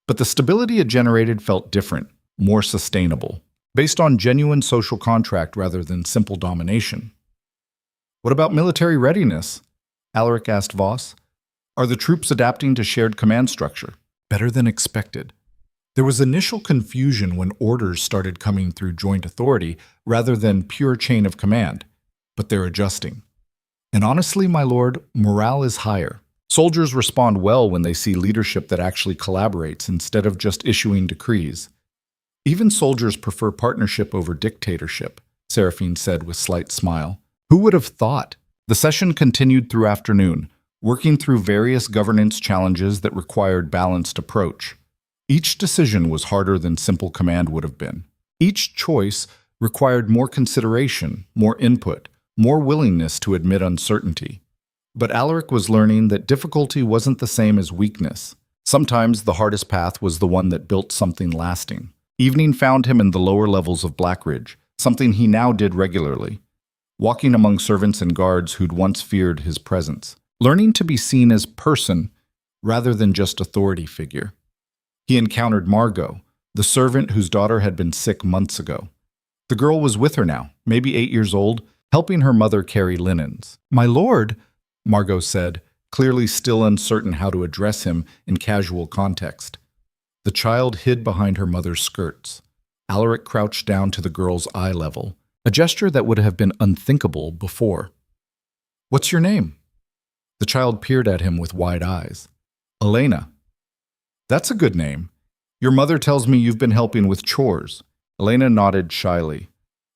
but the stability it generated felt different, more sustainable, based on genuine social contract rather than simple domination. "What about military readiness?" Alaric asked Voss. "Are the troops adapting to shared command structure?" "Better than expected." There was initial confusion when orders started coming through joint authority rather than pure chain of command, but they're adjusting. "And honestly, my lord, morale is higher. Soldiers respond well when they see leadership that actually collaborates instead of just issuing decrees. Even soldiers prefer partnership over dictatorship," Seraphine said with slight smile. "Who would have thought?" The session continued through afternoon, working through various governance challenges that required balanced approach. Each decision was harder than simple command would have been. Each choice required more consideration, more input, more willingness to admit uncertainty. But Alaric was learning that difficulty wasn't the same as weakness. Sometimes the hardest path was the one that built something lasting. Evening found him in the lower levels of Blackridge, something he now did regularly, walking among servants and guards who'd once feared his presence, learning to be seen as person rather than just authority figure. He encountered Margot, the servant whose daughter had been sick months ago. The girl was with her now, maybe 8 years old, helping her mother carry linens. "My lord," Margot said, clearly still uncertain how to address him in casual context. The child hid behind her mother's skirts. Alaric crouched down to the girl's eye level, a gesture that would have been unthinkable before. "What's your name?" The child peered at him with wide eyes. "Elena." "That's a good name. Your mother tells me you've been helping with chores." Elena nodded shyly.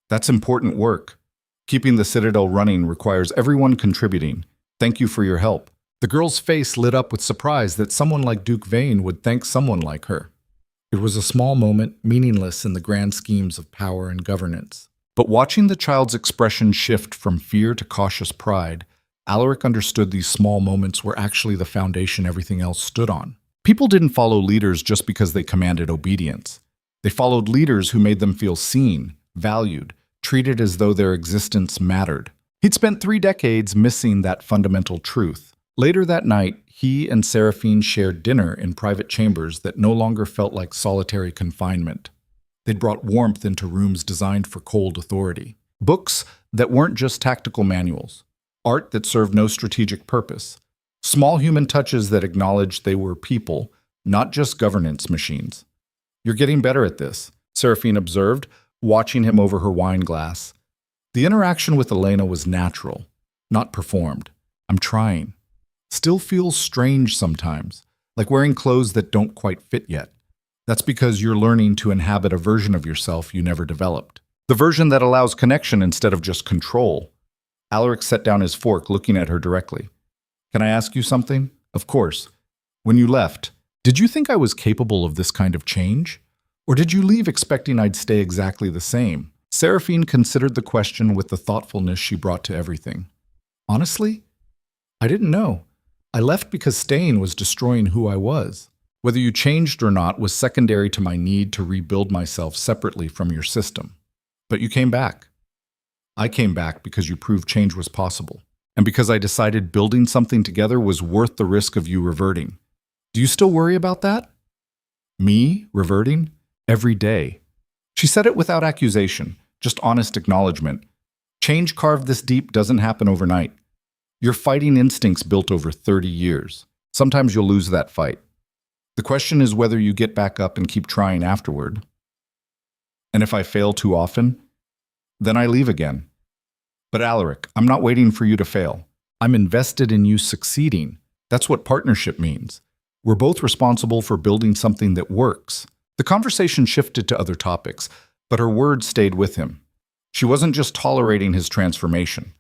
"That's important work. Keeping the Citadel running requires everyone contributing. Thank you for your help." The girl's face lit up with surprise that someone like Duke Veyne would thank someone like her. It was a small moment, meaningless in the grand schemes of power and governance. But watching the child's expression shift from fear to cautious pride, Alaric understood these small moments were actually the foundation everything else stood on. People didn't follow leaders just because they commanded obedience. They followed leaders who made them feel seen, valued, treated as though their existence mattered. He'd spent 3 decades missing that fundamental truth. Later that night, he and Seraphine shared dinner in private chambers that no longer felt like solitary confinement. They'd brought warmth into rooms designed for cold authority. Books that weren't just tactical manuals. Art that served no strategic purpose. Small human touches that acknowledged they were people, not just governance machines. "You're getting better at this," Seraphine observed, watching him over her wine glass. The interaction with Elena was natural, not performed. "I'm trying." Still feels strange sometimes, like wearing clothes that don't quite fit yet. That's because you're learning to inhabit a version of yourself you never developed. The version that allows connection instead of just control. Alaric set down his fork, looking at her directly. "Can I ask you something?" "Of course. When you left, did you think I was capable of this kind of change? Or did you leave expecting I'd stay exactly the same?" Seraphine considered the question with the thoughtfulness she brought to everything. "Honestly, I didn't know. I left because staying was destroying who I was. Whether you changed or not was secondary to my need to rebuild myself separately from your system. But you came back. I came back because you proved change was possible, and because I decided building something together was worth the risk of you reverting. Do you still worry about that?" "Me? Reverting? Every day." She said it without accusation, just honest acknowledgement. Change carved this deep doesn't happen overnight. Your fighting instincts built over 30 years. Sometimes you'll lose that fight. The question is whether you get back up and keep trying afterward. And if I fail too often, then I leave again. But Alaric, I'm not waiting for you to fail. I'm invested in you succeeding. That's what partnership means. We're both responsible for building something that works. The conversation shifted to other topics, but her words stayed with him. She wasn't just tolerating his transformation.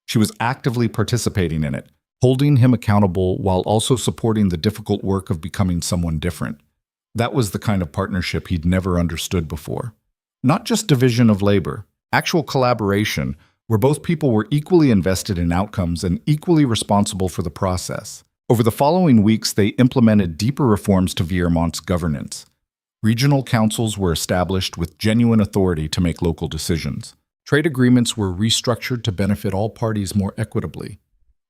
She was actively participating in it, holding him accountable while also supporting the difficult work of becoming someone different. That was the kind of partnership he'd never understood before. Not just division of labor, actual collaboration, where both people were equally invested in outcomes and equally responsible for the process. Over the following weeks, they implemented deeper reforms to Viermont's governance. Regional councils were established with genuine authority to make local decisions. Trade agreements were restructured to benefit all parties more equitably.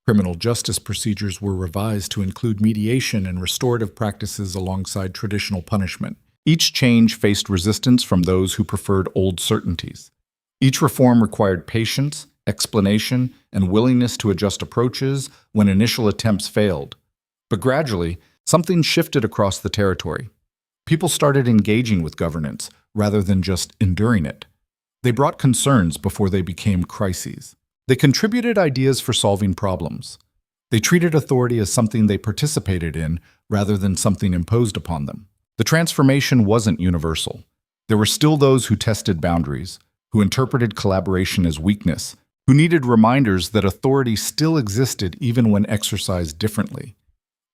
Criminal justice procedures were revised to include mediation and restorative practices alongside traditional punishment. Each change faced resistance from those who preferred old certainties. Each reform required patience, explanation, and willingness to adjust approaches when initial attempts failed. But gradually, something shifted across the territory. People started engaging with governance rather than just enduring it. They brought concerns before they became crises. They contributed ideas for solving problems. They treated authority as something they participated in rather than something imposed upon them. The transformation wasn't universal. There were still those who tested boundaries, who interpreted collaboration as weakness, who needed reminders that authority still existed even when exercised differently.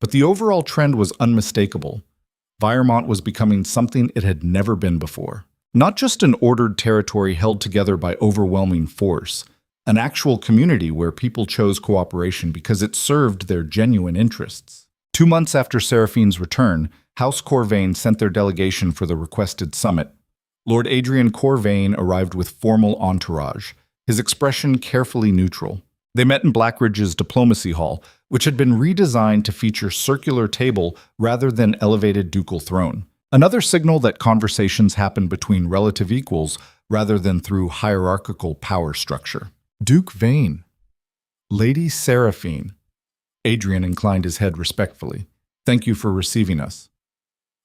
But the overall trend was unmistakable. Viermont was becoming something it had never been before. Not just an ordered territory held together by overwhelming force, an actual community where people chose cooperation because it served their genuine interests. 2 months after Seraphine's return, House Corvain sent their delegation for the requested summit. Lord Adrian Corvain arrived with formal entourage, his expression carefully neutral. They met in Blackridge's diplomacy hall, which had been redesigned to feature circular table rather than elevated ducal throne. Another signal that conversations happen between relative equals rather than through hierarchical power structure. Duke Veyne. Lady Seraphine. Adrian inclined his head respectfully. Thank you for receiving us.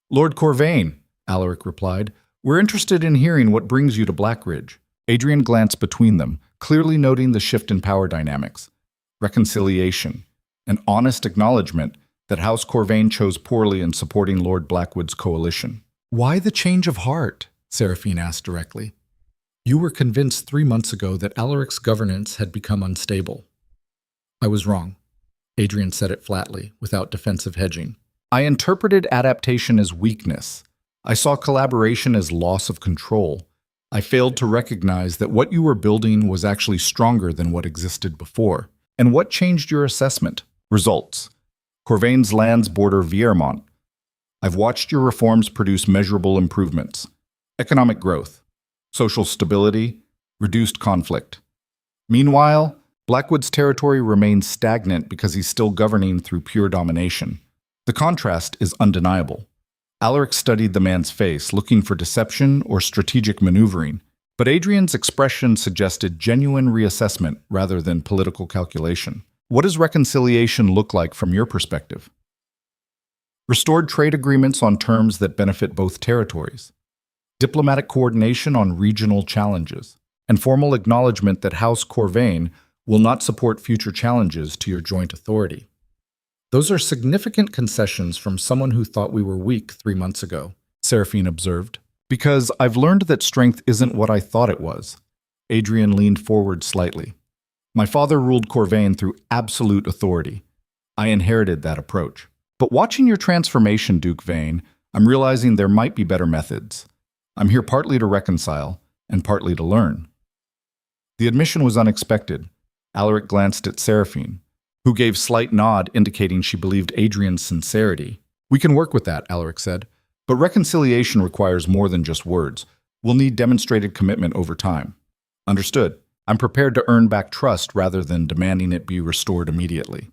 Lord Corvain, Alaric replied, we're interested in hearing what brings you to Blackridge. Adrian glanced between them, clearly noting the shift in power dynamics. Reconciliation. An honest acknowledgement that House Corvain chose poorly in supporting Lord Blackwood's coalition. Why the change of heart? Seraphine asked directly. You were convinced 3 months ago that Alaric's governance had become unstable. I was wrong. Adrian said it flatly, without defensive hedging. I interpreted adaptation as weakness. I saw collaboration as loss of control. I failed to recognize that what you were building was actually stronger than what existed before. And what changed your assessment? Results. Corvain's lands border Viermont. I've watched your reforms produce measurable improvements. Economic growth, social stability, reduced conflict. Meanwhile, Blackwood's territory remains stagnant because he's still governing through pure domination. The contrast is undeniable. Alaric studied the man's face, looking for deception or strategic maneuvering, but Adrian's expression suggested genuine reassessment rather than political calculation. What does reconciliation look like from your perspective? Restored trade agreements on terms that benefit both territories. Diplomatic coordination on regional challenges. And formal acknowledgement that House Corvain will not support future challenges to your joint authority. Those are significant concessions from someone who thought we were weak 3 months ago, Seraphine observed. Because I've learned that strength isn't what I thought it was. Adrian leaned forward slightly. My father ruled Corvain through absolute authority. I inherited that approach. But watching your transformation, Duke Veyne, I'm realizing there might be better methods. I'm here partly to reconcile and partly to learn. The admission was unexpected. Alaric glanced at Seraphine, who gave slight nod indicating she believed Adrian's sincerity. We can work with that, Alaric said. But reconciliation requires more than just words. We'll need demonstrated commitment over time. Understood. I'm prepared to earn back trust rather than demanding it be restored immediately.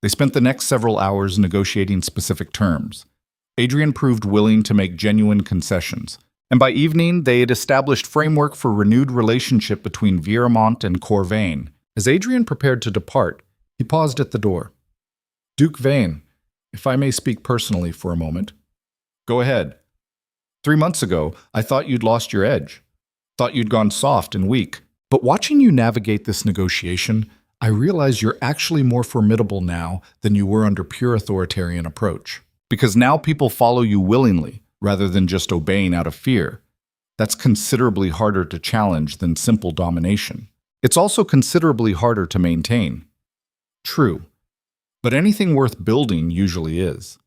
They spent the next several hours negotiating specific terms. Adrian proved willing to make genuine concessions, and by evening they had established framework for renewed relationship between Viermont and Corvain. As Adrian prepared to depart, he paused at the door. Duke Veyne, if I may speak personally for a moment. Go ahead. 3 months ago, I thought you'd lost your edge. Thought you'd gone soft and weak. But watching you navigate this negotiation, I realize you're actually more formidable now than you were under pure authoritarian approach. Because now people follow you willingly, rather than just obeying out of fear. That's considerably harder to challenge than simple domination. It's also considerably harder to maintain. True. But anything worth building usually is.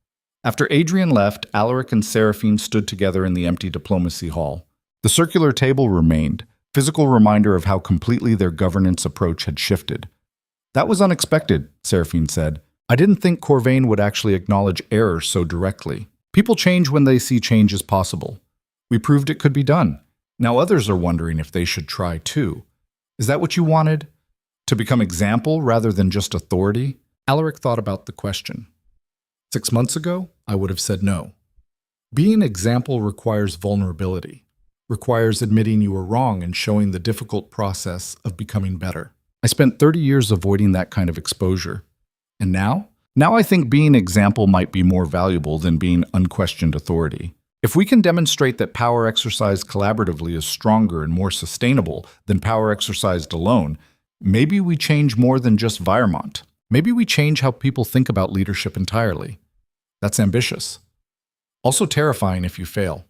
After Adrian left, Alaric and Seraphine stood together in the empty diplomacy hall. The circular table remained, physical reminder of how completely their governance approach had shifted. That was unexpected, Seraphine said. I didn't think Corvain would actually acknowledge error so directly. People change when they see change is possible. We proved it could be done. Now others are wondering if they should try too. Is that what you wanted? To become example rather than just authority? Alaric thought about the question. 6 months ago, I would have said no. Being example requires vulnerability, requires admitting you were wrong and showing the difficult process of becoming better. I spent 30 years avoiding that kind of exposure. And now? Now I think being example might be more valuable than being unquestioned authority. If we can demonstrate that power exercised collaboratively is stronger and more sustainable than power exercised alone, maybe we change more than just Viermont. Maybe we change how people think about leadership entirely. That's ambitious. Also terrifying if you fail.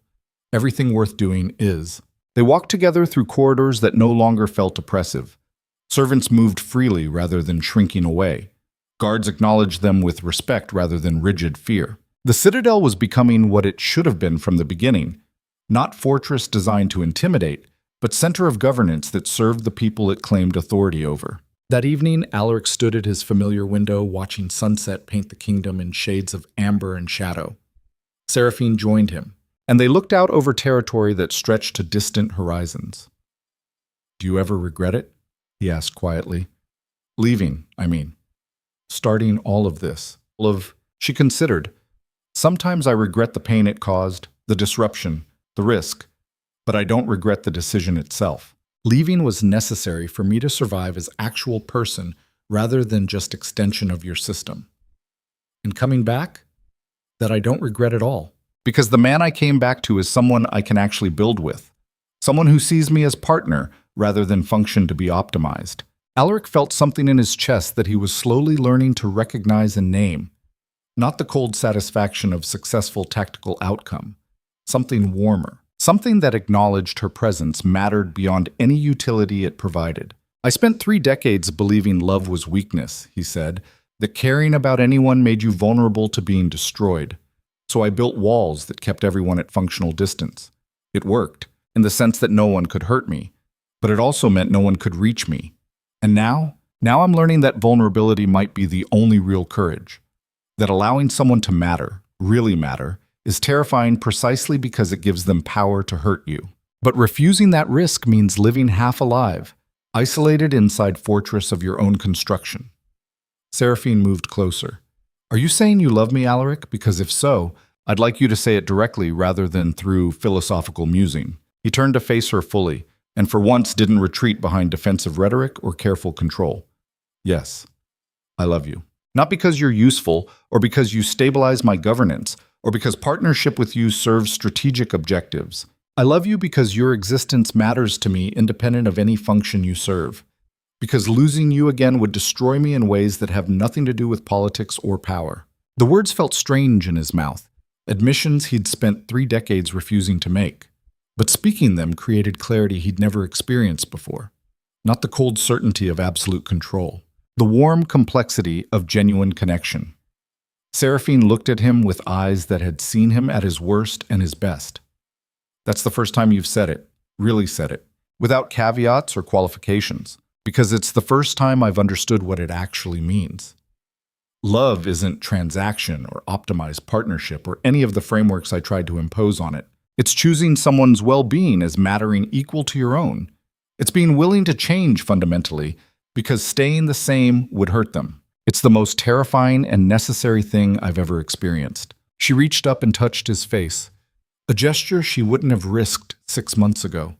Everything worth doing is. They walked together through corridors that no longer felt oppressive. Servants moved freely rather than shrinking away. Guards acknowledged them with respect rather than rigid fear. The Citadel was becoming what it should have been from the beginning, not fortress designed to intimidate, but center of governance that served the people it claimed authority over. That evening, Alaric stood at his familiar window watching sunset paint the kingdom in shades of amber and shadow. Seraphine joined him, and they looked out over territory that stretched to distant horizons. "Do you ever regret it?" he asked quietly. "Leaving, I mean. Starting all of this. She considered. "Sometimes I regret the pain it caused, the disruption, the risk, but I don't regret the decision itself. Leaving was necessary for me to survive as actual person rather than just extension of your system. And coming back, that I don't regret at all. Because the man I came back to is someone I can actually build with. Someone who sees me as partner rather than function to be optimized." Alaric felt something in his chest that he was slowly learning to recognize and name. Not the cold satisfaction of successful tactical outcome. Something warmer. Something that acknowledged her presence mattered beyond any utility it provided. "I spent 3 decades believing love was weakness," he said, "that caring about anyone made you vulnerable to being destroyed. So I built walls that kept everyone at functional distance. It worked, in the sense that no one could hurt me, but it also meant no one could reach me. And now I'm learning that vulnerability might be the only real courage. That allowing someone to matter, really matter, is terrifying precisely because it gives them power to hurt you. But refusing that risk means living half alive, isolated inside fortress of your own construction." Seraphine moved closer. "Are you saying you love me, Alaric? Because if so, I'd like you to say it directly rather than through philosophical musing." He turned to face her fully, and for once didn't retreat behind defensive rhetoric or careful control. "Yes, I love you. Not because you're useful, or because you stabilize my governance, or because partnership with you serves strategic objectives. I love you because your existence matters to me independent of any function you serve. Because losing you again would destroy me in ways that have nothing to do with politics or power." The words felt strange in his mouth, admissions he'd spent 3 decades refusing to make. But speaking them created clarity he'd never experienced before. Not the cold certainty of absolute control. The warm complexity of genuine connection. Seraphine looked at him with eyes that had seen him at his worst and his best. "That's the first time you've said it, really said it, without caveats or qualifications, because it's the first time I've understood what it actually means. Love isn't transaction or optimized partnership or any of the frameworks I tried to impose on it. It's choosing someone's well-being as mattering equal to your own. It's being willing to change fundamentally, because staying the same would hurt them. It's the most terrifying and necessary thing I've ever experienced." She reached up and touched his face, a gesture she wouldn't have risked 6 months ago.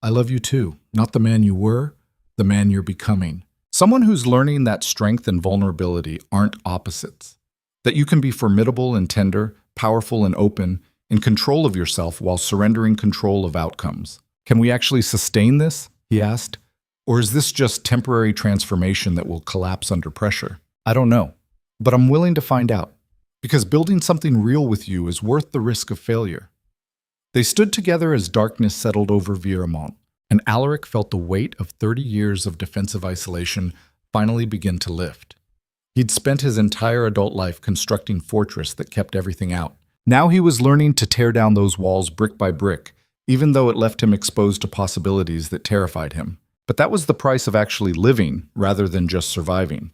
"I love you too, not the man you were, the man you're becoming. Someone who's learning that strength and vulnerability aren't opposites. That you can be formidable and tender, powerful and open, in control of yourself while surrendering control of outcomes. Can we actually sustain this?" he asked. "Or is this just temporary transformation that will collapse under pressure? I don't know, but I'm willing to find out, because building something real with you is worth the risk of failure." They stood together as darkness settled over Viremont, and Alaric felt the weight of 30 years of defensive isolation finally begin to lift. He'd spent his entire adult life constructing fortress that kept everything out. Now he was learning to tear down those walls brick by brick, even though it left him exposed to possibilities that terrified him. But that was the price of actually living rather than just surviving.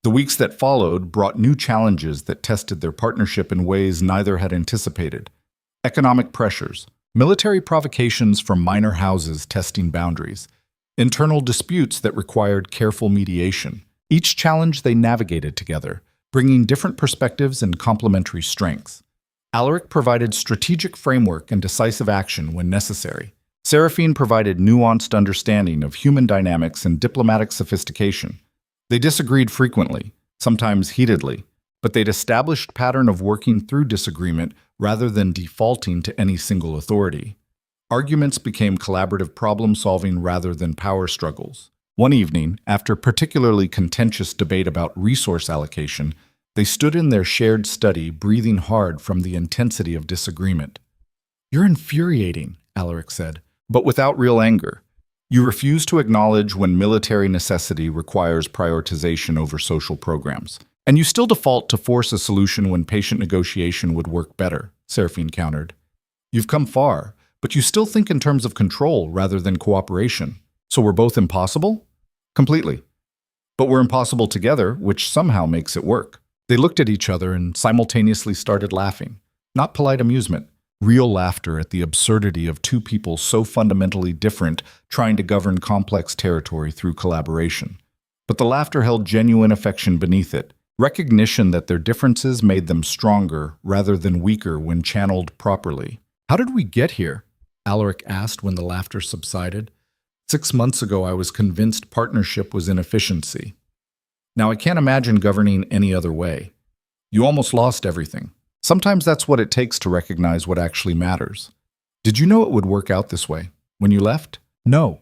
The weeks that followed brought new challenges that tested their partnership in ways neither had anticipated. Economic pressures, military provocations from minor houses testing boundaries, internal disputes that required careful mediation. Each challenge they navigated together, bringing different perspectives and complementary strengths. Alaric provided strategic framework and decisive action when necessary. Seraphine provided nuanced understanding of human dynamics and diplomatic sophistication. They disagreed frequently, sometimes heatedly, but they'd established pattern of working through disagreement rather than defaulting to any single authority. Arguments became collaborative problem-solving rather than power struggles. One evening, after particularly contentious debate about resource allocation, they stood in their shared study, breathing hard from the intensity of disagreement. "You're infuriating," Alaric said, but without real anger. "You refuse to acknowledge when military necessity requires prioritization over social programs. And you still default to force a solution when patient negotiation would work better," Seraphine countered. "You've come far, but you still think in terms of control rather than cooperation. So we're both impossible?" "Completely. But we're impossible together, which somehow makes it work. They looked at each other and simultaneously started laughing. Not polite amusement, real laughter at the absurdity of two people so fundamentally different trying to govern complex territory through collaboration. But the laughter held genuine affection beneath it, recognition that their differences made them stronger rather than weaker when channeled properly. "How did we get here?" Alaric asked when the laughter subsided. 6 months ago, I was convinced partnership was inefficiency. Now I can't imagine governing any other way. You almost lost everything. Sometimes that's what it takes to recognize what actually matters. Did you know it would work out this way when you left? No.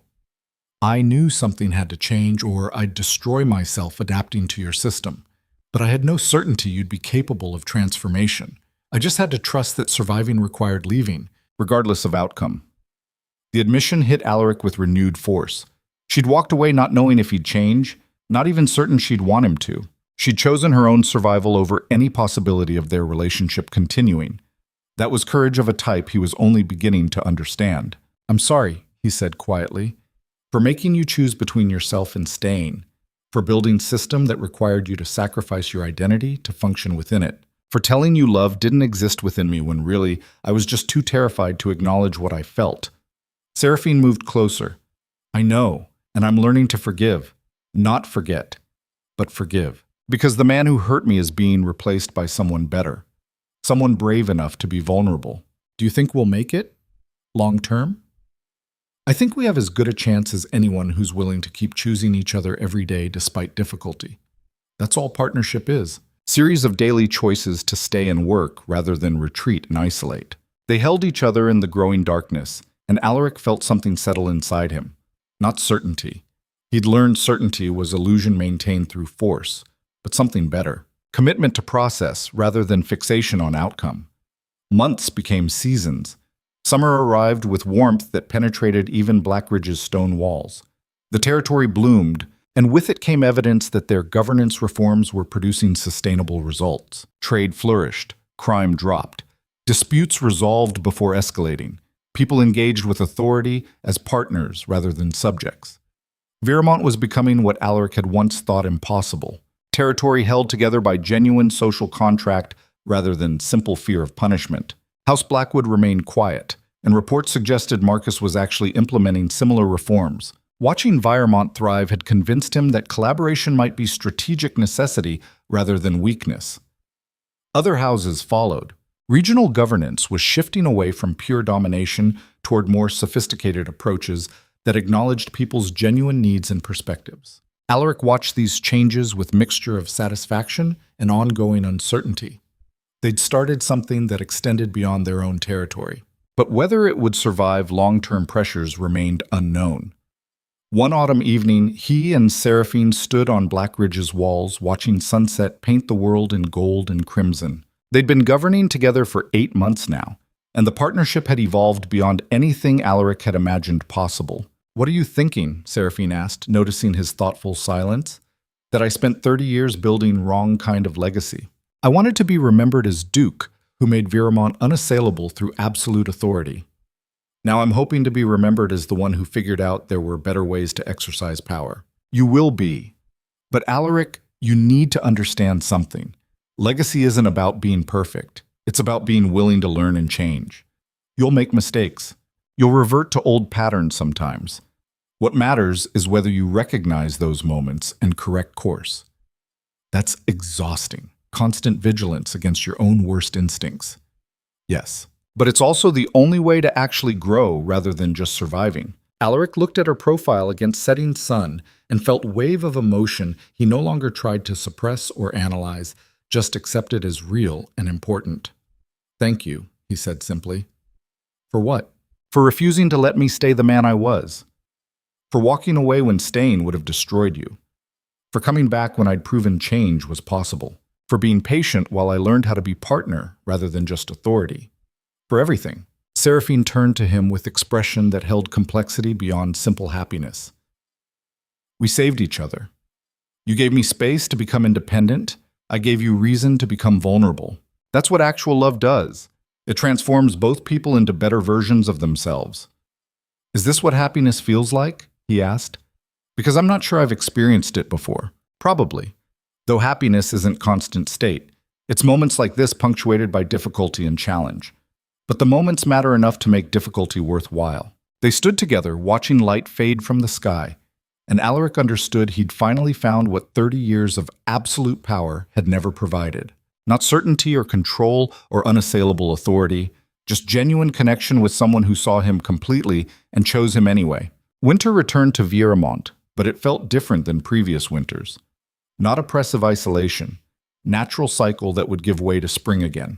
I knew something had to change or I'd destroy myself adapting to your system. But I had no certainty you'd be capable of transformation. I just had to trust that surviving required leaving, regardless of outcome. The admission hit Alaric with renewed force. She'd walked away not knowing if he'd change, not even certain she'd want him to. She'd chosen her own survival over any possibility of their relationship continuing. That was courage of a type he was only beginning to understand. "I'm sorry," he said quietly, "for making you choose between yourself and staying, for building a system that required you to sacrifice your identity to function within it, for telling you love didn't exist within me when really I was just too terrified to acknowledge what I felt." Seraphine moved closer. "I know, and I'm learning to forgive. Not forget, but forgive. Because the man who hurt me is being replaced by someone better. Someone brave enough to be vulnerable. Do you think we'll make it? Long term? I think we have as good a chance as anyone who's willing to keep choosing each other every day despite difficulty. That's all partnership is. Series of daily choices to stay and work rather than retreat and isolate. They held each other in the growing darkness, and Alaric felt something settle inside him. Not certainty. He'd learned certainty was illusion maintained through force, but something better. Commitment to process rather than fixation on outcome. Months became seasons. Summer arrived with warmth that penetrated even Blackridge's stone walls. The territory bloomed, and with it came evidence that their governance reforms were producing sustainable results. Trade flourished, crime dropped, disputes resolved before escalating, people engaged with authority as partners rather than subjects. Vermont was becoming what Alaric had once thought impossible. Territory held together by genuine social contract rather than simple fear of punishment. House Blackwood remained quiet, and reports suggested Marcus was actually implementing similar reforms. Watching Vermont thrive had convinced him that collaboration might be strategic necessity rather than weakness. Other houses followed. Regional governance was shifting away from pure domination toward more sophisticated approaches that acknowledged people's genuine needs and perspectives. Alaric watched these changes with mixture of satisfaction and ongoing uncertainty. They'd started something that extended beyond their own territory. But whether it would survive long-term pressures remained unknown. One autumn evening, he and Seraphine stood on Blackridge's walls, watching sunset paint the world in gold and crimson. They'd been governing together for 8 months now, and the partnership had evolved beyond anything Alaric had imagined possible. "What are you thinking?" Seraphine asked, noticing his thoughtful silence. "That I spent 30 years building wrong kind of legacy. I wanted to be remembered as Duke, who made Vermont unassailable through absolute authority. Now I'm hoping to be remembered as the one who figured out there were better ways to exercise power. You will be. But Alaric, you need to understand something. Legacy isn't about being perfect. It's about being willing to learn and change. You'll make mistakes. You'll revert to old patterns sometimes. What matters is whether you recognize those moments and correct course. That's exhausting. Constant vigilance against your own worst instincts. Yes, but it's also the only way to actually grow rather than just surviving." Alaric looked at her profile against setting sun and felt a wave of emotion he no longer tried to suppress or analyze, just accepted as real and important. "Thank you," he said simply. "For what?" "For refusing to let me stay the man I was. For walking away when staying would have destroyed you. For coming back when I'd proven change was possible. For being patient while I learned how to be partner rather than just authority. For everything." Seraphine turned to him with expression that held complexity beyond simple happiness. "We saved each other. You gave me space to become independent. I gave you reason to become vulnerable. That's what actual love does. It transforms both people into better versions of themselves." "Is this what happiness feels like?" he asked. "Because I'm not sure I've experienced it before. Probably. Though happiness isn't constant state. It's moments like this punctuated by difficulty and challenge. But the moments matter enough to make difficulty worthwhile. They stood together, watching light fade from the sky, and Alaric understood he'd finally found what 30 years of absolute power had never provided. Not certainty or control or unassailable authority, just genuine connection with someone who saw him completely and chose him anyway. Winter returned to Vieremont, but it felt different than previous winters. Not oppressive isolation, natural cycle that would give way to spring again.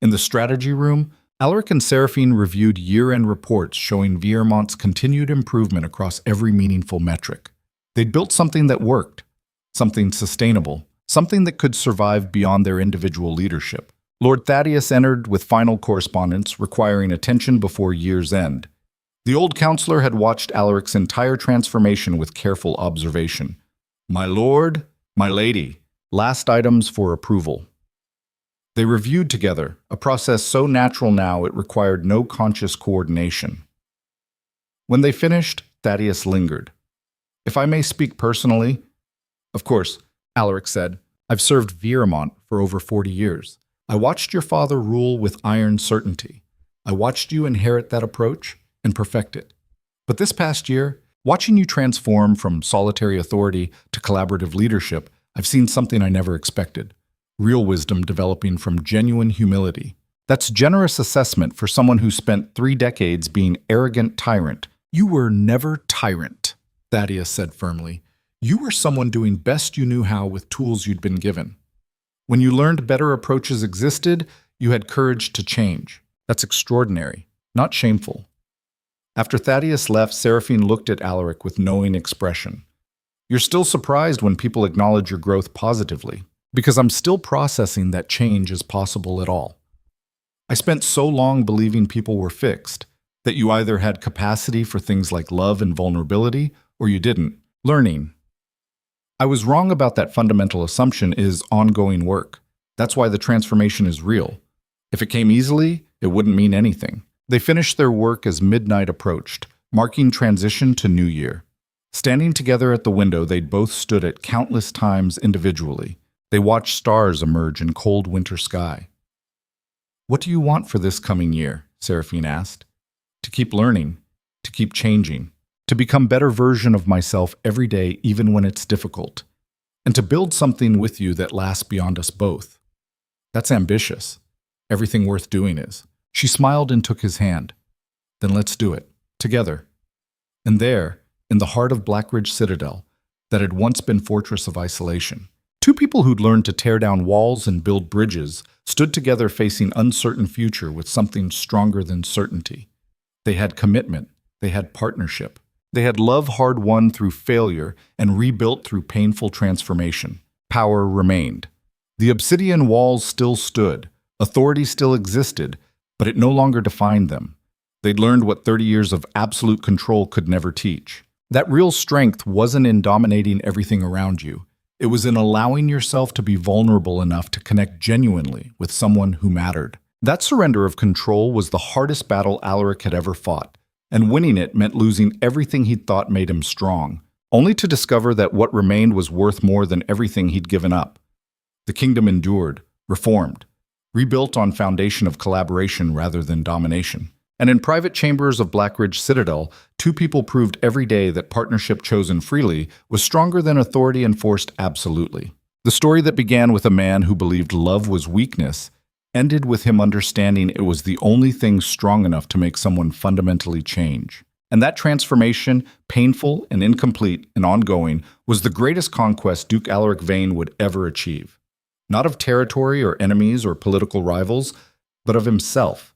In the strategy room, Alaric and Seraphine reviewed year-end reports showing Vieremont's continued improvement across every meaningful metric. They'd built something that worked, something sustainable, something that could survive beyond their individual leadership. Lord Thaddeus entered with final correspondence requiring attention before year's end. The old counselor had watched Alaric's entire transformation with careful observation. My lord, my lady, last items for approval. They reviewed together, a process so natural now it required no conscious coordination. When they finished, Thaddeus lingered. If I may speak personally, of course, Alaric said, I've served Vieremont for over 40 years. I watched your father rule with iron certainty. I watched you inherit that approach and perfect it. But this past year, watching you transform from solitary authority to collaborative leadership, I've seen something I never expected. Real wisdom developing from genuine humility. That's generous assessment for someone who spent 3 decades being arrogant tyrant. You were never tyrant, Thaddeus said firmly. You were someone doing best you knew how with tools you'd been given. When you learned better approaches existed, you had courage to change. That's extraordinary, not shameful. After Thaddeus left, Seraphine looked at Alaric with knowing expression. You're still surprised when people acknowledge your growth positively, because I'm still processing that change is possible at all. I spent so long believing people were fixed, that you either had capacity for things like love and vulnerability, or you didn't. Learning. I was wrong about that fundamental assumption is ongoing work. That's why the transformation is real. If it came easily, it wouldn't mean anything. They finished their work as midnight approached, marking transition to New Year. Standing together at the window, they'd both stood at countless times individually. They watched stars emerge in cold winter sky. What do you want for this coming year? Seraphine asked. To keep learning, to keep changing, to become a better version of myself every day even when it's difficult, and to build something with you that lasts beyond us both. That's ambitious. Everything worth doing is. She smiled and took his hand. Then let's do it, together. And there, in the heart of Blackridge Citadel, that had once been fortress of isolation, 2 people who'd learned to tear down walls and build bridges stood together facing uncertain future with something stronger than certainty. They had commitment, they had partnership, they had love hard-won through failure and rebuilt through painful transformation. Power remained. The obsidian walls still stood, authority still existed, but it no longer defined them. They'd learned what 30 years of absolute control could never teach. That real strength wasn't in dominating everything around you. It was in allowing yourself to be vulnerable enough to connect genuinely with someone who mattered. That surrender of control was the hardest battle Alaric had ever fought, and winning it meant losing everything he'd thought made him strong, only to discover that what remained was worth more than everything he'd given up. The kingdom endured, reformed, rebuilt on foundation of collaboration rather than domination. And in private chambers of Blackridge Citadel, 2 people proved every day that partnership chosen freely was stronger than authority enforced absolutely. The story that began with a man who believed love was weakness ended with him understanding it was the only thing strong enough to make someone fundamentally change. And that transformation, painful and incomplete and ongoing, was the greatest conquest Duke Alaric Veyne would ever achieve. Not of territory or enemies or political rivals, but of himself.